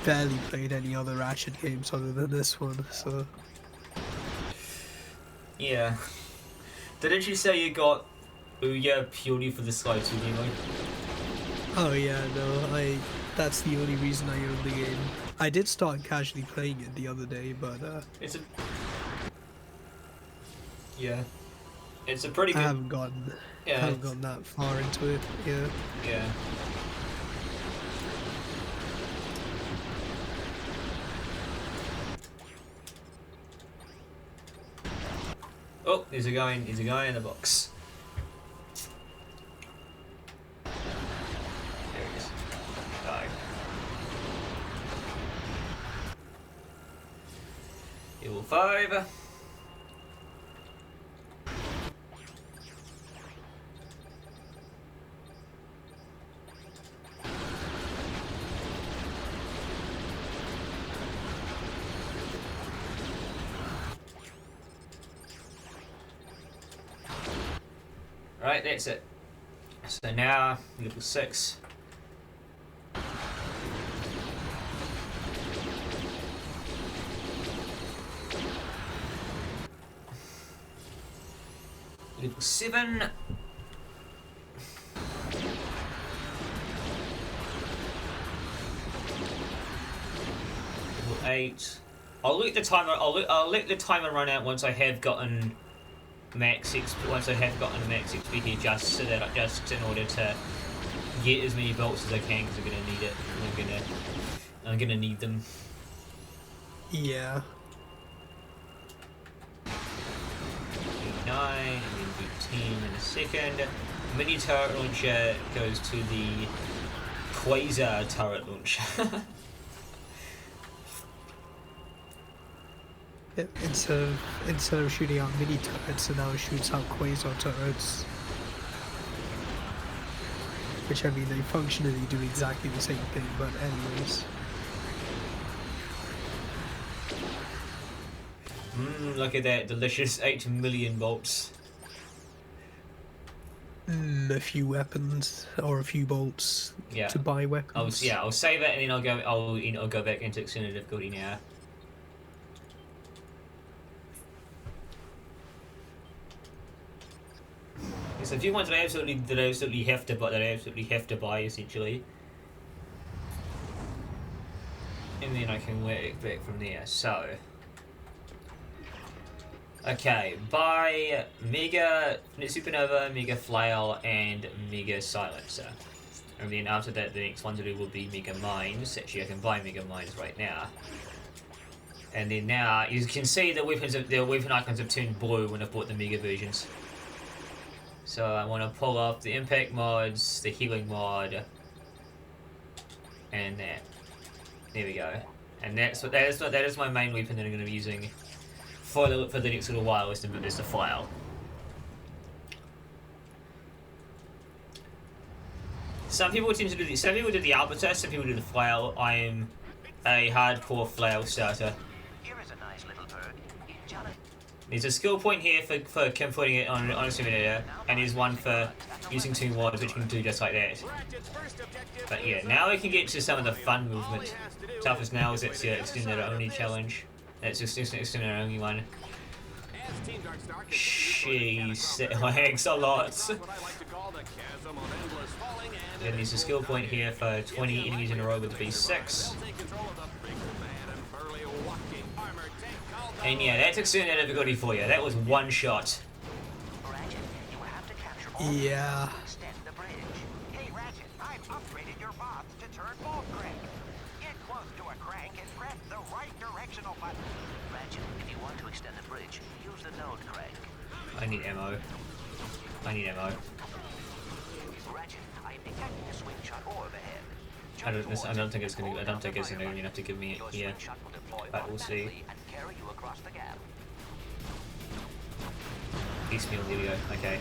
barely played any other Ratchet games other than this one, so. Yeah. Didn't you say you got Ouya purely for the Sky 2 demo? Oh yeah, no, that's the only reason I own the game. I did start casually playing it the other day, but It's a... Yeah. It's a pretty good... I haven't gotten that far into it, yeah. Yeah. Oh, there's a guy in the box. There he is. Die. Level 5. Right, that's it. So now, level 6. Level 7. Level 8. I'll let the timer run out once I have gotten max XP. Once I have gotten max XP here, just in order to get as many bolts as I can, because I'm gonna need it. I'm gonna need them. Yeah. 9 and then 10 in a second. Mini turret launcher goes to the Quasar turret launcher. Instead of shooting out mini turrets, it now shoots out quasar turrets. Which, I mean, they functionally do exactly the same thing, but anyways. Look at that delicious 8 million bolts. A few weapons or a few bolts to buy weapons. I'll save it and then I'll go back into extended difficulty now. There's a few ones that I absolutely have to buy essentially. And then I can work back from there. So okay, buy Mega Supernova, Mega Flail, and Mega Silencer. And then after that, the next one to do will be Mega Mines. Actually, I can buy Mega Mines right now. And then now, you can see the weapon icons have turned blue when I've bought the Mega versions. So I want to pull up the Impact mods, the Healing mod, and that. There we go. And that is my main weapon that I'm going to be using for the next little while, is the flail. Some people tend to do some people do the arbiter, some people do the flail. I am a hardcore flail starter. Here is a nice little bird. There's a skill point here for putting it on Exterminator, and there's one for using 2 mods, which can do just like that. But yeah, now we can get to some of the fun movement. Toughest now is it's your Exterminator only challenge. That's just an Exterminator only one. Jeez, it lags a lot. Then there's a skill point here for 20 enemies in a row with the B6. And yeah, that's Exterminator difficulty for you. That was one shot. Yeah. Extend the bridge. Hey, Ratchet, I've upgraded your bots to turn both crank. Get close to a crank and press the right directional button. Ratchet, if you want to extend the bridge, use the node crank. I need ammo. I need ammo. Ratchet, I'm detecting a swing shot orb ahead. I don't think it's gonna enough to give me it here. But we'll see. And carry you across the gap. Piecemeal, there we go. Okay.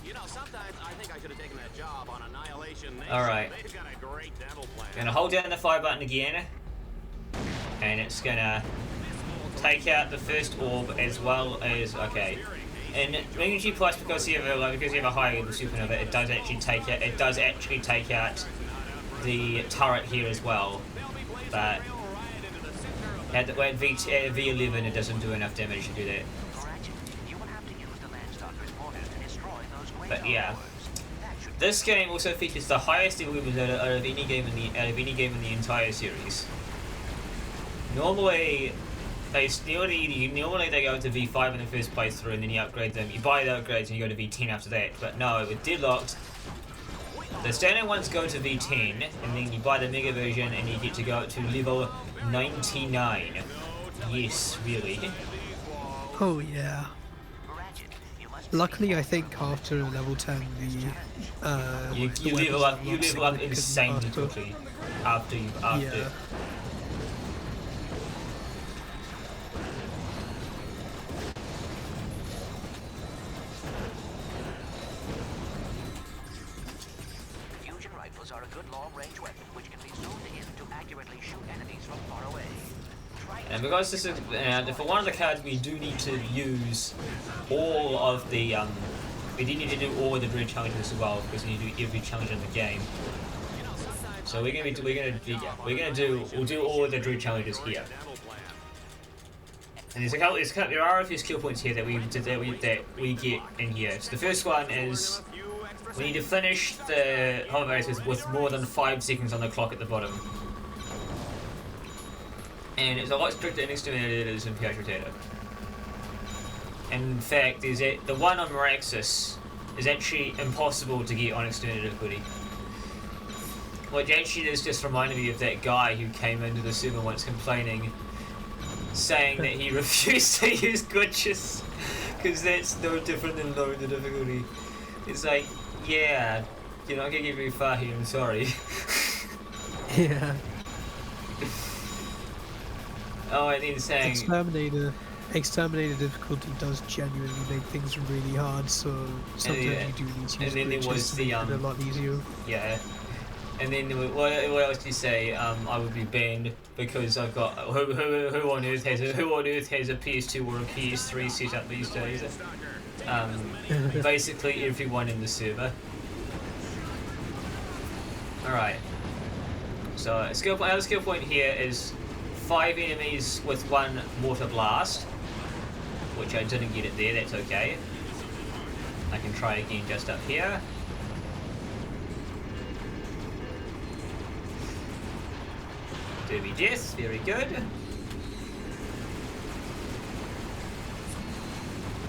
You know, sometimes I think I should have taken that job on Annihilation Nation. Alright. They've got a great dental plan. Gonna hold down the fire button again. And it's gonna take out the first orb as well as okay. And G Plus, because you have a high level supernova, it does actually take out the turret here as well. But at V11 it doesn't do enough damage to do that. But yeah. This game also features the highest level out of any game in the entire series. Normally they go to V5 in the first playthrough and then you upgrade them. You buy the upgrades and you go to V10 after that. But no, with Deadlocked, the standard ones go to V10 and then you buy the mega version and you get to go up to level 99. Yes, really. Oh yeah. Luckily, I think after level 10, You level up insanely quickly after. Yeah. Fusion rifles are a good long-range weapon which can be zoomed in to accurately shoot enemies from far away. And because this is for one of the cards, we do need to use all of the we do need to do all of the bridge challenges as well because we need to do every challenge in the game. So we'll do all of the bridge challenges here. And there are a few skill points here that we get in here. So the first one is we need to finish the hover race with more than 5 seconds on the clock at the bottom. And it's a lot stricter in Exterminator than it is in PH Rotator. In fact, the one on Meraxis is actually impossible to get on Exterminator difficulty. Which actually is just reminded me of that guy who came into the server once complaining, saying that he refused to use glitches because that's no different than lowering the difficulty. It's like, yeah, you're not gonna get very far here, I'm sorry. Yeah. Oh, and then saying Exterminator difficulty does genuinely make things really hard, so sometimes you do need to use glitches to make it a lot easier. Yeah. And then what else do you say? I would be banned because I've got who on earth has a PS2 or a PS3 set up these days? Basically everyone in the server. All right. So another skill point here is 5 enemies with 1 mortar blast, which I didn't get it there. That's okay. I can try again just up here. Derby death, very good.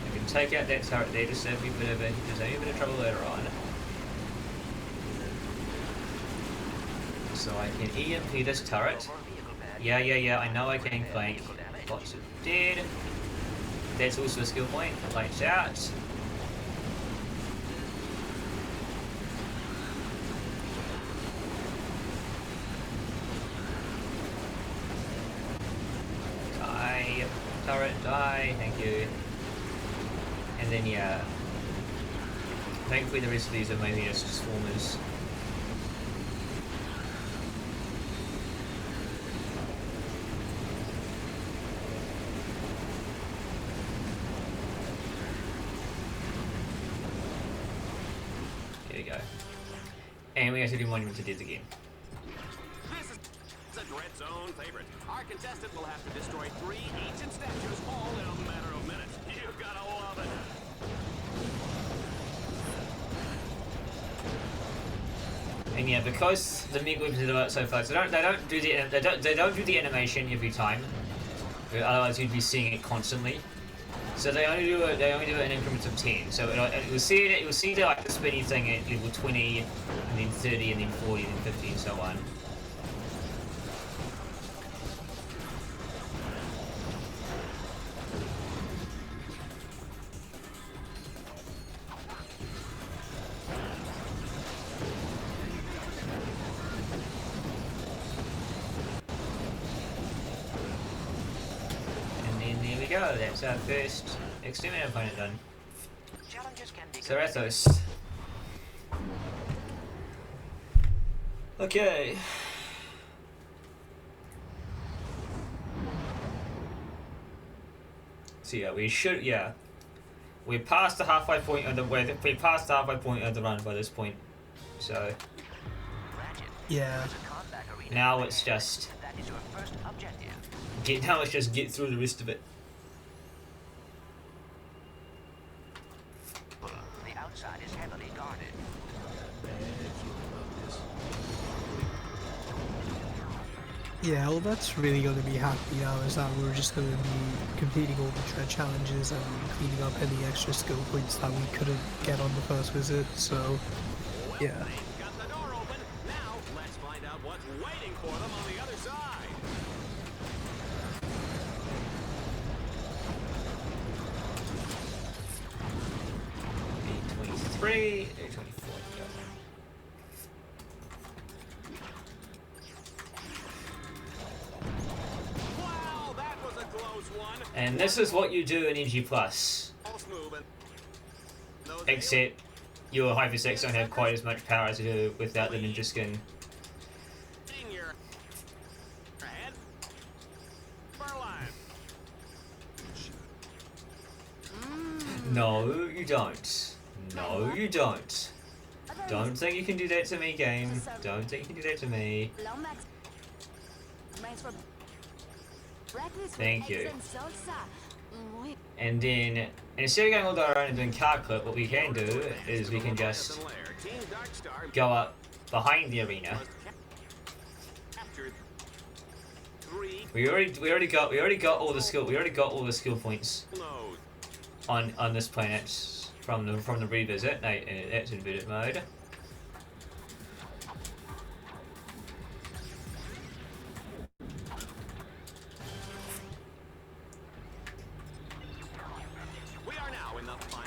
I can take out that turret there to save me a bit of trouble later on. So I can EMP this turret. Yeah, I know I can flank. Lots of dead. That's also a skill point. Lights out. Die. Turret, die. Thank you. And then, yeah. Thankfully, the rest of these are mainly just swarmers. go. And we have to do Monument to Death again. This is a Dread Zone favorite. Our contestant will have to destroy 3 ancient statues all in a matter of minutes. You've gotta love it. And yeah, because the meat weapons are developed so far, so they don't do the animation every time. Otherwise, you'd be seeing it constantly. So they only do it in increments of 10. So you'll see like the spinny thing at level 20, and then 30, and then 40, and then 50, and so on. Go, that's our first Exterminator opponent done. Zarathos. Okay. So yeah, we're past the halfway point of the run by this point. So Yeah. now it's just get through the rest of it. Outside is heavily guarded. Yeah, all that's really going to be happy now is that we're just going to be completing all the tread challenges and cleaning up any extra skill points that we couldn't get on the first visit, so yeah. Got the door open. Now let's find out what's waiting for them on the other side. 823, 824. Wow, that was a close one. And this is what you do in NG+. Except your Hyper 6 don't have quite as much power as you do without the ninja skin. No, you don't. No, you don't. Don't think you can do that to me, game. Don't think you can do that to me. Thank you. And then, instead of going all the way around and doing car clip, what we can do is we can just go up behind the arena. We already got all the skill points on this planet from the revisit. That's inverted mode.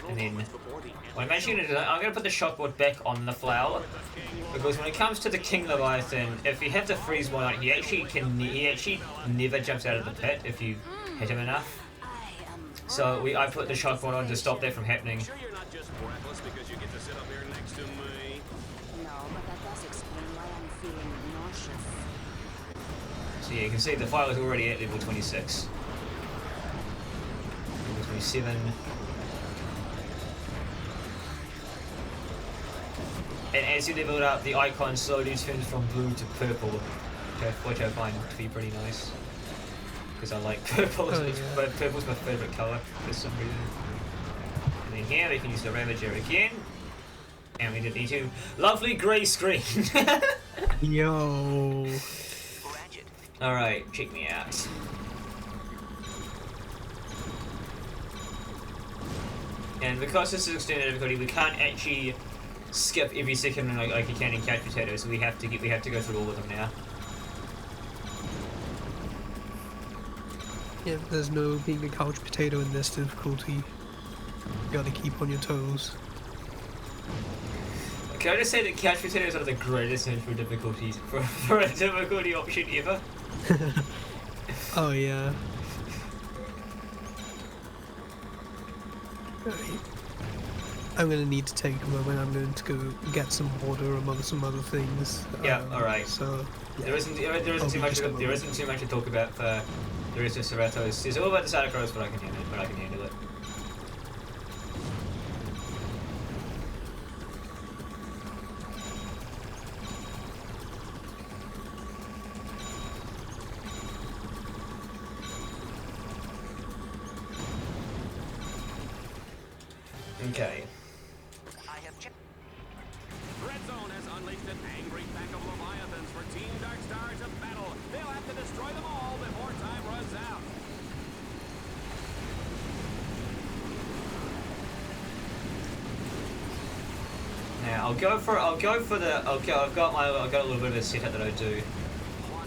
And then what I'm actually going to do, I'm going to put the shockboard back on the flower, because when it comes to the King Leviathan, if you have to freeze one out, he actually never jumps out of the pit if you hit him enough. So I put the shockboard on to stop that from happening. Sure you're not just breathless because you get to sit up here next to me. No, but that does explain why I'm feeling nauseous. So yeah, you can see the file is already at level 26. Level 27. And as you level it up, the icon slowly turns from blue to purple, which I find to be pretty nice. Because I like purple, purple's my favourite colour for some reason. And then here we can use the Ravager again. And we did need to. Lovely grey screen! Yo. Alright, check me out. And because this is extended difficulty, we can't actually skip every second like you can in Couch Potato, so we have to go through all of them now. Yeah, there's no being a couch potato in this difficulty. You gotta keep on your toes. Can I just say that Couch Potatoes are the greatest intro difficulties for a difficulty option ever? Oh yeah. I'm gonna need to take a moment. I'm going to go get some water among some other things. Yeah, alright. So yeah. There isn't too much to talk about for the rest of Cerratos. It's all about the side crows, but I can handle it. Okay. I have checked. Red Zone has unleashed an angry pack of Leviathans for Team Darkstar to battle. They'll have to destroy them all before time runs out. Now I've got a little bit of a setup that I do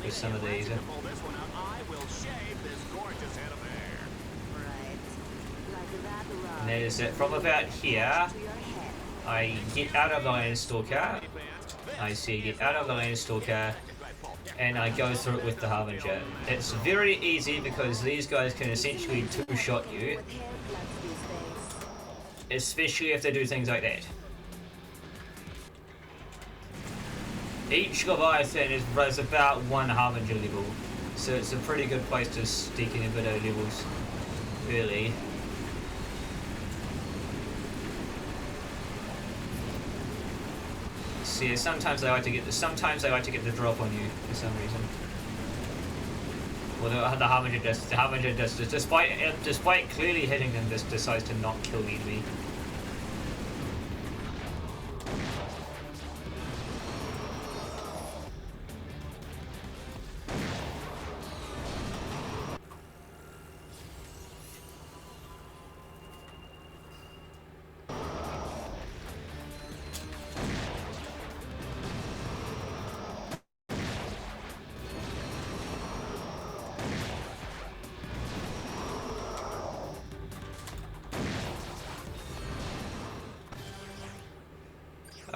with some of these. To pull this one out, I will shave this gorgeous head of hair. Right. Like that rug. And that is it. From about here, To your head. I get out of the Iron Stalker. I see get out of the Iron Stalker, and I go through it with the Harbinger. It's very easy because these guys can essentially two-shot you, With hair plugs these days. especially if they do things like that. Each Leviathan is about 1 Harbinger level, so it's a pretty good place to stick in a bit of levels early. See, sometimes I like to get the drop on you for some reason. Well, the Harbinger just despite clearly hitting them, just decides to not kill the enemy.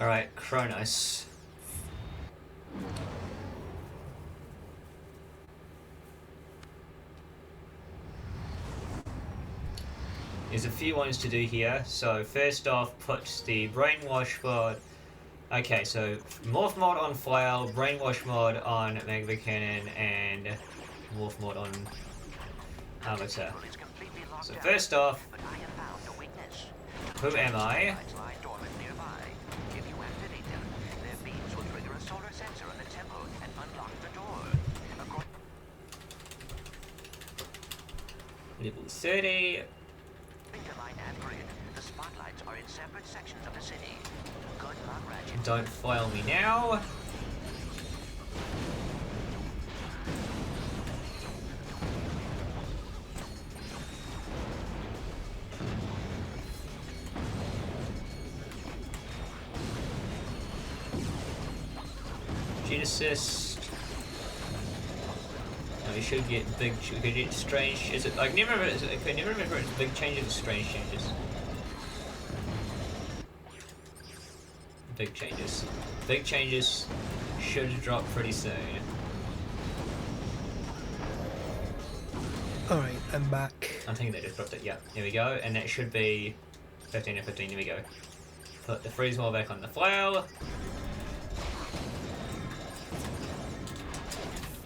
Alright, Kronos. There's a few ones to do here. So first off, put the Brainwash mod. Okay, so Morph mod on File, Brainwash mod on Magma Cannon, and Morph mod on Arbiter. It's completely locked So down, first off, but I have found a weakness. who am I? Lights lie dormant nearby. If you activate them, their beams will trigger a solar sensor on the temple and unlock the door. Level 30. According to my nav grid, the spotlights are in separate sections of the city. Good luck, Ratchet. Don't file me now. Genesis. No, you should get big. You could get strange. Is it? I can never remember. I can never remember. It's big changes or strange changes. Big changes. Big changes should drop pretty soon. Alright, I'm back. I'm thinking they just dropped it. Yeah, here we go. And that should be 15 and 15. Here we go. Put the freeze wall back on the file.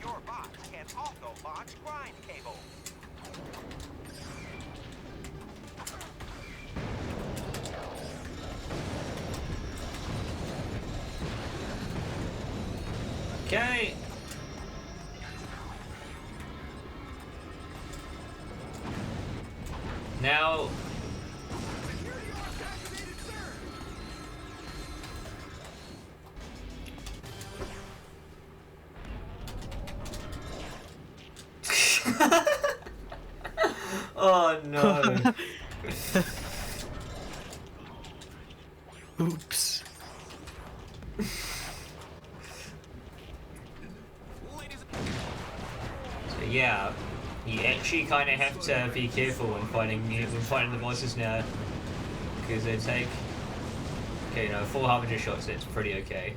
Your box can also launch grind cable. Okay. Now. Oh no. Oops. So yeah, you actually kind of have to be careful when fighting the bosses now, because they take, okay, 4 Harbinger shots. That's pretty okay.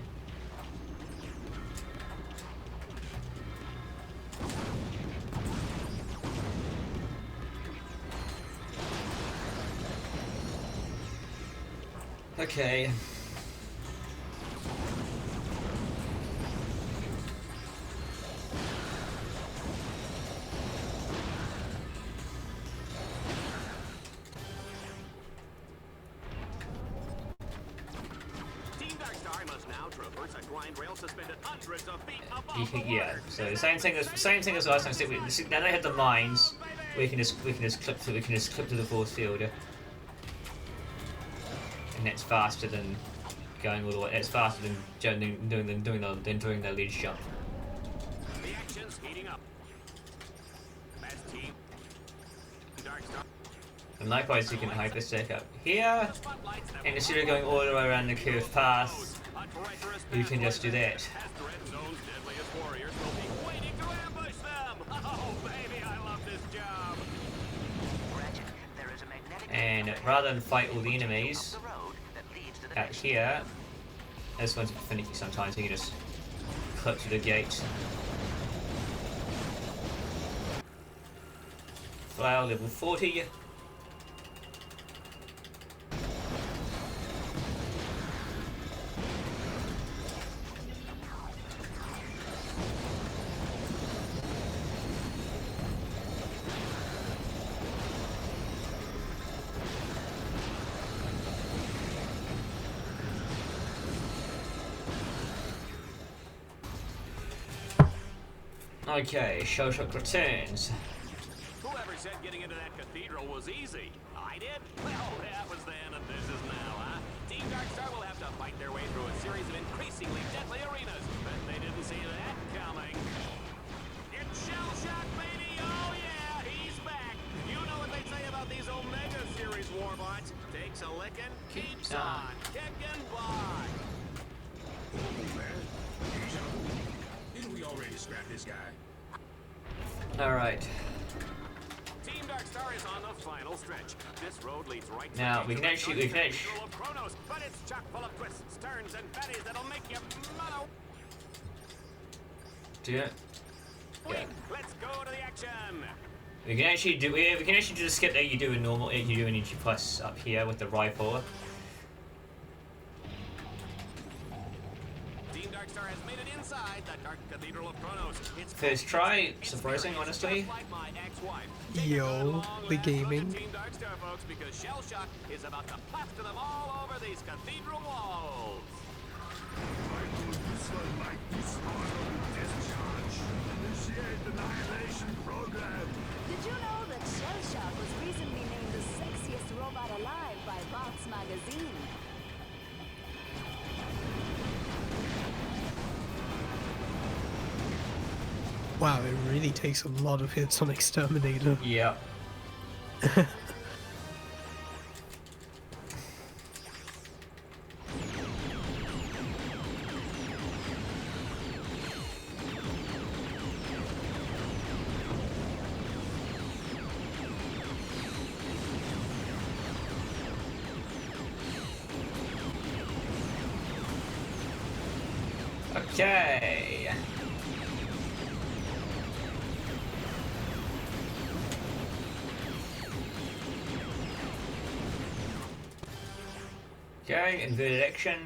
Okay. Team Darkstar must now traverse a grind rail suspended hundreds of feet above the Yeah. water. So same thing as last time. Now they have the mines. We can just clip to the force field. and that's faster than going all the way. It's faster than doing the ledge jump. The action's heating up. As Team Dark Star And likewise, you can hyper stack up here, and instead of going all the way around the curved path, you can just do that. as Dread Zone's deadliest warriors will be waiting to ambush them. Oh baby, I love this job. Ratchet, there is a magnetic And rather than fight all the enemies the road that leads to the out here, this one's a bit finicky sometimes. You can just clip to the gate. Flower level 40. Okay, Shell Shock returns. Whoever said getting into that cathedral was easy? I did? Well, that was then and this is now, huh? Team Darkstar will have to fight their way through a series of increasingly deadly arenas. Bet they didn't see that coming. It's Shell Shock, baby! Oh yeah, he's back! You know what they say about these Omega Series warbots. Takes a licking, keeps on kicking by. Didn't we already scrap this guy? Alright, Team Darkstar is on the final stretch. This road leads right to now the we can actually, Cathedral of Kronos, but it's chock full of twists, turns, and baddies that'll make you mellow. do it. Yeah. Let's go to the action. We can actually do the skip that you do in normal, you do in EG Plus up here with the rifle. Team Darkstar has made it inside the Dark Cathedral of Kronos. It's First try, surprising honestly. just like my ex-wife. Yo, the gaming. Team Darkstar, folks, because Shell Shock is about to plaster them all over these cathedral walls. This one like dishonorable discharge. Initiate annihilation program. Did you know that Shell Shock was recently named the sexiest robot alive by Vox magazine? Wow, it really takes a lot of hits on Exterminator. Yeah. Okay. Okay, inverted action.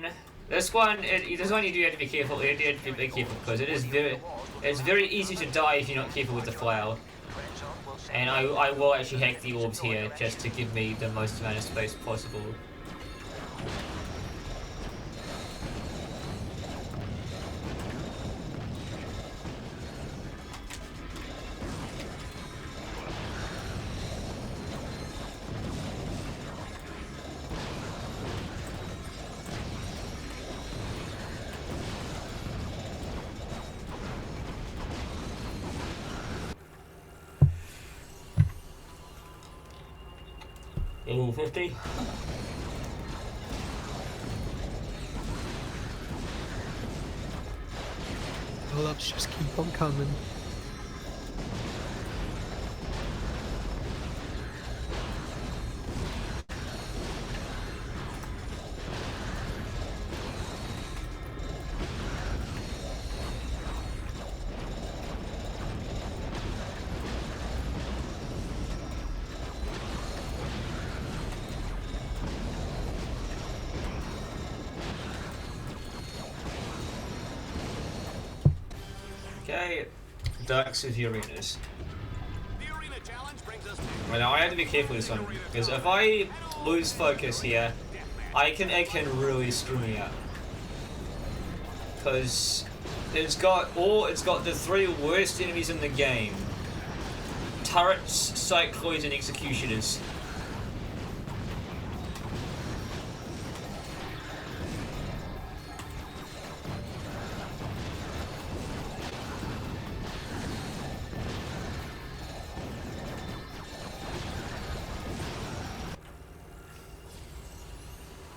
This one you do have to be careful. You have to be careful because it's very easy to die if you're not careful with the flail. And I will actually hack the orbs here just to give me the most amount of space possible. Level 50. Pull-ups just keep on coming. Okay, Ducks of Uranus. The arena challenge brings us Right, now I have to be careful with this one because if I lose focus here, it can really screw me up. Because it's got the three worst enemies in the game: turrets, cycloids, and executioners.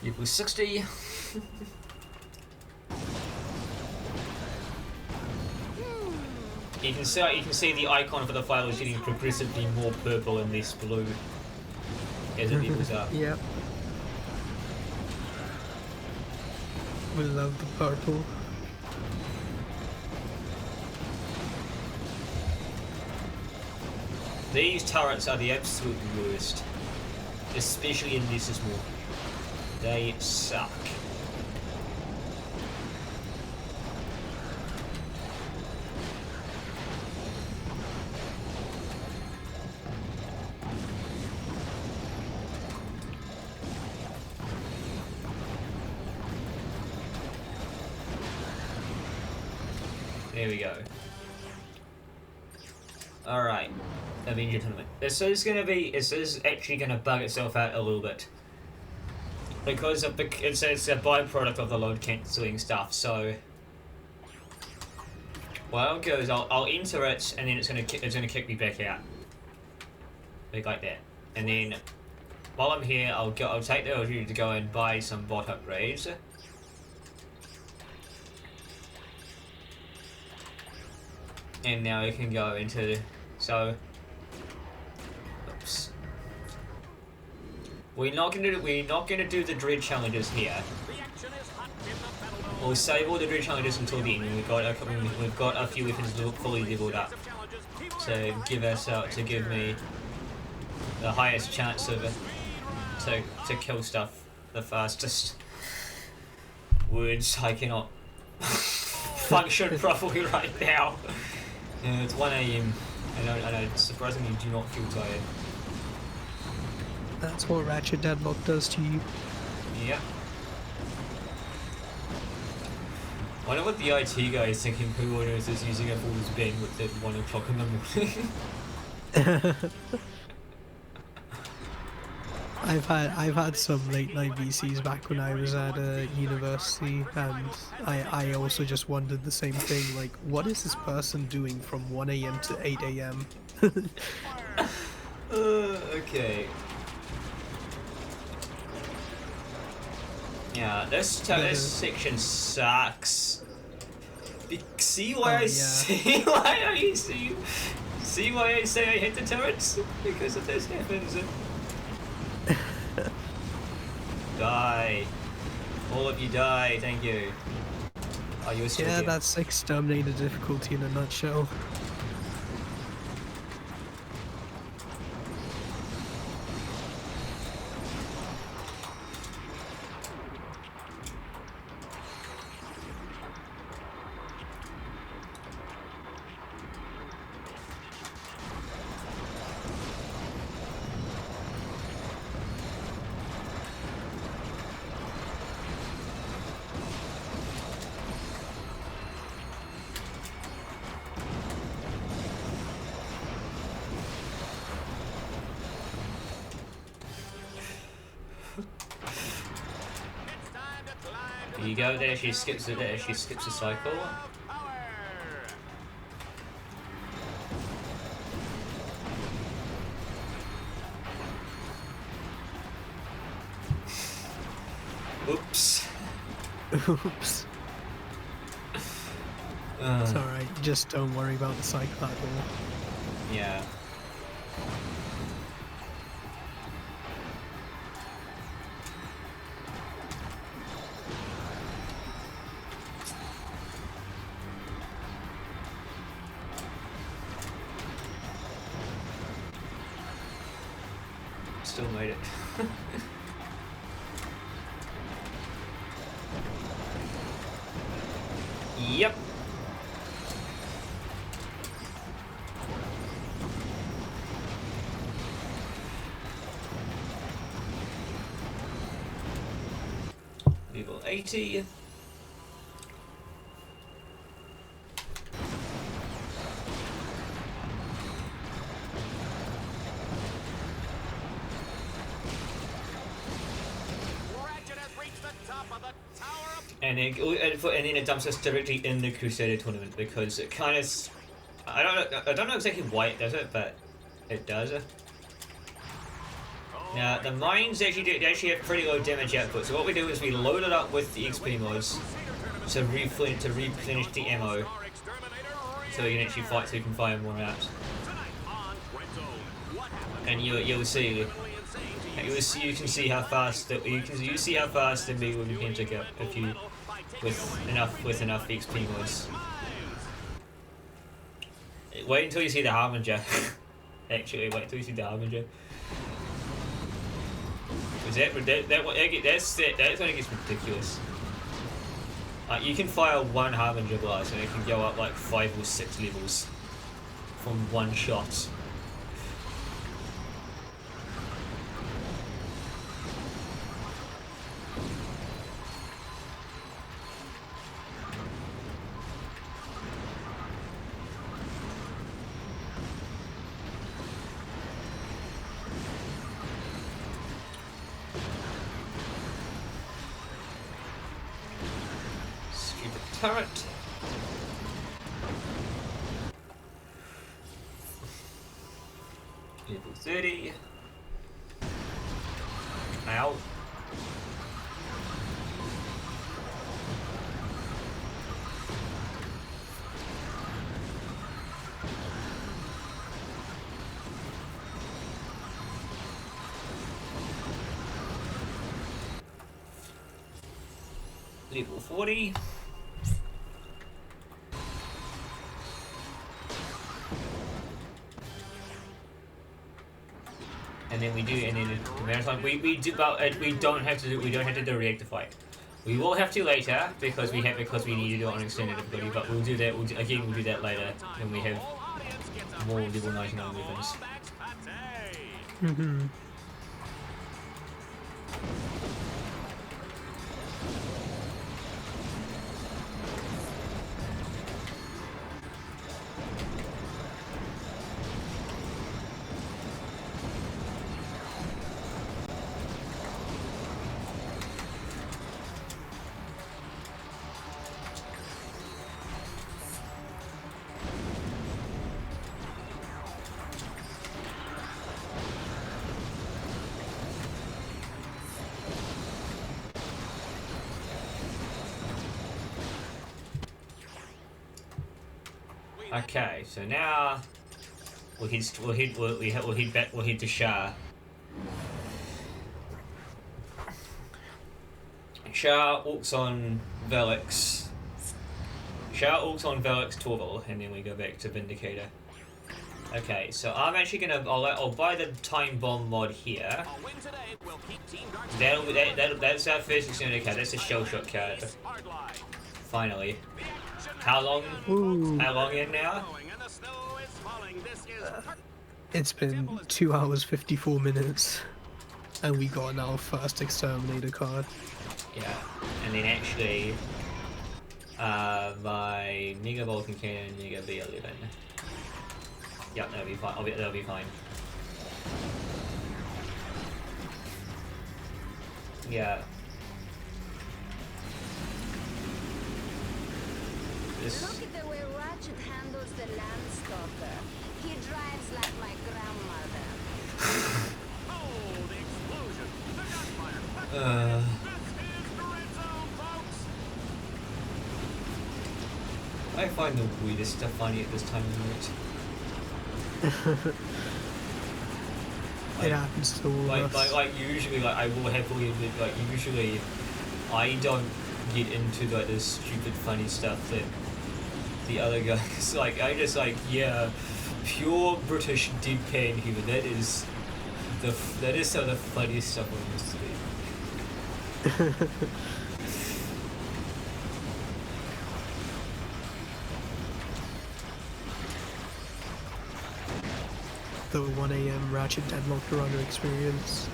Equals 60. You can see the icon for the file is getting progressively more purple and less blue as it levels up. Yep. We love the purple. These turrets are the absolute worst, especially in this small. They suck. There we go. Alright. Avenger Tournament. This is actually gonna bug itself out a little bit. Because it's a byproduct of the load cancelling stuff, so what I'll go is I'll enter it and then it's gonna kick me back out. Like that. And then while I'm here I'll take the opportunity to go and buy some bot upgrades. And now we can go into oops. We're not gonna do the dread challenges here. We'll save all the dread challenges until the end. We've got a few weapons fully leveled up to give me the highest chance of to kill stuff the fastest. Words I cannot function properly right now. It's 1 AM, and I surprisingly do not feel tired. That's what Ratchet Deadlocked does to you. Yep. I wonder what the IT guy is thinking, who on earth is using up all his bandwidth at 1 o'clock in the morning. I've had some late night VCs back when I was at university, and I also just wondered the same thing, like, what is this person doing from 1 AM to 8 AM? Okay. Yeah, this section sucks. See why I say I hit the turrets? Because of this happens. Die. All of you die, thank you. Are you still Yeah, here? that's Exterminator difficulty in a nutshell. There you go, there she skips the cycle. Oops. Oops. It's alright, just don't worry about the cycle at all. Yeah. Still made it. Yep. Level 80. And then it dumps us directly in the Crusader tournament because it kind of, I don't know exactly why it does it, but it does. Now the mines actually have pretty low damage output. So what we do is we load it up with the XP mods to replenish the ammo, so you can actually fight. So you can fire more out. And you'll see. You can see how fast that you see how fast the me will be pick up if you with enough XP mods. Wait until you see the Harbinger. Actually, wait until you see the Harbinger. That's when it gets ridiculous. You can fire one Harbinger blast and it can go up like 5 or 6 levels from one shot. Turret. Level 30. Ow. Level 40. And then the marathon we don't have to do reactor fight. We will have to later because we need to do it on extended difficulty, but we'll do that. We'll do that later when we have more level 99 weapons. Okay, so now we'll head to Shah. Shah ults on Velix. Shah ults on Velix Torval, and then we go back to Vindicator. Okay, so I'm actually gonna I'll buy the time bomb mod here. That's our first extended card. That's a shell shot card. Finally. How long in now? It's been 2 hours 54 minutes, and we got our first Exterminator card. Yeah, and then actually, my Mega Vulcan Cannon, Mega B11. Yep, that'll be fine. That'll be fine. Yeah. Look at the way Ratchet handles the Landstalker. He drives like my grandmother. Oh, the explosion! The gunfire! This is the red zone, folks! I find the weirdest stuff funny at this time of night. It happens to all of us. Like usually, I will happily admit, usually, I don't get into this stupid funny stuff that the other guys I just yeah, pure British deadpan humor. That is some of the funniest stuff on this to be. The 1 AM Ratchet Deadlocked runner experience.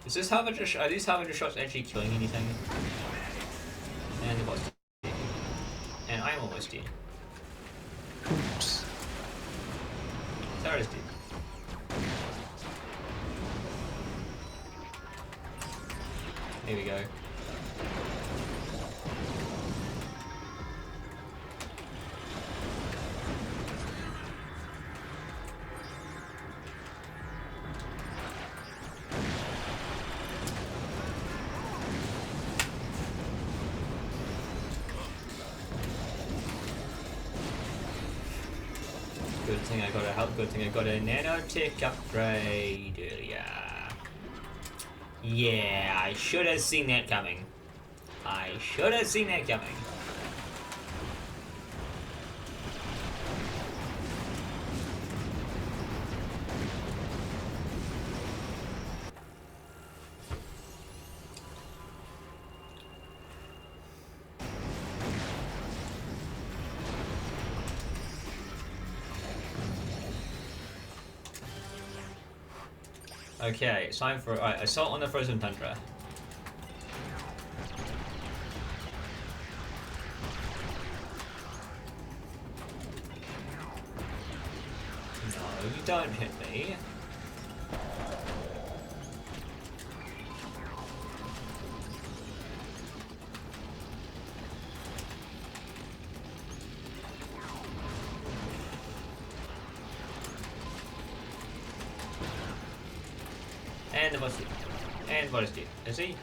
Is this are these Harbinger shots actually killing anything? And the boss dead. And I'm almost dead. Oops. Sarah's dead. Here we go. Good thing I got a help. Good thing I got a nanotech upgrade earlier. Yeah, I should have seen that coming. I should have seen that coming. Okay, it's time for assault on the frozen tundra. No, you don't hit me. And the boss dead. And the boss dead. Is he?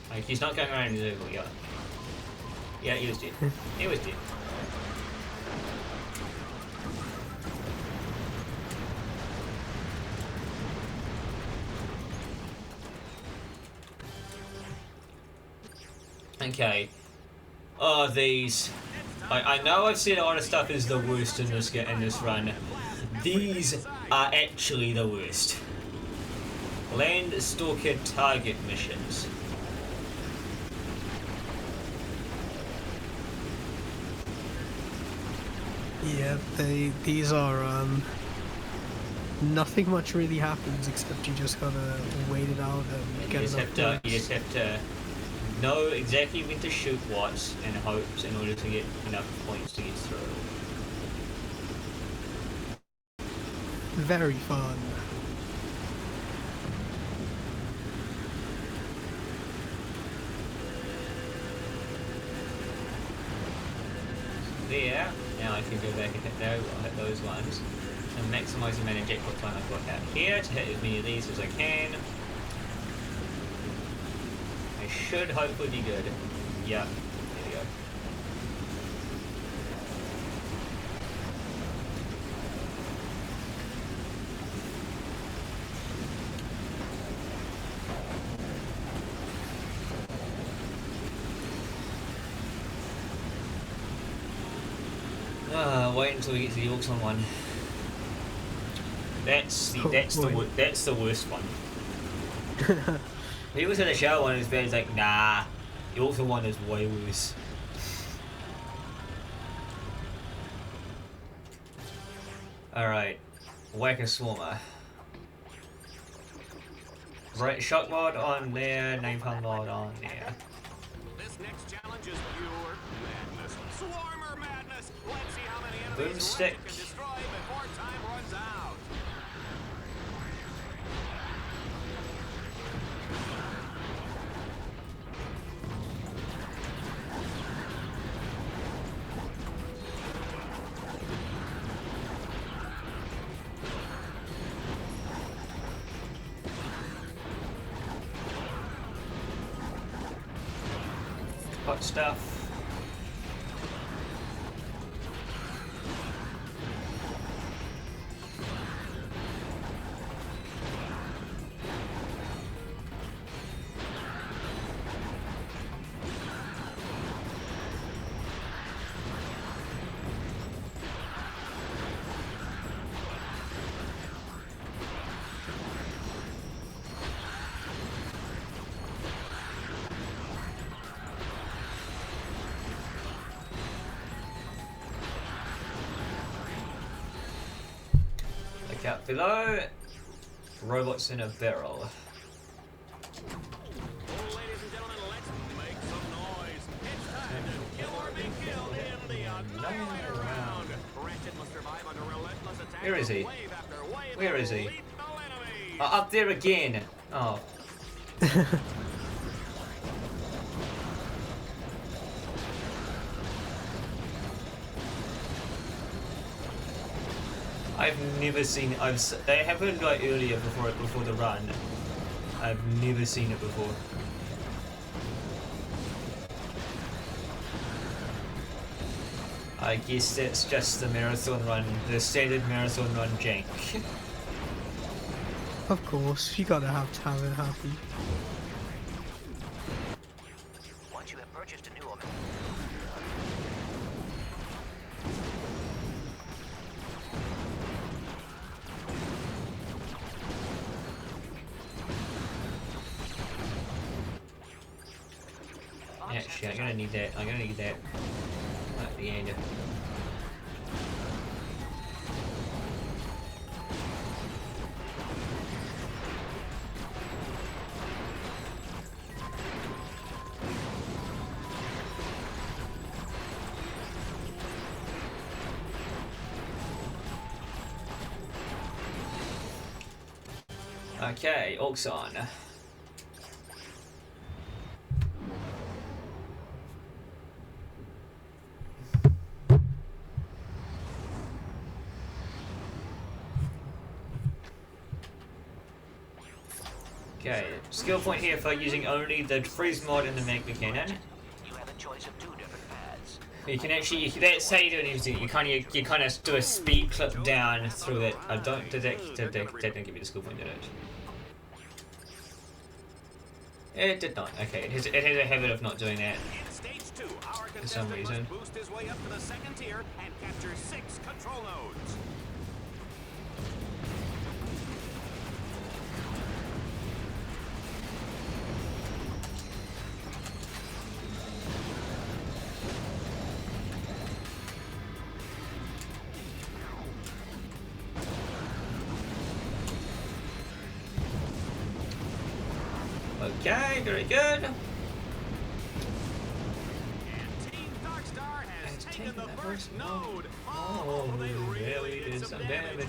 Like, he's not going around in the circle, yeah. Yeah, he was dead. He was dead. Okay. Oh, these. I know I've said a lot of stuff is the worst in this run. These are actually the worst. Land Stalker target missions. Yeah, these are nothing much really happens except you just gotta wait it out and get enough points. You just have to know exactly when to shoot what and hopes in order to get enough points to get through. Very fun. There, now I can go back and hit those ones and maximise the amount of jackpot time I've got out here to hit as many of these as I can. I should hopefully be good. Yep, there we go. Wait until we get to the auction one. That's the worst one. People say the shower one is bad. It's like, nah, the auction one is way worse. All right, whack a swarmer. Right, shock mod on there, napalm mod on there. This next challenge is pure madness. Swarmer madness. Let's see how many enemies Boomstick. Ratchet can destroy before time runs out. Hot stuff. Look out below. Robots in a barrel. Ladies and gentlemen, let's make some noise. It's time to kill or be killed in the Annihilator round. Ratchet must survive under relentless attack. Where is he? Wave after wave Where of is he? lethal enemies. Up there again. Oh. I've never seen it. They happened like earlier before the run. I've never seen it before. I guess that's just the marathon run, the standard marathon run jank. Of course, you gotta have to have it happen. Once you have purchased a new Actually, I'm gonna need that. I'm gonna need that at the end. Okay, Oxon. Okay, skill point here for using only the freeze mod and the magma cannon. You have a choice of 2 different paths. You can actually, that's how you do anything. You kind of do a speed clip down through it. I don't, did that didn't give me the skill point, did it? It did not. Okay, it has a habit of not doing that In stage 2, our for some contestant reason. must boost his way up to the 2nd tier and capture 6 control nodes. Okay, very good. And Team Darkstar has taken the first node. Oh, they really did some damage.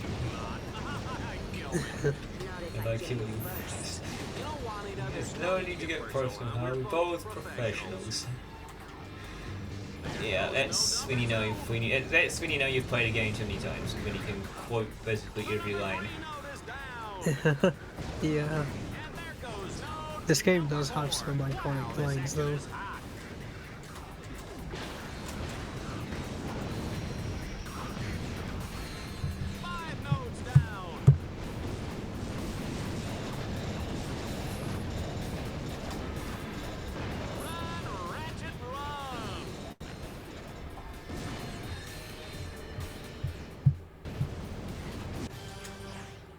If I kill you first. There's no need to get personal. We're both professionals. Yeah, that's when you know that's when you know you've played a game too many times, when you can quote basically every line. Yeah. This game does have some iconic lines though.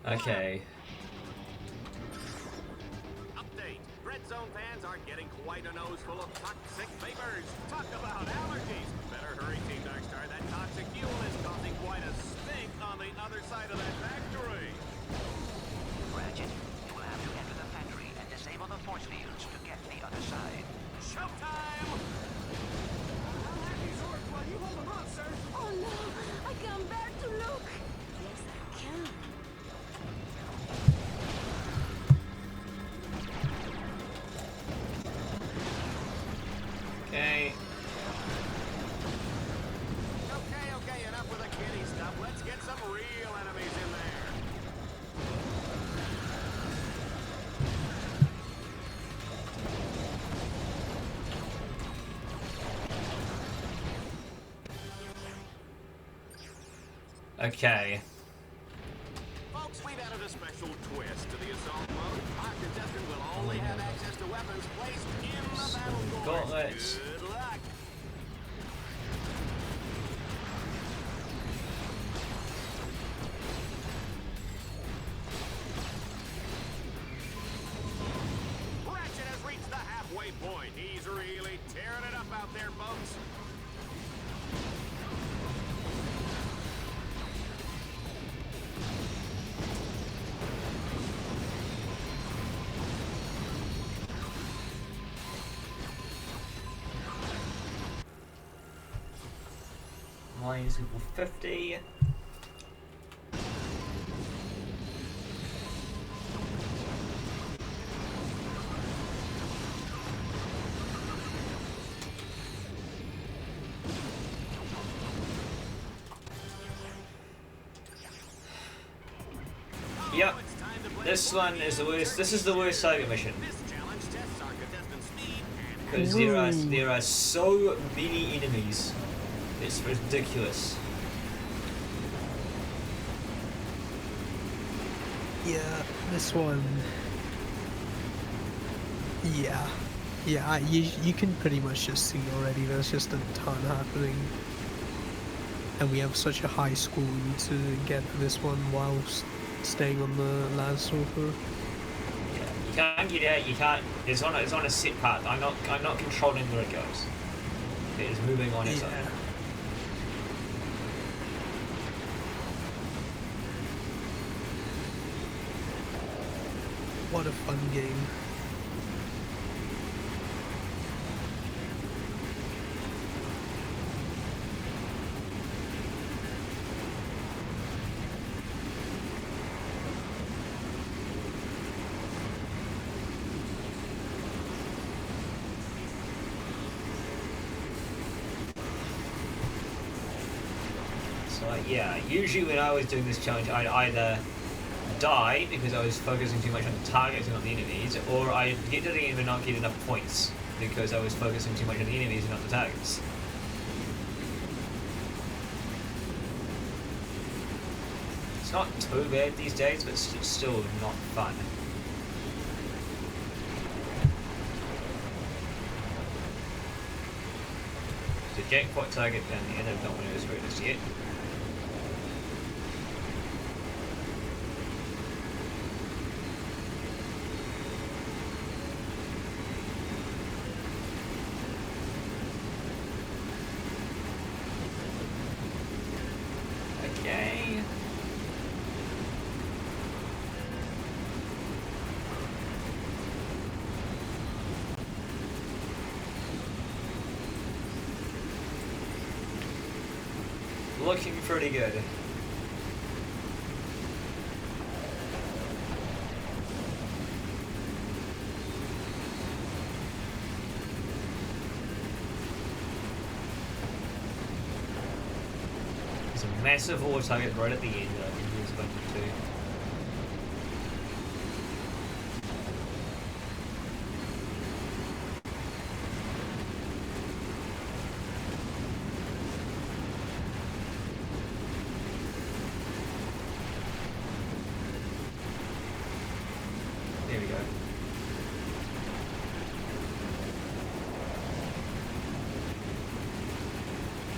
Okay. Update. Red Zone fans are getting quite a nose full of toxic vapors. Talk about allergies. Better hurry, Team Darkstar. That toxic fuel is causing quite a stink on the other side of that factory. Ratchet, you will have to enter the factory and disable the force fields to get to the other side. Showtime! Oh no, I can't bear to look. Yes, I can. Okay. Okay, enough with the kitty stuff. Let's get some real enemies in there. Okay. Folks, we've added a special twist to the assault mode. Our contestant will only have access to weapons placed in the battle course. Gauntlets. Good luck. Ratchet has reached the halfway point. He's really tearing it up out there, folks. Mine's equal 50. Yep. This one is the worst. This is the worst target mission. This challenge tests our contestant's speed and Because there are so many enemies. It's ridiculous. Yeah, this one. Yeah, yeah. You can pretty much just see already. There's just a ton happening, and we have such a high score. We need to get this one whilst staying on the Landstalker. Yeah, you can't get out. You can't. It's on a set path. I'm not controlling where it goes. It is moving on its own. What a fun game. So yeah, usually when I was doing this challenge, I'd either die because I was focusing too much on the targets and not the enemies, or I'd get to the end and not get enough points because I was focusing too much on the enemies and not the targets. It's not too bad these days, but it's still not fun. The jackpot target down the end of not one of those this yet. Okay. Looking pretty good. There's a massive auto target right at the end that I can use a bunch of too. There we go.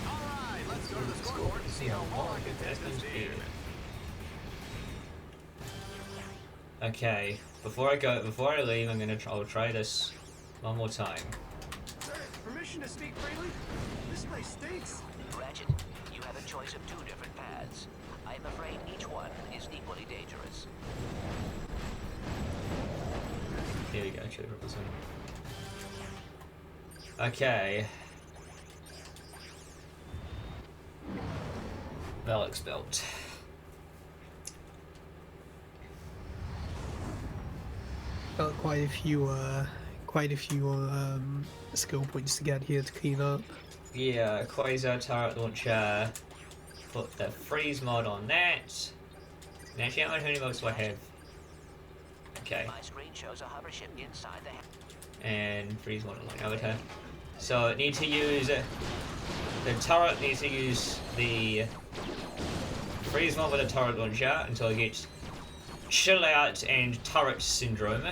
Alright, let's go to the scoreboard and see how long contestants here. Okay, before I leave, I'll try this one more time. Sir, permission to speak freely? This place stinks. Ratchet, you have a choice of two different paths. I'm afraid each one is equally dangerous. Here we go, actually, this one. Okay. Velox belt. Got quite a few skill points to get here to clean up. Yeah, Quasar turret launcher. Put the freeze mod on that. And actually, how many votes do I have? Okay. My screen shows a hover ship inside the And freeze mod on avatar. So it needs to use the turret needs to use the freeze mod with the turret launcher until it gets chill out and turret syndrome.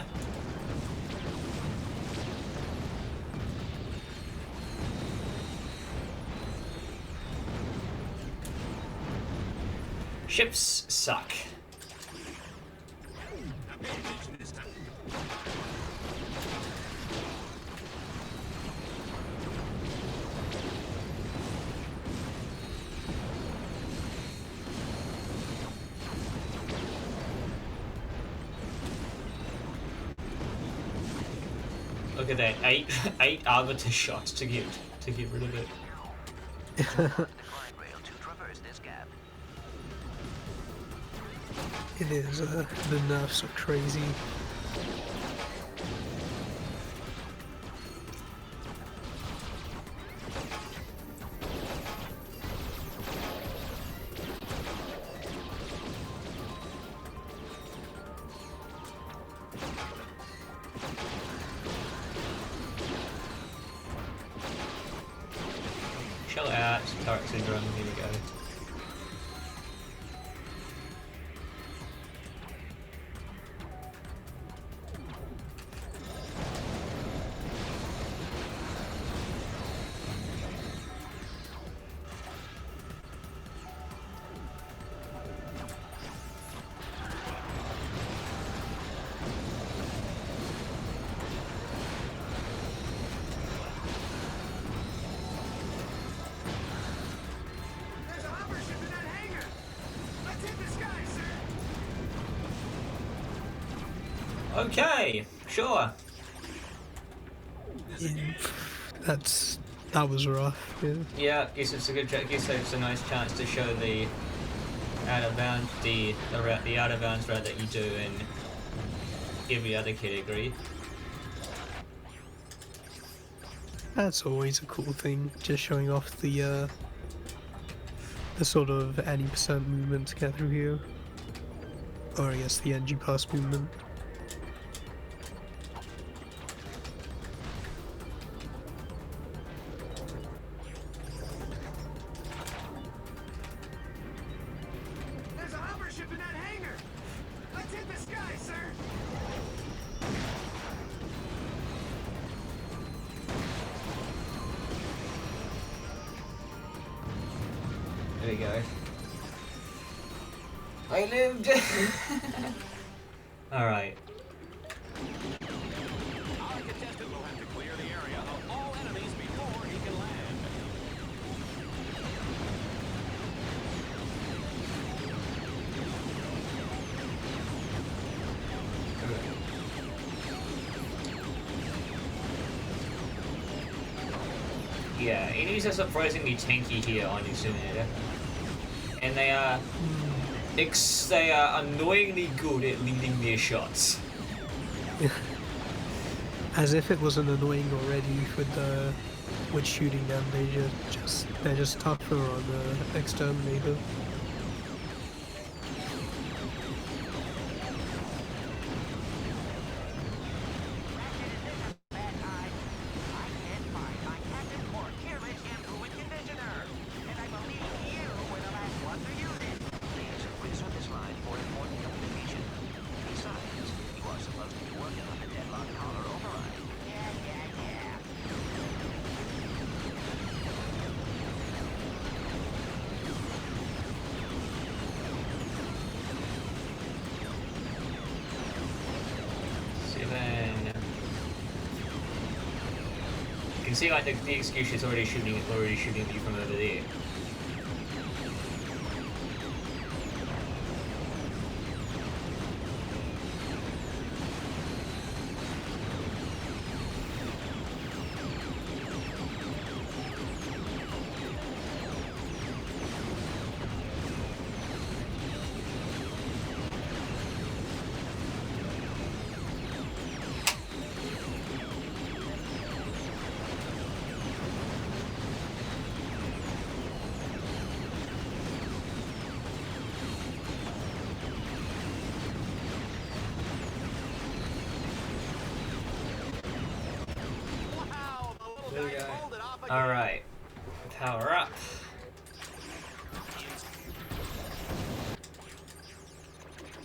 Ships suck. Look at that, eight arbiter shots to get rid of it. glide rail to traverse this gap. It is, the nerfs are crazy. Chill out. turret syndrome. Here we go. There's a hopper ship in that hangar. Let's hit the sky, sir. Okay, sure. That was rough. Yeah. Yeah, guess it's a good. Guess it's a nice chance to show the out of bounds, the out of bounds route that you do in every other category. That's always a cool thing, just showing off the sort of any percent movement to get through here. Or I guess the NG pass movement. There's a hopper ship in that hangar. Let's hit the sky, sir. There we go. I lived. All right. Our contestant will have to clear the area of all enemies before he can land. Yeah, enemies are surprisingly tanky here on Exterminator, and they are annoyingly good at leading their shots. As if it wasn't annoying already with shooting them, they're just tougher on the Exterminator. Bad time. I can't find my captain or carriage and fluid conditioner. And I believe you were the last one to use it. Please raise on this line for important communication. Besides, you are supposed to be working on the Deadlocked collar override. Yeah. So then you can see like the execution is already shooting you from over there. Wow, the little guy pulled it off again. All right, power up.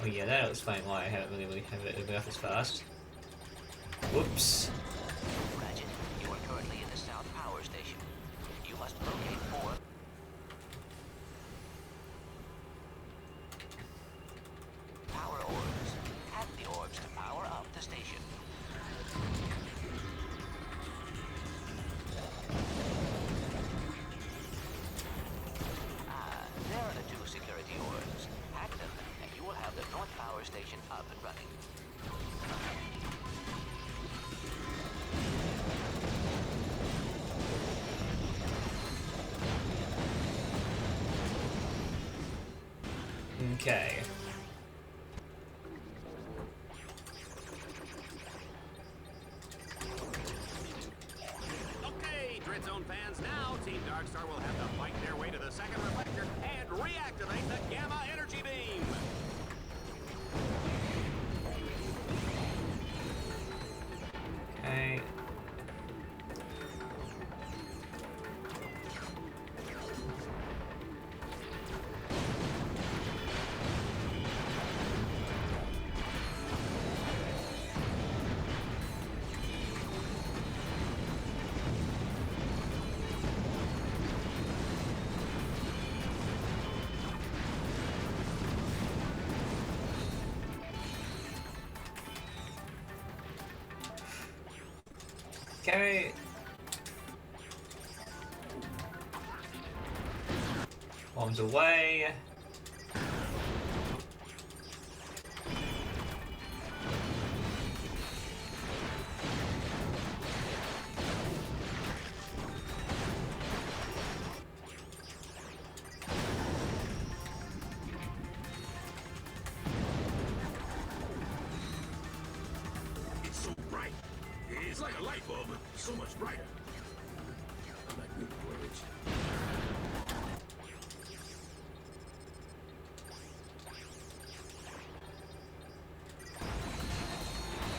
Oh yeah, that'll explain why I haven't really have it moving up as fast. Whoops. Ratchet, you are currently in the South Power Station. You must locate 4. Power orbs. Tap the orbs to power up the station. There are the 2 security orbs. Hack them, and you will have the North Power Station up and running. Okay. Okay, Dread Zone fans, now Team Darkstar will have to fight their way to the second reflector and reactivate the Gamma Energy Beam. Okay. Okay. Bombs away. It's so bright. It's like a light bulb, but so much brighter. I like new words.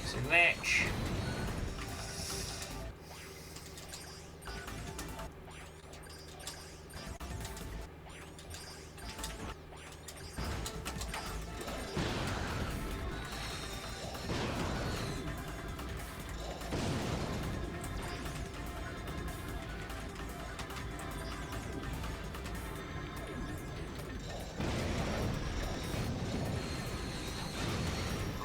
It's a match.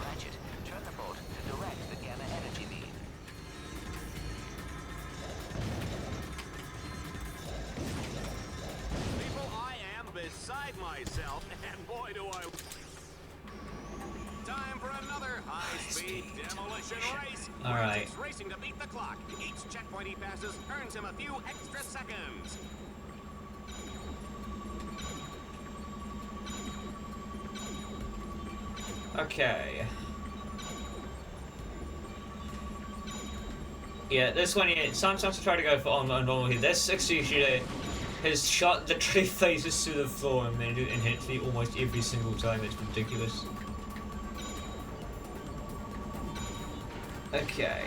Ratchet, turn the bolt to direct the gamma energy beam. People, I am beside myself, and boy do I... Time for another high-speed demolition race. All right. Ratchet's racing to beat the clock. Each checkpoint he passes earns him a few extra seconds. Okay. Yeah, this one here, sometimes I try to go for on normal here. This 60 shooter has shot literally phases through the floor and then and hits me almost every single time. It's ridiculous. Okay.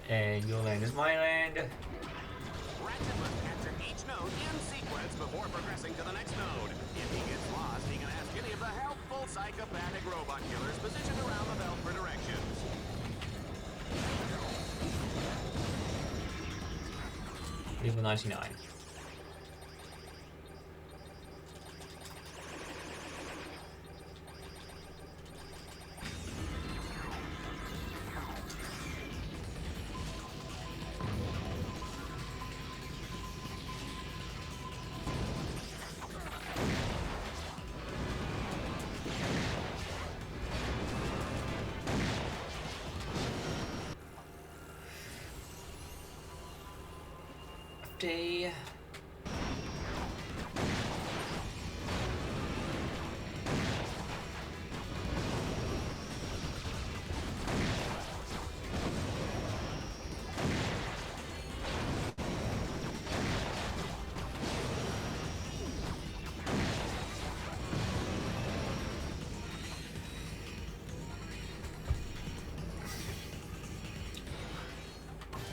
And your land is my land. Ratchet must capture each node in sequence before progressing to the next node. If he gets lost, he can ask any of the helpful psychopathic robot killers positioned around the belt for directions. Level 99. Day.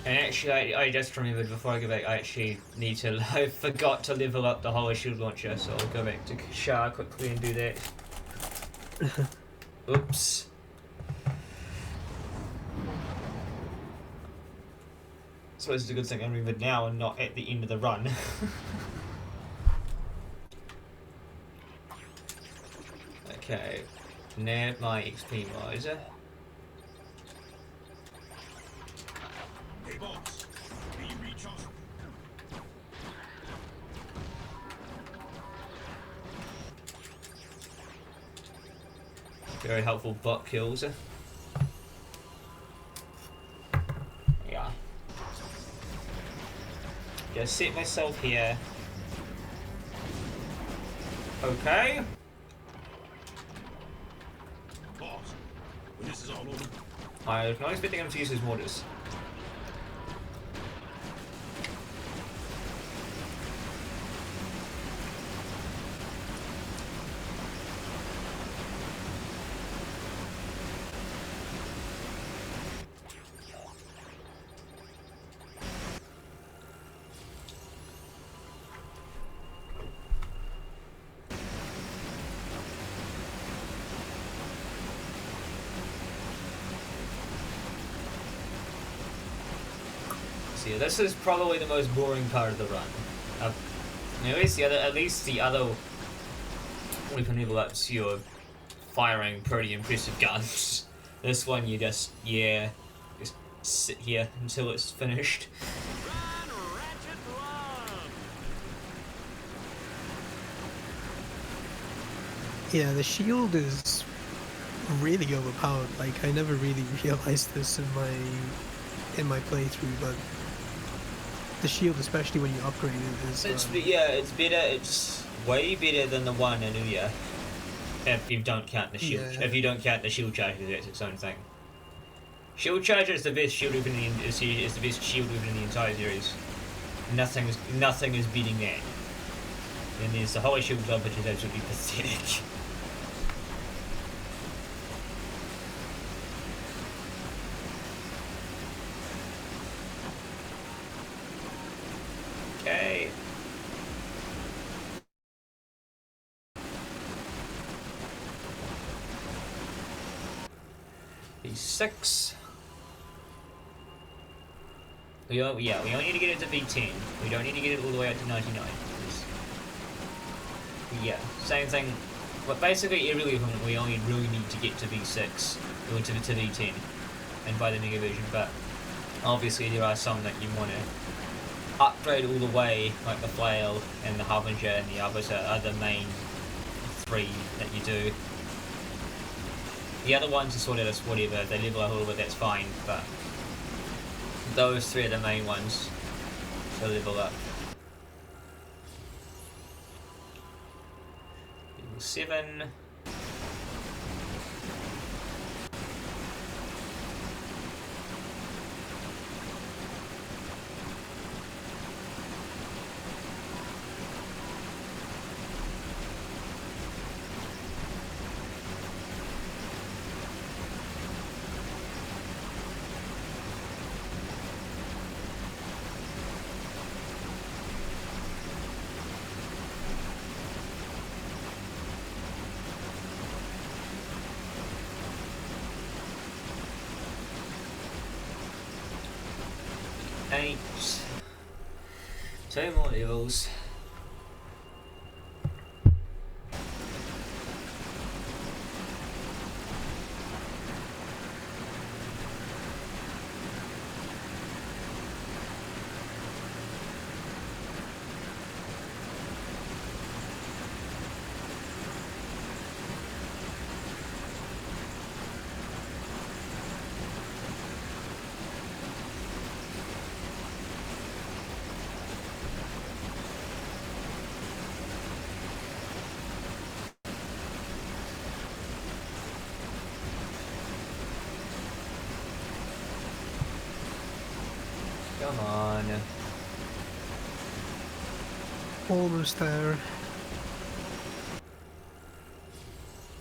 And actually, I just remembered before I go back, I actually need to, I forgot to level up the Hollow Shield Launcher, so I'll go back to Shah quickly and do that. Oops. So it's a good thing I remembered now and not at the end of the run. Okay, nab my XP riser. Hey, boss. Can you recharge? Very helpful bot kills. Yeah. Just sit myself here. Okay. Boss, when this is all over, I'm not expecting him to use his mortars. So yeah, this is probably the most boring part of the run. At least the other weapon level ups, you're firing pretty impressive guns. This one you just sit here until it's finished. Run, Ratchet, run! Yeah, the shield is really overpowered. Like, I never really realized this in my playthrough, but the shield, especially when you upgrade it, is It's better. It's way better than the one in Ouya. If you don't count the shield, Yeah. if you don't count the shield charger, that's its own thing. Shield charger is the best shield weapon in the is the best shield weapon in the entire series. Nothing is beating that. Then there's the Holy Shield Club, which is absolutely pathetic. Okay. V6. We only need to get it to V10. We don't need to get it all the way up to 99. Yeah, same thing. But basically, every weapon we only really need to get to V6 or to V10 and buy the Mega version. But obviously, there are some that you want to upgrade all the way, like the Flail and the Harbinger and the others are the main three that you do. The other ones are sort of just whatever, they level up a little bit, that's fine, but those three are the main ones to level up. Level 7. Eight. 2 more levels. Come on. almost there.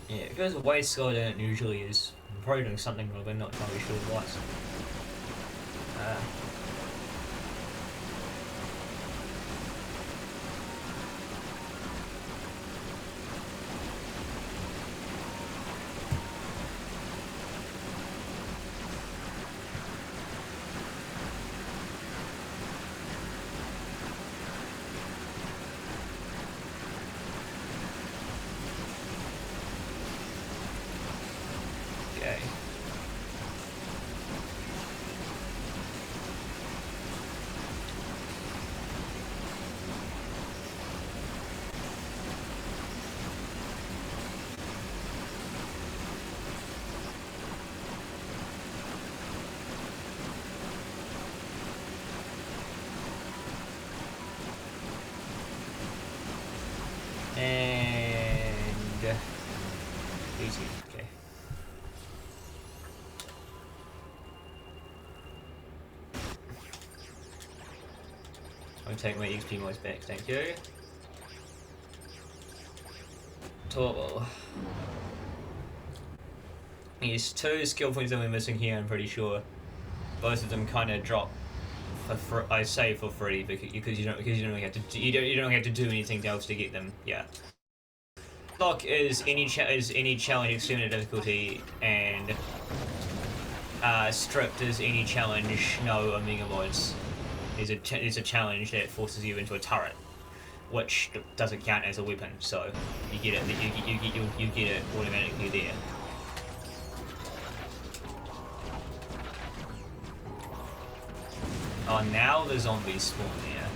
Yeah, it goes way slower than it usually is. I'm probably doing something wrong, but not entirely sure what. Okay. And easy. Okay. I'll take my XP mods back, thank you. Turbo. There's 2 skill points that we're missing here, I'm pretty sure. Both of them kind of drop for I say for free because you don't really have to you don't have to do anything else to get them. Yeah. Lock is any challenge extended difficulty, and stripped is any challenge no omega mods. there's a challenge that forces you into a turret, which doesn't count as a weapon, so you get it you get it automatically there. Oh, now the zombies spawn there.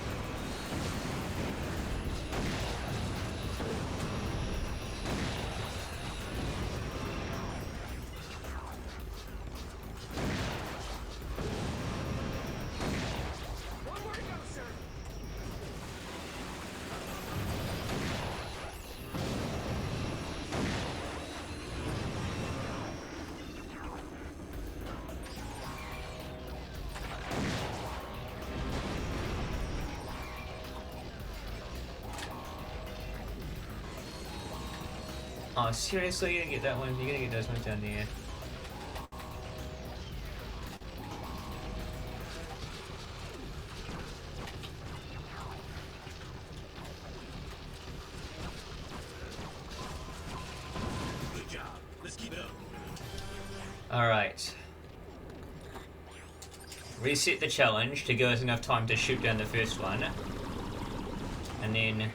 Oh, seriously? You're gonna get that one? You're gonna get those ones down there. Good job. Let's keep it up. Alright. Reset the challenge to give us enough time to shoot down the first one. And then...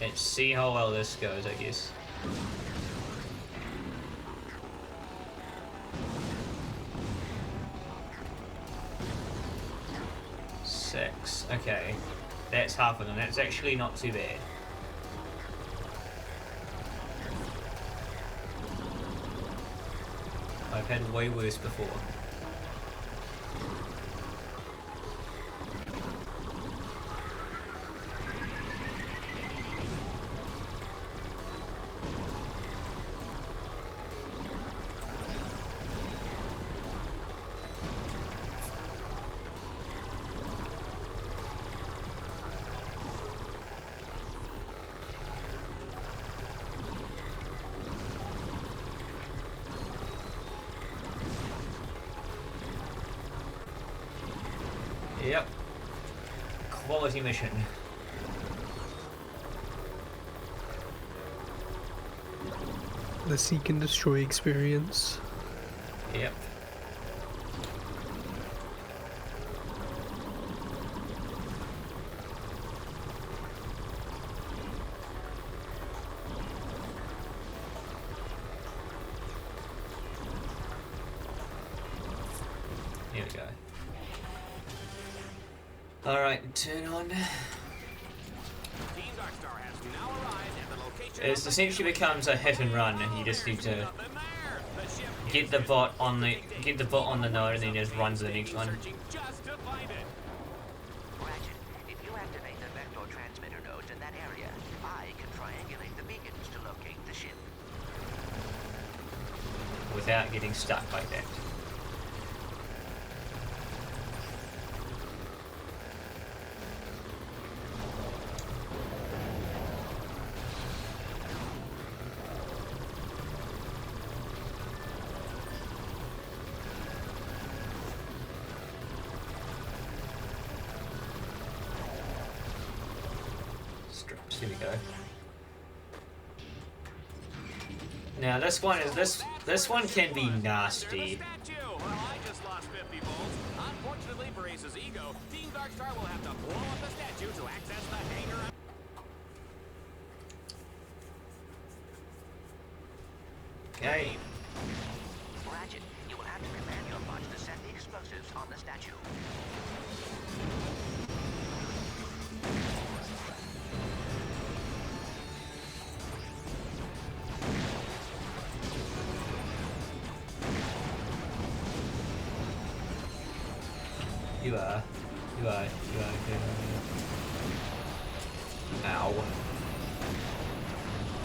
let's see how well this goes, I guess. Six. Okay. That's half of them. That's actually not too bad. I've had way worse before. Yep. Quality mission. The seek and destroy experience. Yep. Here we go. Alright, turn on. Team Darkstar has now arrived at the location. It essentially becomes a hit and run. You just need to get the bot on the node and then just run to the next one. Just to find it. Ratchet, if you activate the vector transmitter nodes in that area, I can triangulate the beacons to locate the ship. Without getting stuck like that. Straps, here we go. Now this one can be nasty. Statue. Well, I just lost 50 volts. Unfortunately for Ace's ego, Team Darkstar will have to blow up the statue to access the hangar. Okay. Ratchet, you will have to command your bots to set the explosives on the statue. You are good. Ow.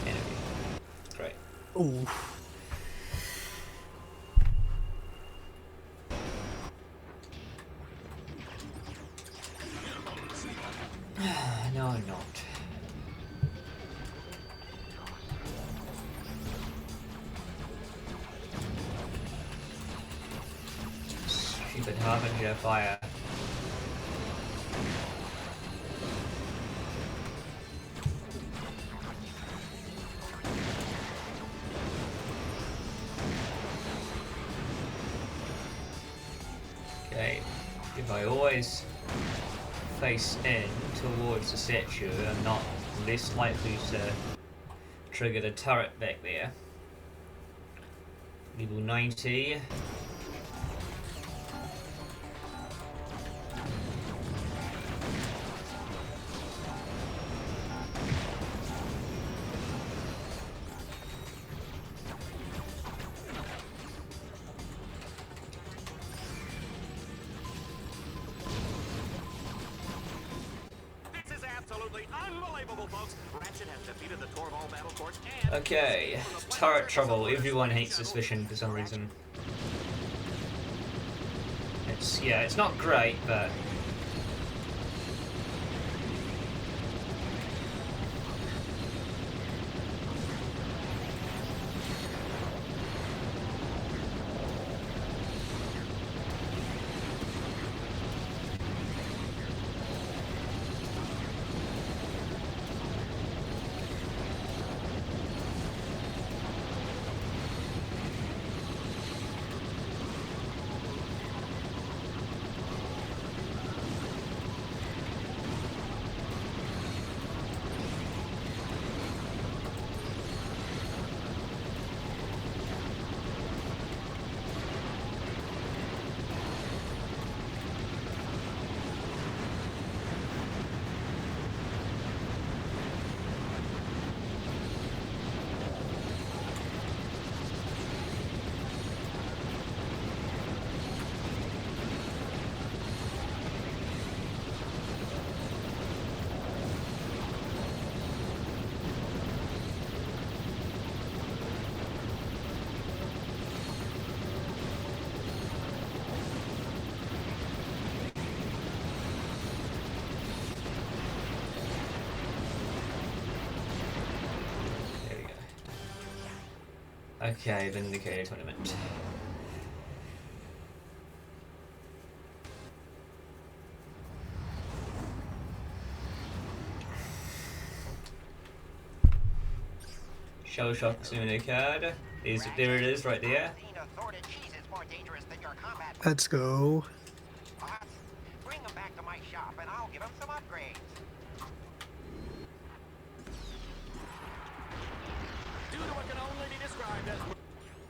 Enemy. Great. Oh. No, I'm not. Stupid harbinger fire. Okay, If I always face in towards the statue, I'm not less likely to trigger the turret back there. Level 90. This is absolutely unbelievable, folks. Ratchet has defeated the Torvald battle course and... Okay, turret trouble. Everyone hates this mission for some reason. It's not great, but okay, Vindicator tournament. Shell Shock Summoner card. There it is, right there. Let's go. Bring them back to my shop and I'll give them some upgrades. Due to what can only be described as...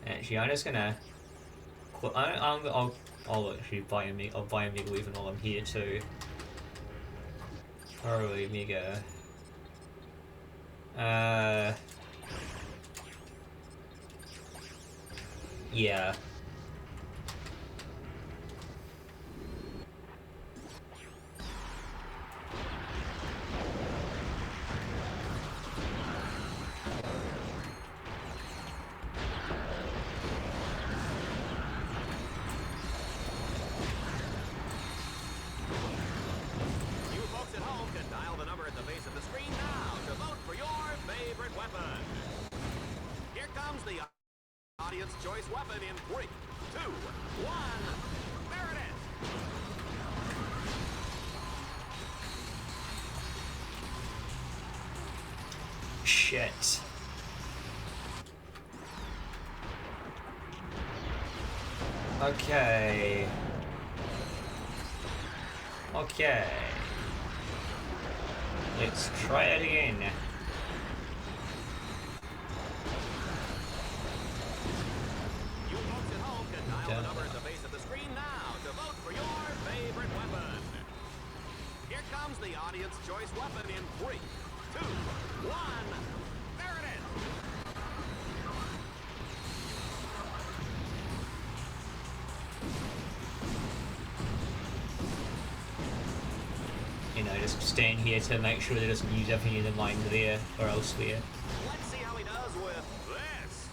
Actually, I'm just gonna. I'll actually buy a Mega. I'll buy a Mega even while I'm here too. Probably Mega. Yeah. You folks at home can dial the number at the base of the screen now to vote for your favorite weapon. Here comes the audience choice weapon in 3, 2, 1. There it is. Shit. Okay. Okay. Let's try it again. You folks at home can dial the number at the base of the screen now to vote for your favorite weapon. Here comes the audience choice weapon in 3, 2, 1. There it is. You know, just stand here to make sure that it doesn't use everything in the mine there or elsewhere. Let's see how he does with this.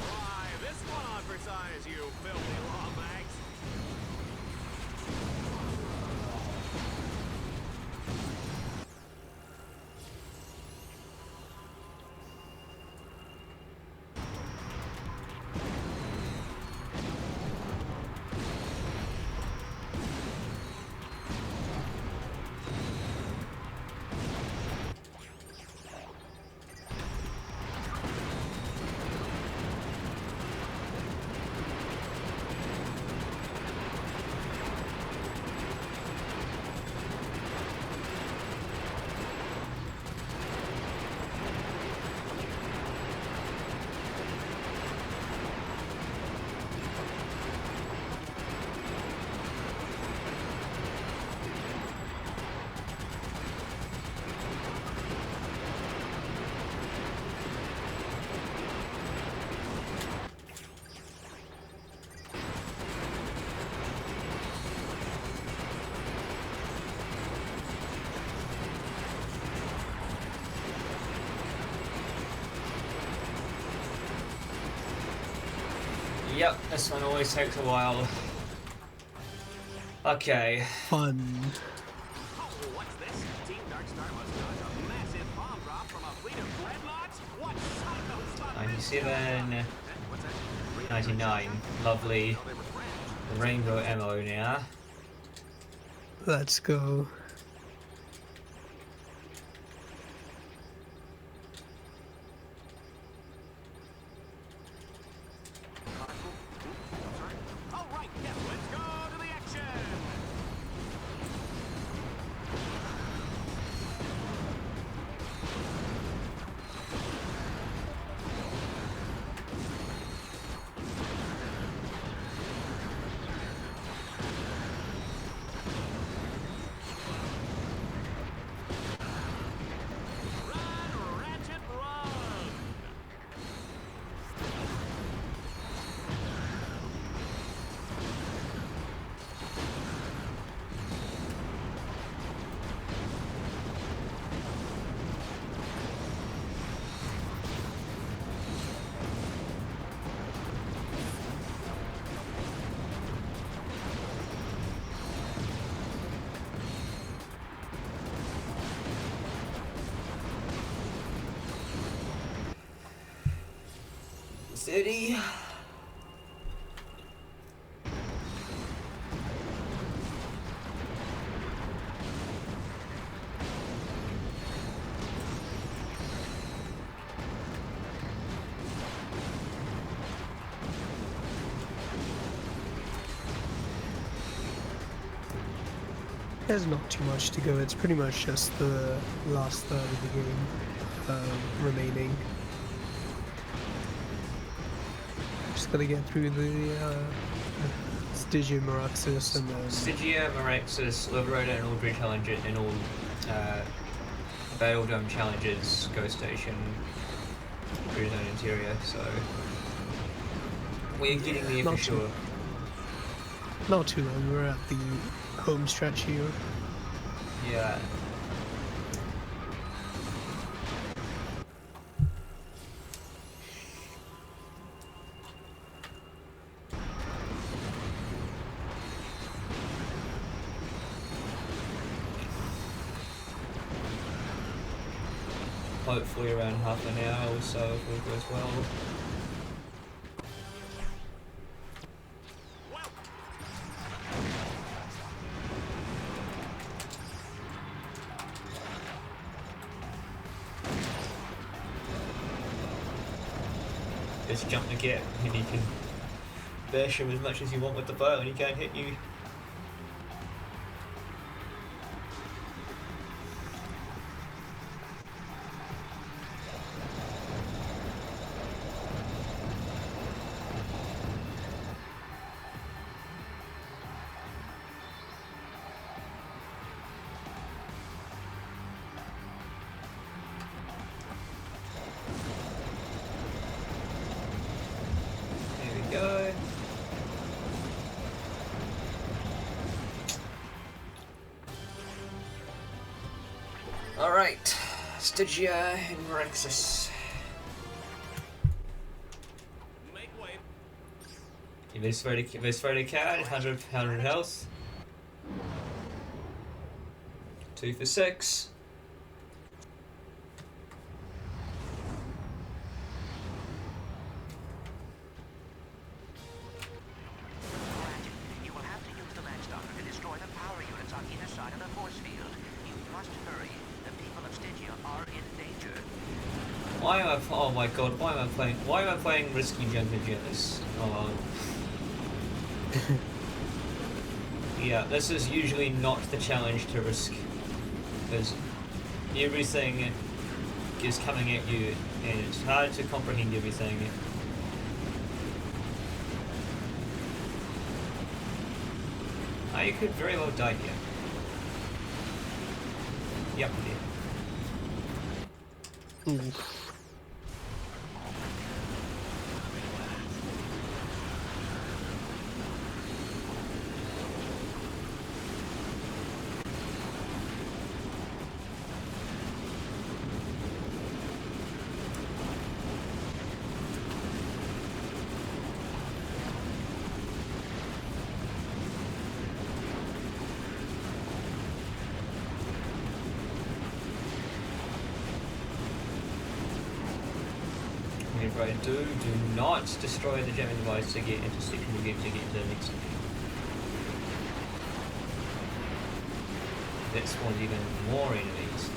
Why, this one on for size, you filthy lawbags. Yep, this one always takes a while. Okay. Fun. Oh, what's this? Team Darkstar must dodge a massive bomb drop from a fleet of dreadnoughts? What son of a 97, 99. Lovely. The rainbow ammo now. Let's go. All right, yeah, let's go to the action. Run, Ratchet, run. Steady. There's not too much to go. It's pretty much just the last third of the game remaining. Just gotta get through the Stygia, Maraxis, and then Stygia, Maraxis, Liberator, and all Dread challenges, and all Battle Dome challenges, Ghost Station, Dread Zone Interior. So we're getting there for Not sure. not too long. We're at the home stretch here. Yeah. Hopefully around half an hour or so if all goes well. Just jump the gap and you can bash him as much as you want with the bow and he can't hit you. There we go. Alright, Stygia and Maraxis. Make way. This photo card, 100 health. 2 for 6. You will have to use the match doctor to destroy the power units on either side of the force field. You must hurry. The people of Stygia are in danger. Why am I? Oh my god! Why am I playing risky jungle jealous? Oh. Yeah, this is usually not the challenge to risk, because everything is coming at you, and it's hard to comprehend everything. You could very well die here. Yep, you did. Oof. Bro, do not destroy the jamming device to get into section you get to get into the next section. That spawns even more enemies.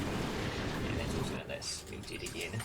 And that's also that's me dead again.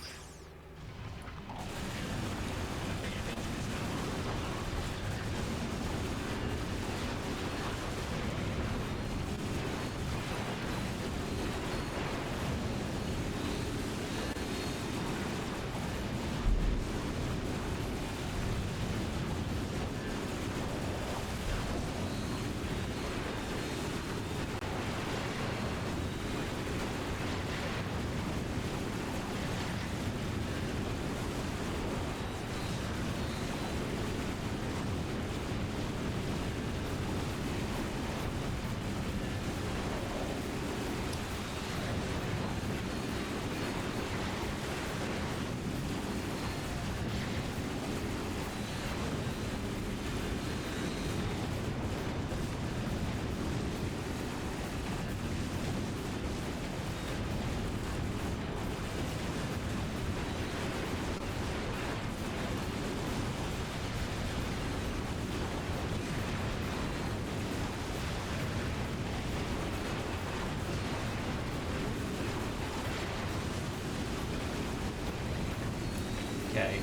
Okay.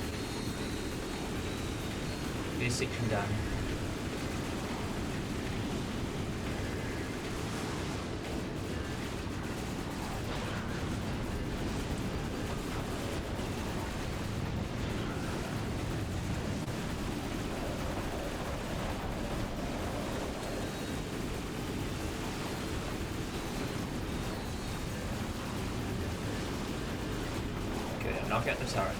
This section done. Okay, knock out the turret.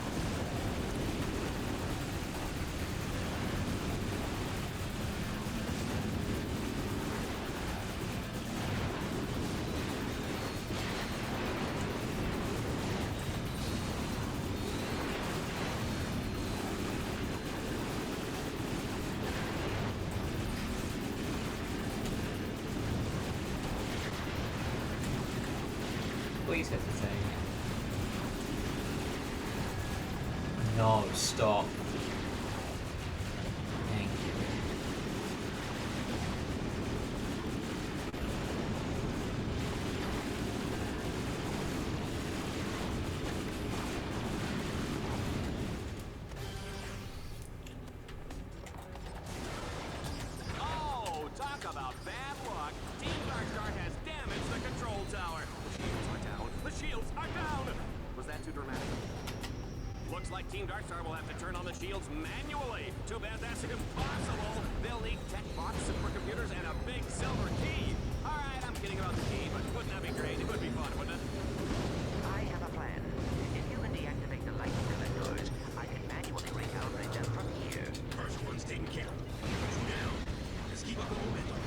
Please hit the thing. No, stop. Thank you. Oh, talk about bad luck. Team Darkstar has damaged the control tower. The shields are down. The shields are down. Was that too dramatic? Looks like Team Darkstar will have to turn on the shields manually. Too bad that's impossible. They'll need tech box, supercomputers, and a big silver key. All right, I'm kidding about the key, but wouldn't that be great? It would be fun, wouldn't it? I have a plan. If you can deactivate the light collectors, I can manually recalibrate them from here. First one's taken care of. Two down. Let's keep up the momentum.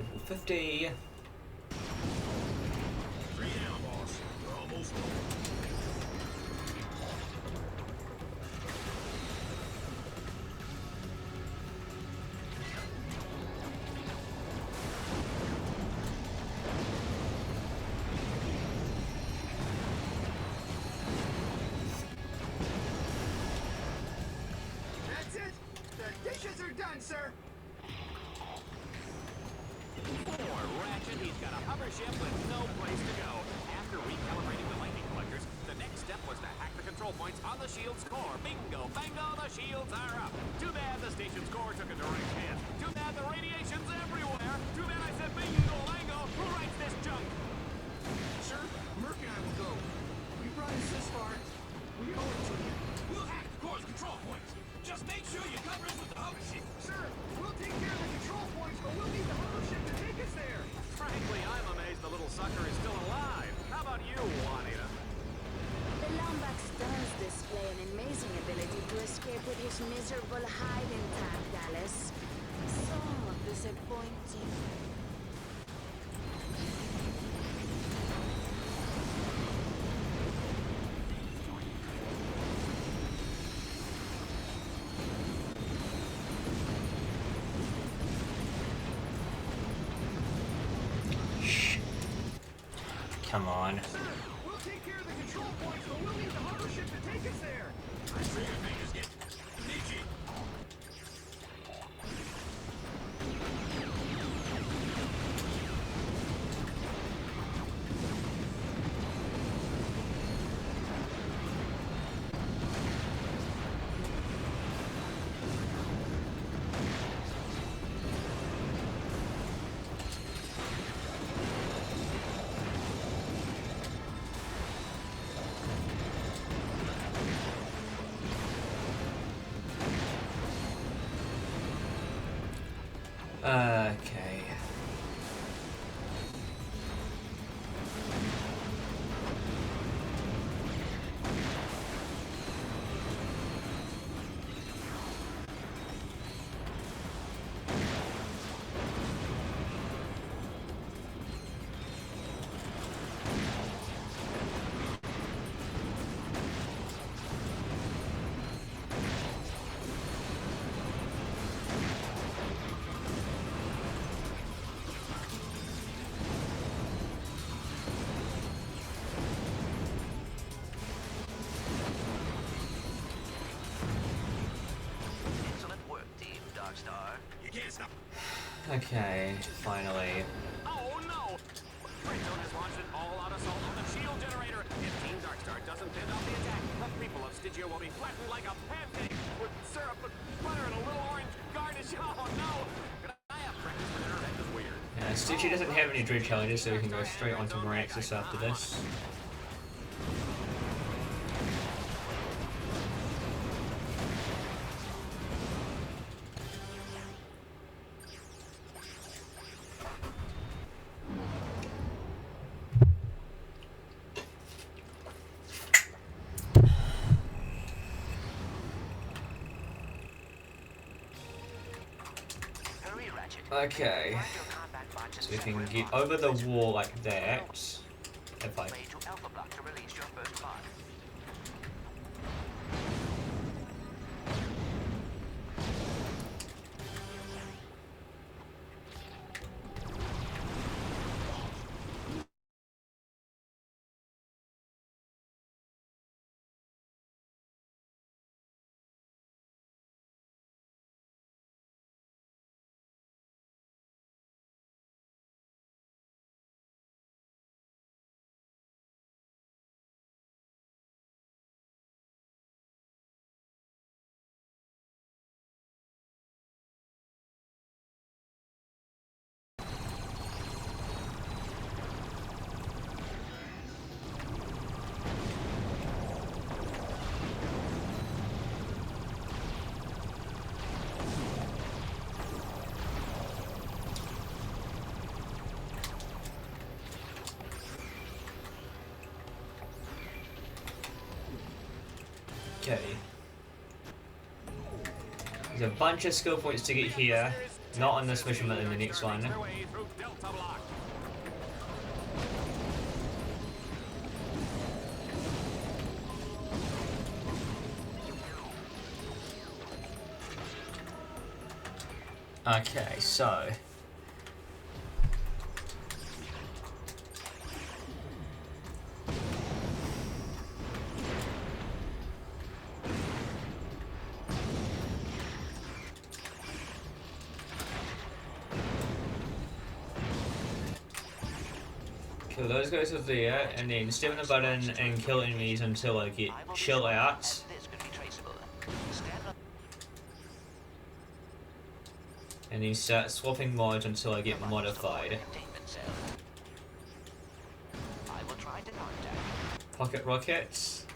Level 50. 3 down, boss. We're almost home. That's it! The dishes are done, sir! Poor Ratchet, he's got a hover ship with no place to go. After recalibrating the lightning collectors, the next step was to hack the control points on the shield's core. Bingo, bango, the shields are up. Too bad the station's core took a direct hit. Too bad the radiation's everywhere. Too bad I said bingo, bango. Who writes this junk? Sir, Merc and I will go. You brought us this far. We owe it to you. We'll hack the core's control points. Just make sure you cover us with the hover ship. Sir, we'll take care of the control points, but we'll need the hover ship to take us there. Frankly, I'm amazed the little sucker is still alive. How about you, Juanita? The Lombax does display an amazing ability to escape with his miserable hide intact, Dallas. So disappointing. come on. Sir, we'll take care of the control points, but we'll need the hover ship to take us there. My trigger fingers get itchy. Okay. Excellent work, Team Darkstar. You can't stop. Okay, finally. Oh no! Redstone has launched an all-out assault on the shield generator. If Team Darkstar doesn't fend off the attack, the people of Stygia will be flattened like a pancake with syrup and butter and a little orange garnish. Oh no! Could I have practice with her? That is weird. Yeah, Stitchy doesn't have any dread challenges, so we can go straight onto Miraxis after this. Hurry, Ratchet. Okay, Find your combat bots and so we set can red get bombs. over the wall like that. If I... Way to Alpha Block to release your first bot. Okay. There's a bunch of skill points to get here. Not on this mission, but in the next one. Their way through Delta Block. Okay, so... kill those guys over there, and then step on the button and kill enemies until I get chill out. This could be traceable. Stand up. And then start swapping mods until I get modified. Containment cell. I will try to contact. Pocket rockets.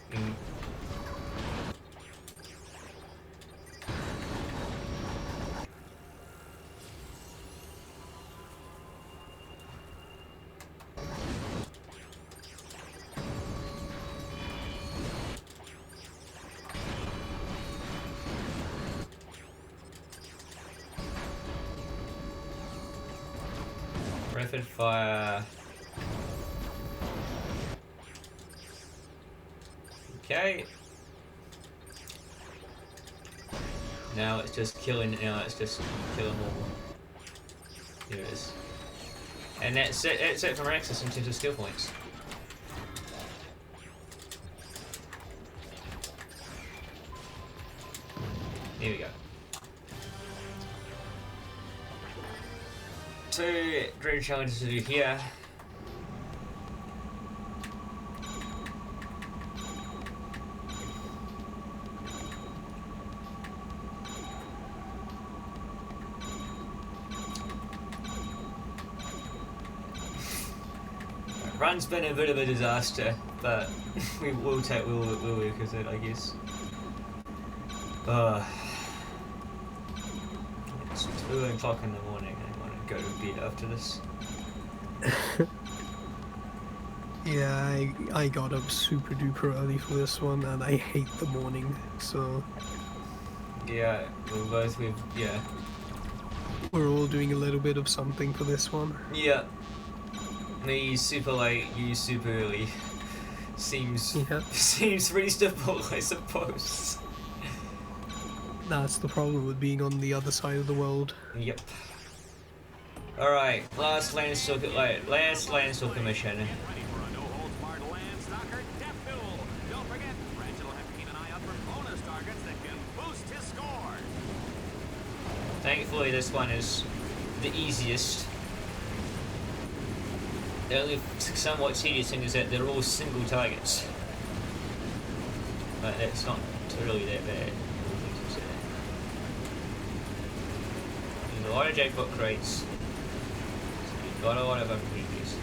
Rapid fire. Okay. Now it's just killing. Now it's just killing all. Here it is. And that's it. That's it for Miraxis in terms of skill points. Here we go. 2 dream challenges to do here. Run's been a bit of a disaster, but we'll work with it, I guess. It's 2 o'clock in the morning. I want to go to bed after this. Yeah, I got up super duper early for this one, and I hate the morning, so... Yeah, yeah. We're all doing a little bit of something for this one. Yeah. Me super late, you super early. Seems reasonable, I suppose. That's the problem with being on the other side of the world. Yep. Alright, last Landstalker mission. Ready for a no-holds-barred Landstalker death duel. Don't forget, Ratchet will have to keep an eye out for bonus targets that can boost his score. Thankfully, this one is the easiest. The only somewhat tedious thing is that they're all single targets. But it's not really that bad. There's a lot of jackpot crates. So you've got a lot of opportunities.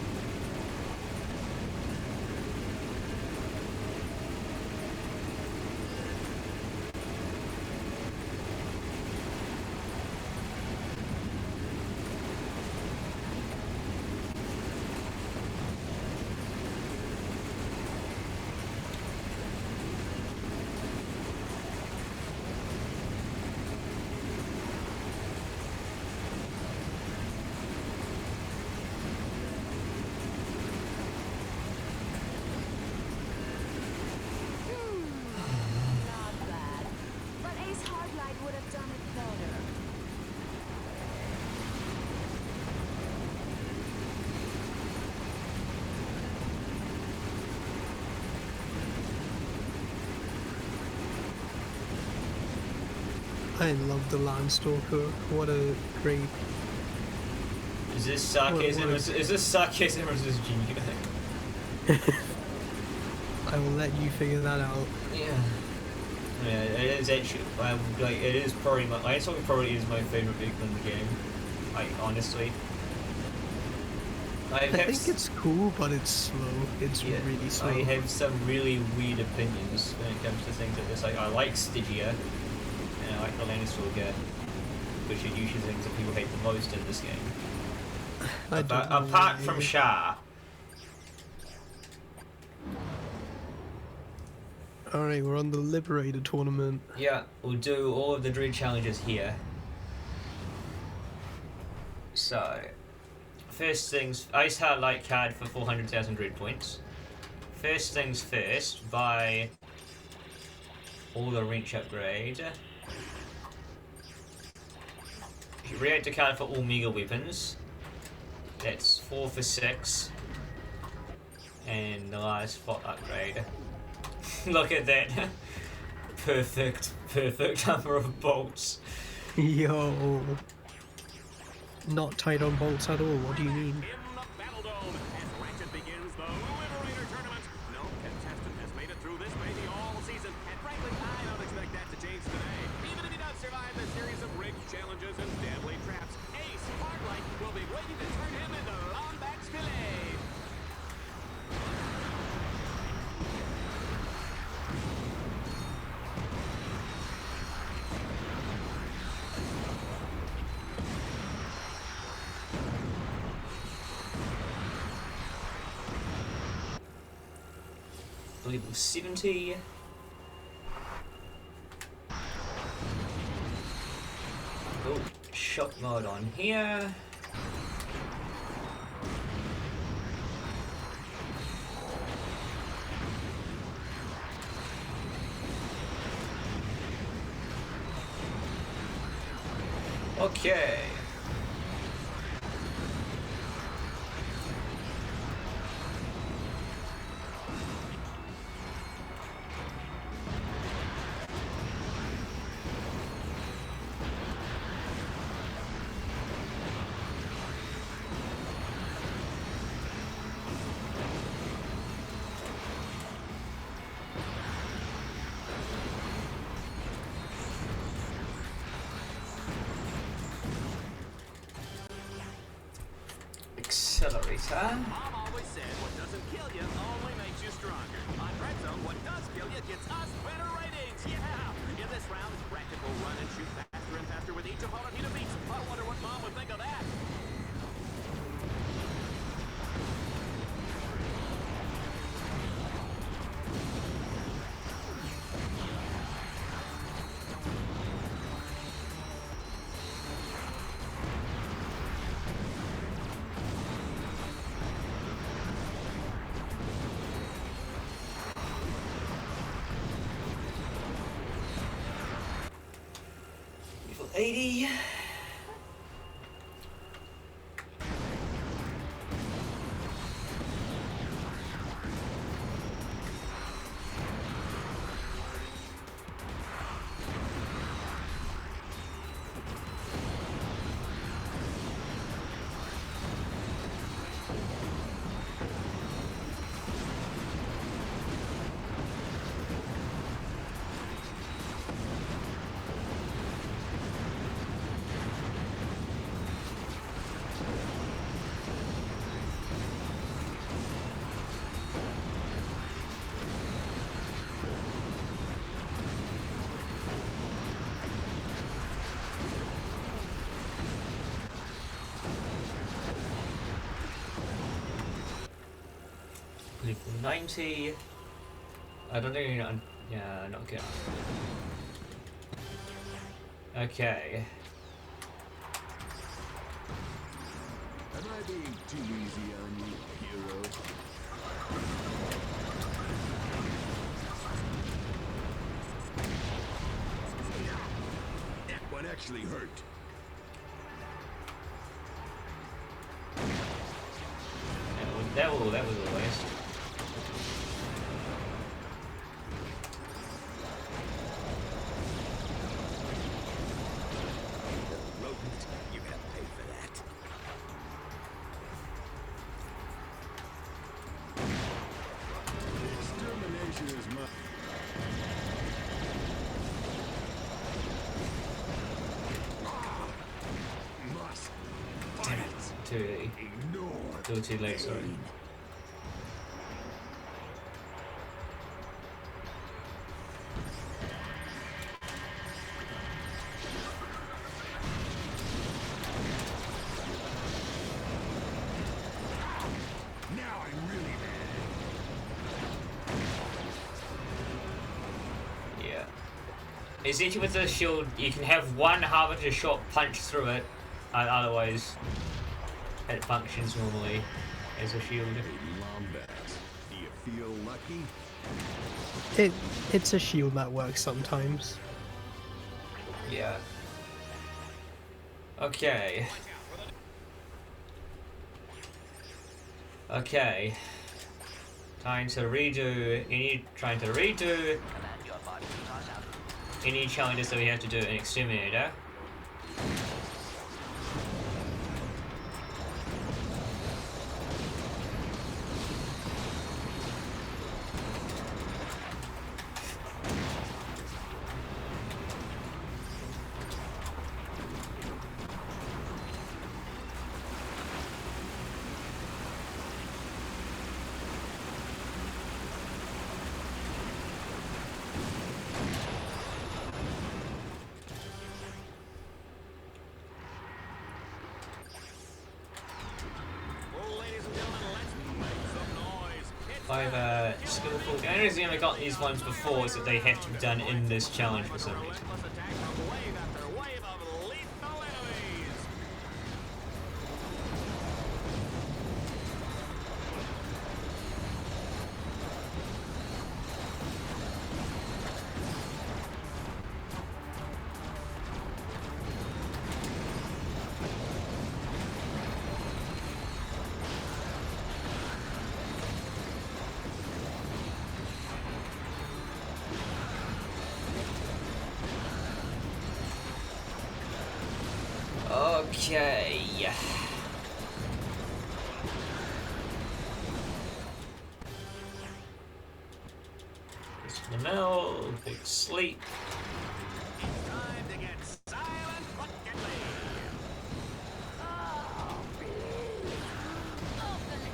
Not bad. But Ace Hardlight would have done it better. I love the Landstalker. What a great... Is this sarcasm? Is this sarcasm or is this genuine? I will let you figure that out. Yeah. Yeah, it is actually. Like, it is probably my. Landstalker probably is my favorite vehicle in the game. Like, honestly. I think it's cool, but it's slow. It's really slow. I have some really weird opinions when it comes to things like this. Like, I like Stygia, and I like the Landstalker, which are usually things that people hate the most in this game. Apart from Shah. Alright, we're on the Liberator tournament. Yeah, we'll do all of the dream challenges here. So, first things, Ice Hard Light card for 400,000 dream points. First things first, buy all the wrench upgrade. Reactor card for all mega weapons. That's 4 for 6. And the last spot upgrade. Look at that. Perfect number of bolts. Yo. Not tight on bolts at all, what do you mean? In the Battle Dome, as Ratchet begins the Liberator Tournament. No contestant has made it through this baby all season, and frankly, I don't expect that to change today. Even if he does survive the series of rigged challenges and deadly traps, Ace Hardlight will be waiting to turn him into Lombax filet. Level 70. Oh, shock mode on here. Okay. Nice, huh? Mom always said what doesn't kill you only makes you stronger. On Red Zone, what does kill you gets us better ratings. Yeah! In this round, Ratchet will run and shoot faster and faster with each opponent he defeats. I wonder what Mom would think of that. Level 80. Level 90. I don't think I'm. Yeah, not good. Okay. Am I being too easy on you, hero? That one actually hurt. That was a waste. Rodent, you gotta pay for that. Extermination is my... Must Damn it. Too early. ignore. Still too late, sorry. Now I'm really mad. Yeah. Essentially with the shield, you can have one harbinger shot punch through it, otherwise it functions normally as a shield. Hey, Lombat, do you feel lucky? It's a shield that works sometimes. Yeah. Okay. Okay. Trying to redo any challenges that we have to do in Exterminator. Well, ladies and gentlemen, let's make some noise. It's I've skillful. The only reason I got these ones before is that they have to be done in this challenge for some reason. relentless attack from wave after wave of lethal enemies. Okay. Just the mill, big sleep. It's time to get silent but deadly. Oh, please. Open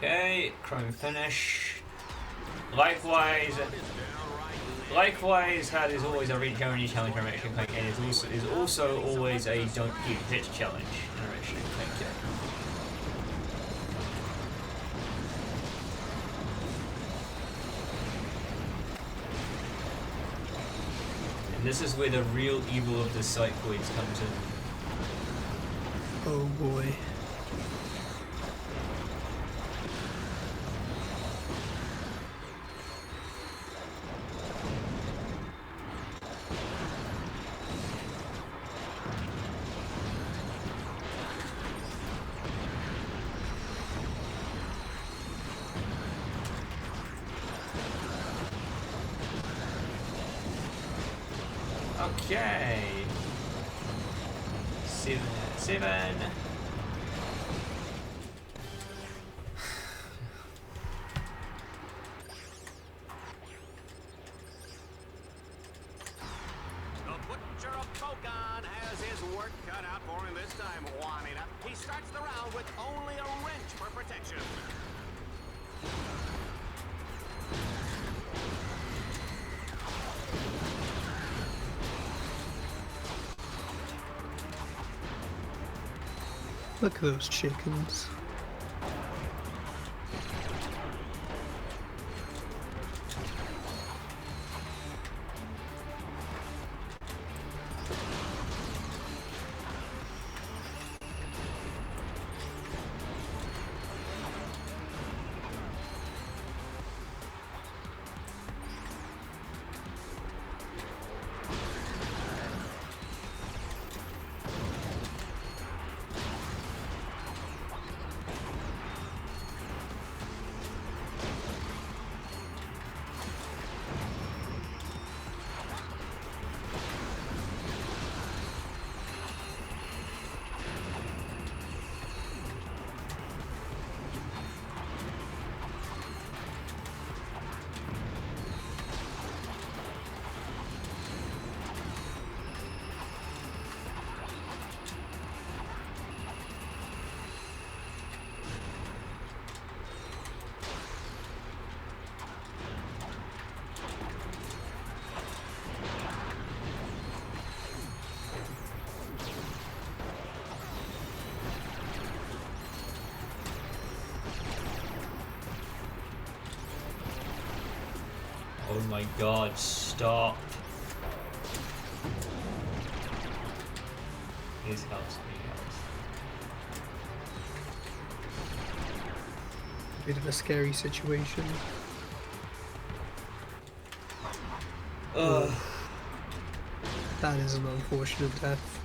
Okay, chrome finish. Likewise, that is always a reach-only challenge animation clank, and is also always a don't get hit challenge animation clank. And this is where the real evil of the psychoids comes in. Oh boy. Okay. 7. The Butcher of Bokan has his work cut out for him this time, Juanita. He starts the round with only a wrench for protection. Look at those chickens. Oh my god, stop. Please help me, guys. Bit of a scary situation. Ugh. That is an unfortunate death.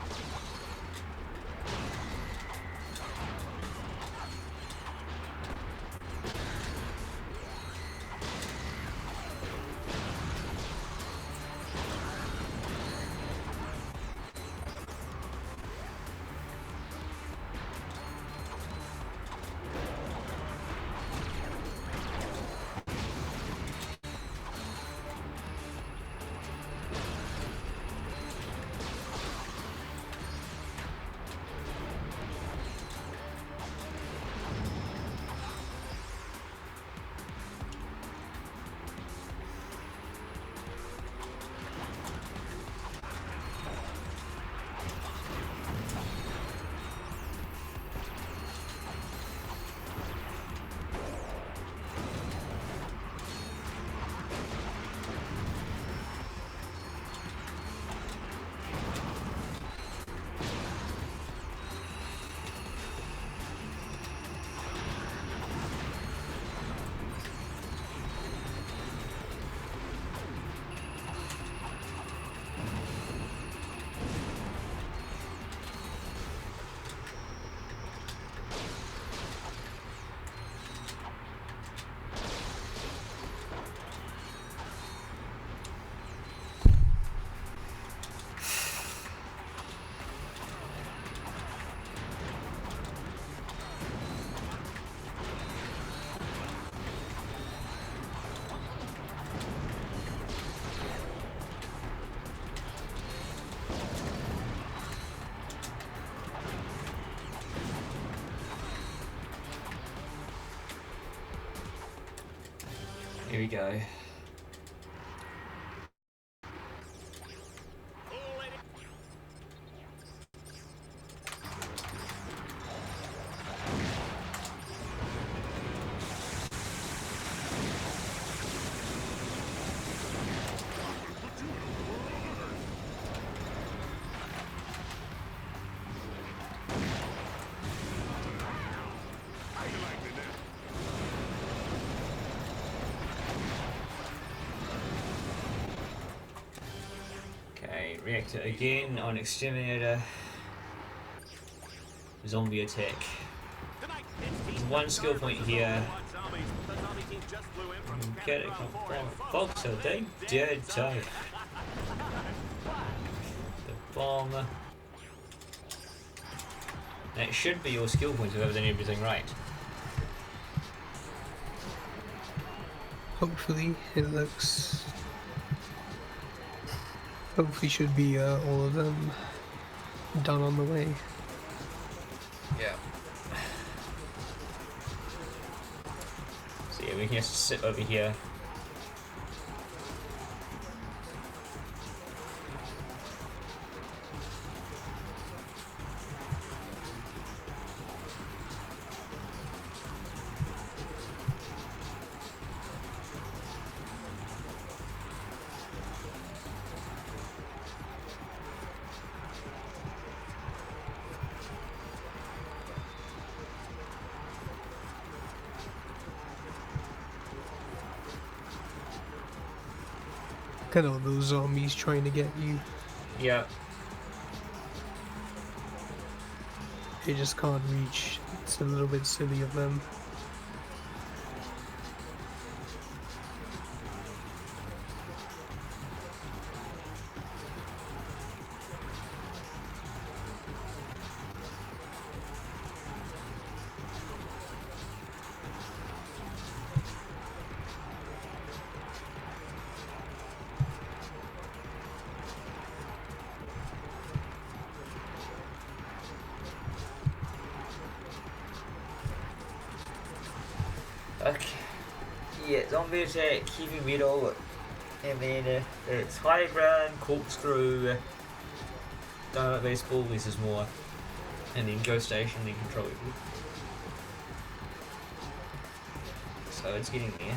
we go. Okay, reactor again on Exterminator. Zombie attack. One skill point here. Get it from folks, so they did die. The bomb. That should be your skill points if I've done everything right. Hopefully, it looks. Hopefully, should be all of them done on the way. Yeah. So yeah, we can just sit over here. Kind of those zombies trying to get you. Yeah. They just can't reach. It's a little bit silly of them. Okay. Yeah, zombie attack, heavy metal, and then it's high ground, corkscrew, donut baseball, this is more, and then ghost station, then control. So it's getting there.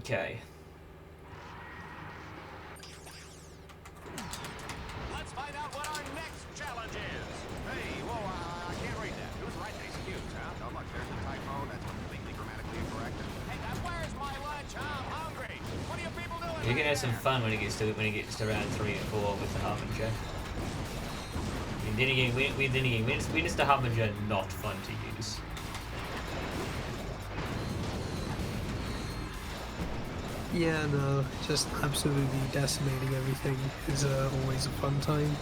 Okay. Let's find out what our next challenge is. Hey, whoa, I can't read that. Who's writing these cues, huh? Oh, look, there's a typo that's completely grammatically incorrect. Hey, where's my lunch? I'm hungry. What are you people doing? You're gonna have some fun when it gets to round 3 and 4 with the Harbinger. And then again, when is the Harbinger not fun to use? Yeah, no, just absolutely decimating everything is always a fun time.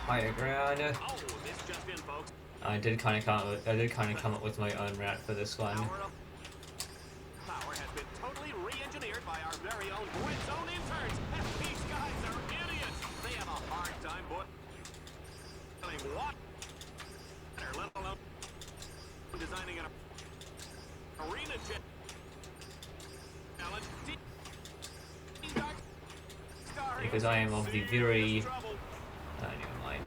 Higher ground. Oh, this just in, folks. I did kind of come up with my own route for this one. water, let alone designing an arena challenge. Team Dark Star Because I am of the very... never mind.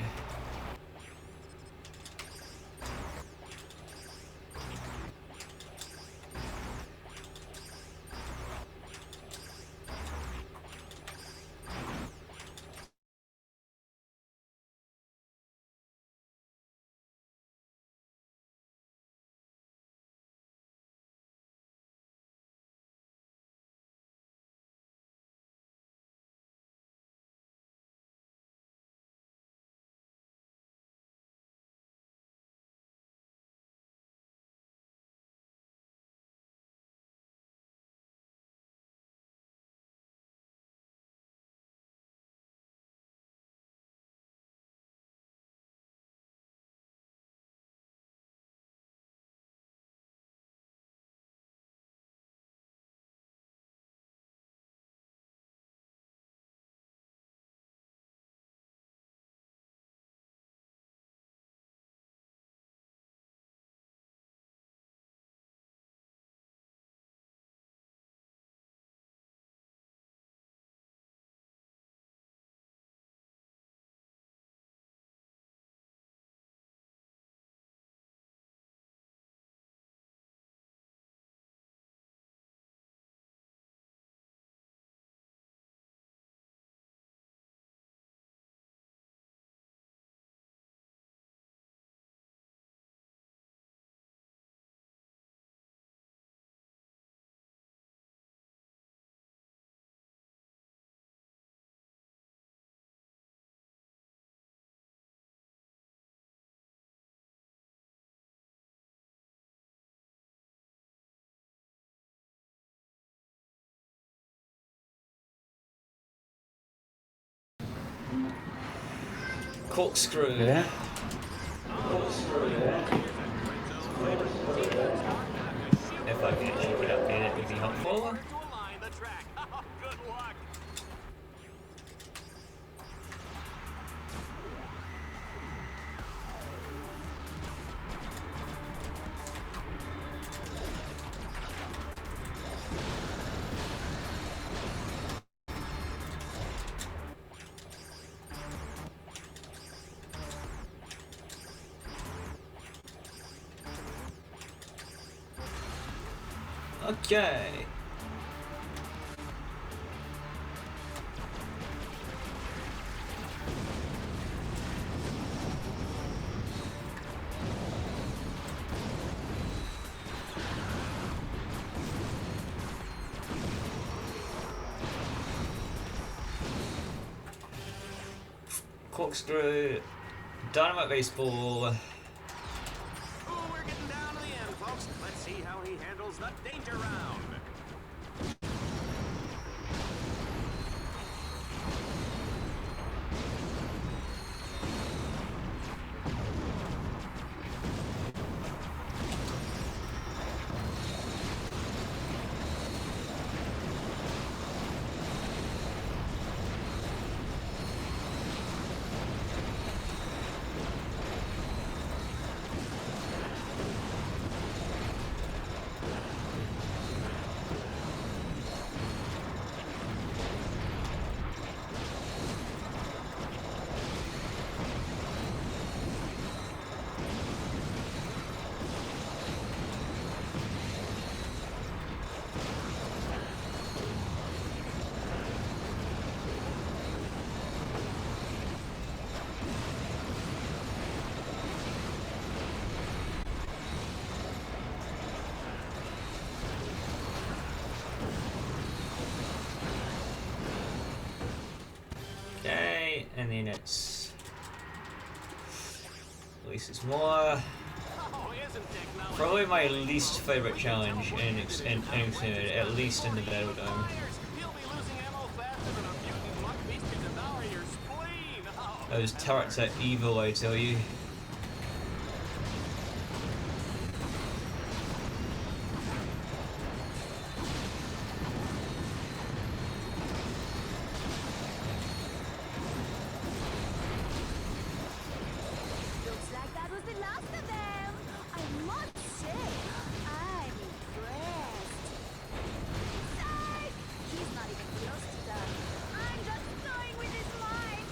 Corkscrew. Yeah. If I can actually get up there, that would be helpful. to align the track. Good luck. Okay. Corkscrew, Dynamite Baseball. Ooh, we're getting down to the end, folks. Let's see how he handles the danger round. Okay, and then it's releases more. Oh, isn't technology Probably my least favorite challenge in Exterminator, at least in the Battle Dome. fires? You'll be losing ammo faster than a mutant muck beast can devour your spleen. Oh, Those turrets are evil, I tell you. the last of them. I must say, I'm impressed. Psych! He's not even close to done. I'm just toying with his mind.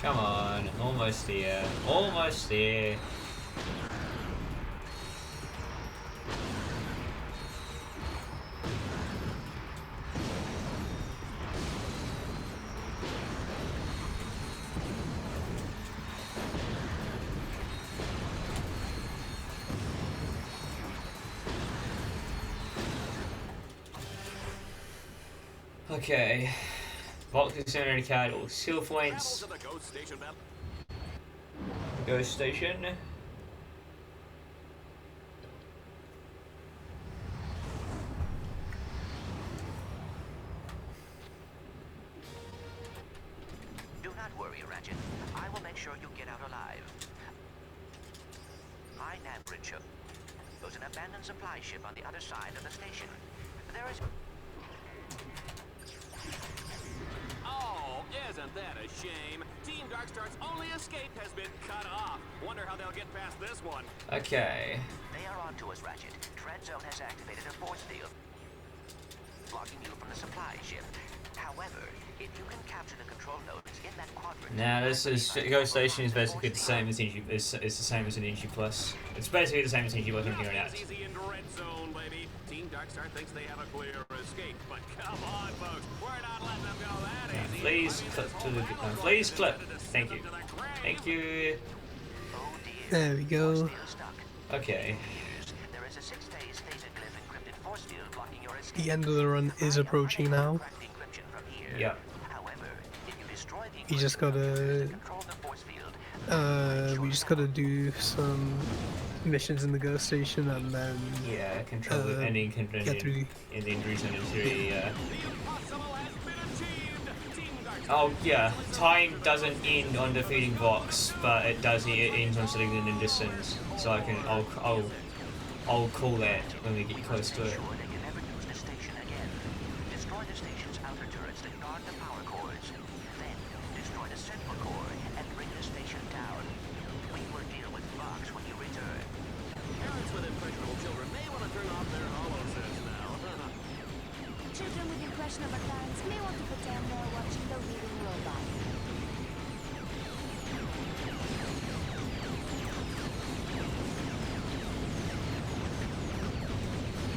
Come on, almost there. Almost there. Okay. Box Exterminator card or skill points. Travel to the Ghost Station battle. Ghost Station. Do not worry, Ratchet. I will make sure you get out alive. My nav bridge shows an abandoned supply ship on the other side of the station. There is... Oh, isn't that a shame? Team Darkstar's only escape has been cut off. Wonder how they'll get past this one. Okay. They are on to us, Ratchet. Dread Zone has activated a force field, blocking you from the supply ship. However, if you can capture the control nodes in that quadrant... Now this is Ghost Station is basically the same as NG. It's the same as an NG Plus. It's basically the same as NG Plus from here on out. Easy in Dread Zone, baby. Team Darkstar thinks they have a clear escape, but come on, folks. We're not letting them go that easy. Please clip to the. Please clip. Thank you. Thank you. There we go. Still stuck. Okay. There is a 6-day stated glyph encrypted force field blocking your escape. The end of the run is approaching now. Crack the encryption from here. Yep. However, if you destroy the You just gotta, control the force field, we just gotta do some missions in the Ghost Station and then Yeah. Control the ending. Control get through. in the injuries and injury. The impossible has been achieved. Team Darkstar. Oh yeah. Time doesn't end on defeating Vox, but it does. It ends on sitting in distance. So I can. I'll call that when we get close to it. ensure they can never use the station again. Destroy the station's outer turrets that guard the power cores. Then, destroy the central core and bring the station down. We will deal with Vox when you return. Parents with impressionable children may want to turn off their holosets now. Children with impressionable parents may want to pretend they're watching the reading robot.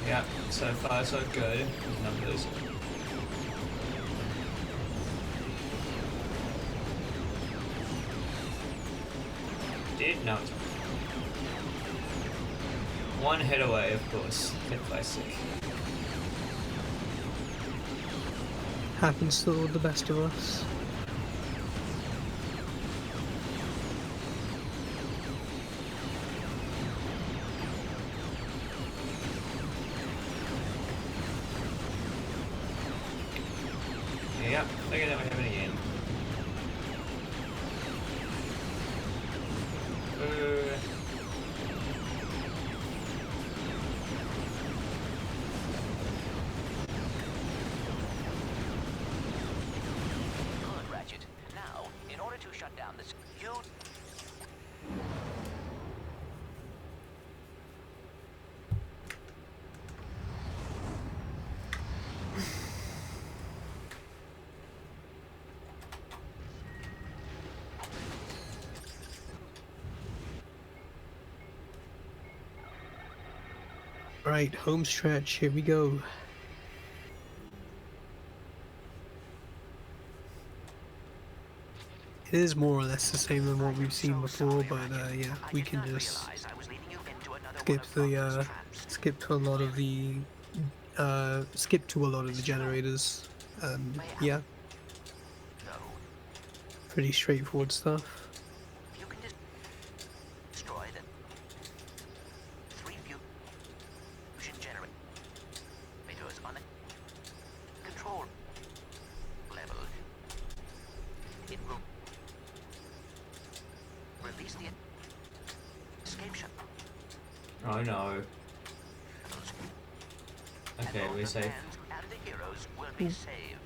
Yeah. So far so good. Numbers. Did no. One hit away, of course. Hit classic. Happens to all the best of us. Yep, figured that would happen again. Good, Ratchet. Now, in order to shut down this, you... Right, home stretch, here we go. It is more or less the same than what we've seen before, but yeah, we can just skip to a lot of the generators, and yeah, pretty straightforward stuff. You can destroy the 3 fusion generators on the control level. It will release the escape shot. Oh no. Okay, we're safe. And the heroes will be saved.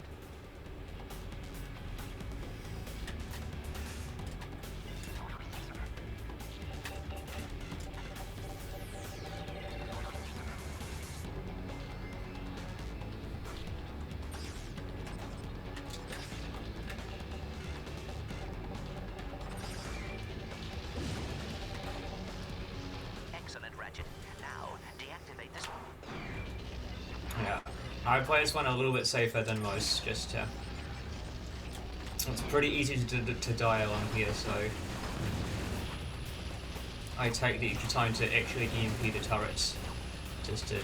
Excellent, Ratchet. Now, deactivate this. Yeah, I play this one a little bit safer than most. Just it's pretty easy to die along here, so I take the extra time to actually EMP the turrets, just to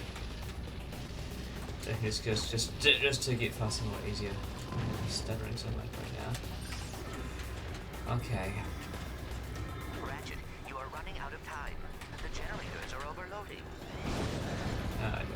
get faster and a lot easier. I'm stuttering so much right now. Okay. Ratchet, you are running out of time. The generators are overloading. Damn it.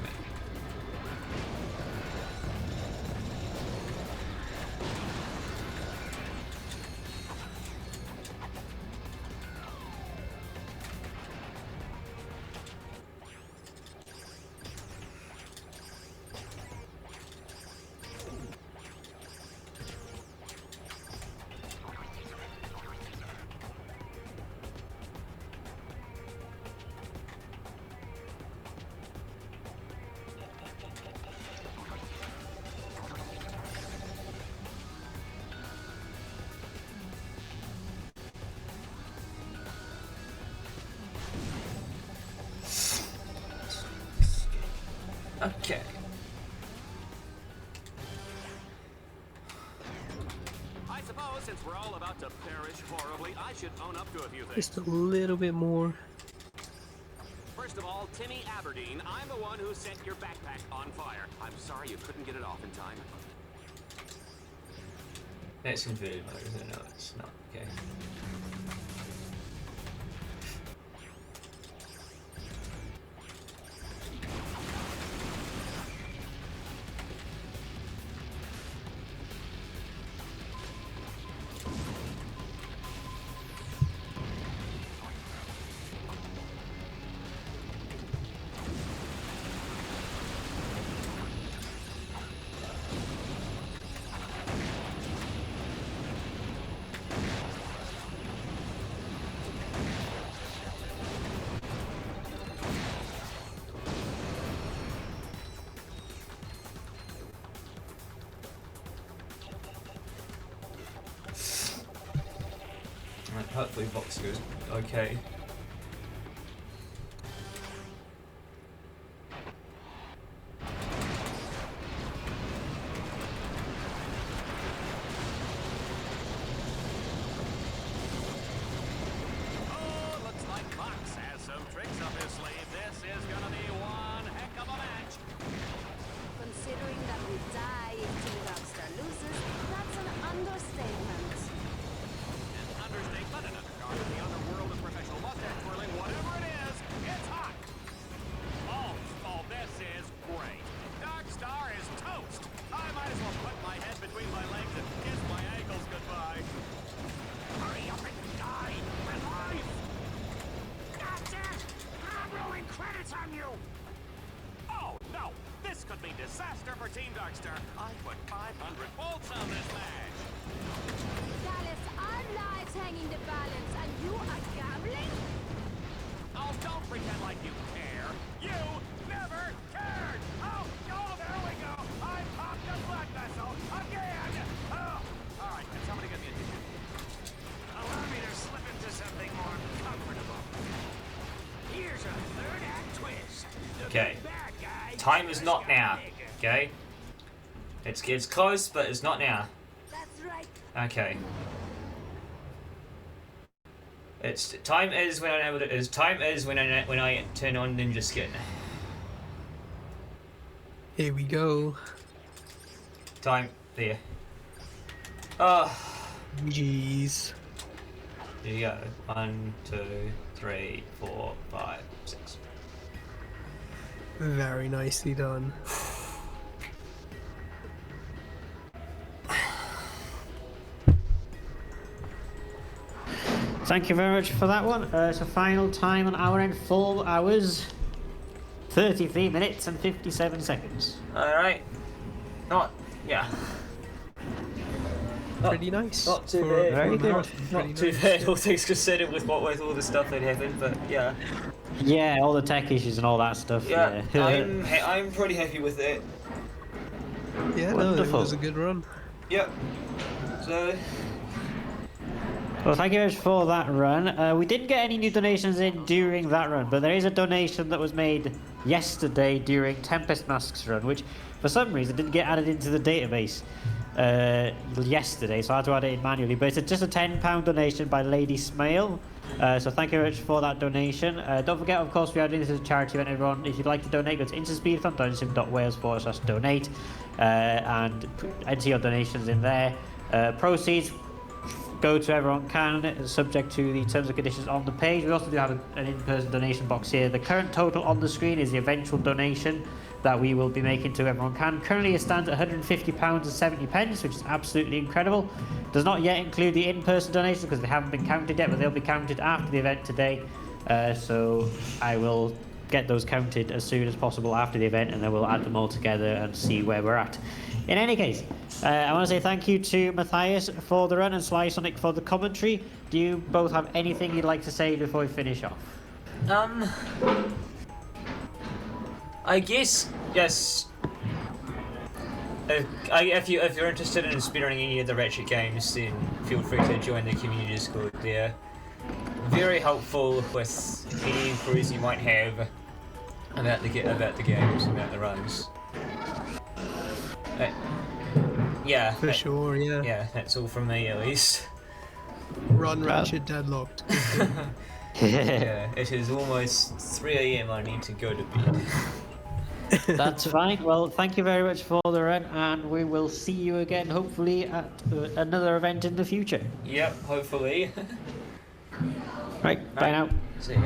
Okay. I suppose since we're all about to perish horribly, I should own up to a few things. Just a little bit more. First of all, Timmy Aberdeen, I'm the one who set your backpack on fire. I'm sorry you couldn't get it off in time. That's inverted mode, isn't it? No, it's not. Okay. Hopefully box goes okay. Oh, looks like Fox has some tricks up his sleeve. This is gonna be one heck of a match. Considering that we die if Team Darkstar loses, that's an understatement. An understatement in the underworld of professional mustache twirling, whatever it is, it's hot. Oh, this is great. Darkstar is toast. I might as well put my head between my legs and kiss my ankles goodbye. Hurry up and die in life. That's it. I'm rolling credits on you. Oh no, this could be disaster for Team Darkstar. I put 500 volts on this match. Dallas, our lives hang in the balance, and you are gambling? Oh, don't pretend like you care. You never cared. Oh, there we go. I popped a blood vessel again. Oh, all right. Can somebody get me a tissue? Allow me to slip into something more comfortable. Here's a third act twist. The Okay. bad guy Time is just not got now. bigger. Okay. It's close, but it's not now. That's right. Okay. It's time is when I'm able to. Time is when I turn on Ninja Skin. Here we go. Time there. Oh, Jeez. there you go. 1, 2, 3, 4, 5, 6. Very nicely done. Thank you very much for that one. So final time on our end, 4 hours, 33 minutes and 57 seconds. Alright. Yeah. Pretty nice. Not too for- bad. for Very a good. marathon, Not pretty too nice. bad, all things considered, with all the stuff that happened, but yeah. Yeah, all the tech issues and all that stuff. Yeah, Yeah. I'm pretty happy with that. Yeah, no, it Wonderful. was a good run. Yep. So, Well, thank you very much for that run. We didn't get any new donations in during that run, but there is a donation that was made yesterday during Tempest Mask's run, which for some reason didn't get added into the database yesterday, so I had to add it in manually. But it's just a £10 donation by Lady Smail. So thank you very much for that donation. Don't forget, of course, we are doing this as a charity event, everyone. If you'd like to donate, go to InstaSpeedathon.wales/donate and enter your donations in there. Proceeds go to everyone can, subject to the terms and conditions on the page. We also do have an in-person donation box here. The current total on the screen is the eventual donation that we will be making to everyone can. Currently it stands at £150.70, which is absolutely incredible. Does not yet include the in-person donations because they haven't been counted yet, but they'll be counted after the event today. So I will get those counted as soon as possible after the event, and then we'll add them all together and see where we're at. In any case, I want to say thank you to Matthias for the run and Sly Sonic for the commentary. Do you both have anything you'd like to say before we finish off? I guess yes. If you're interested in speedrunning any of the Ratchet games, then feel free to join the community Discord. They're very helpful with any inquiries you might have about the games, about the runs. Yeah. For sure, yeah. Yeah, that's all from me at least. Run Ratchet Deadlocked. Yeah, it is almost 3 AM. I need to go to bed. That's fine. Well, thank you very much for the run, and we will see you again, hopefully, at another event in the future. Yep, hopefully. Right, bye now. See ya.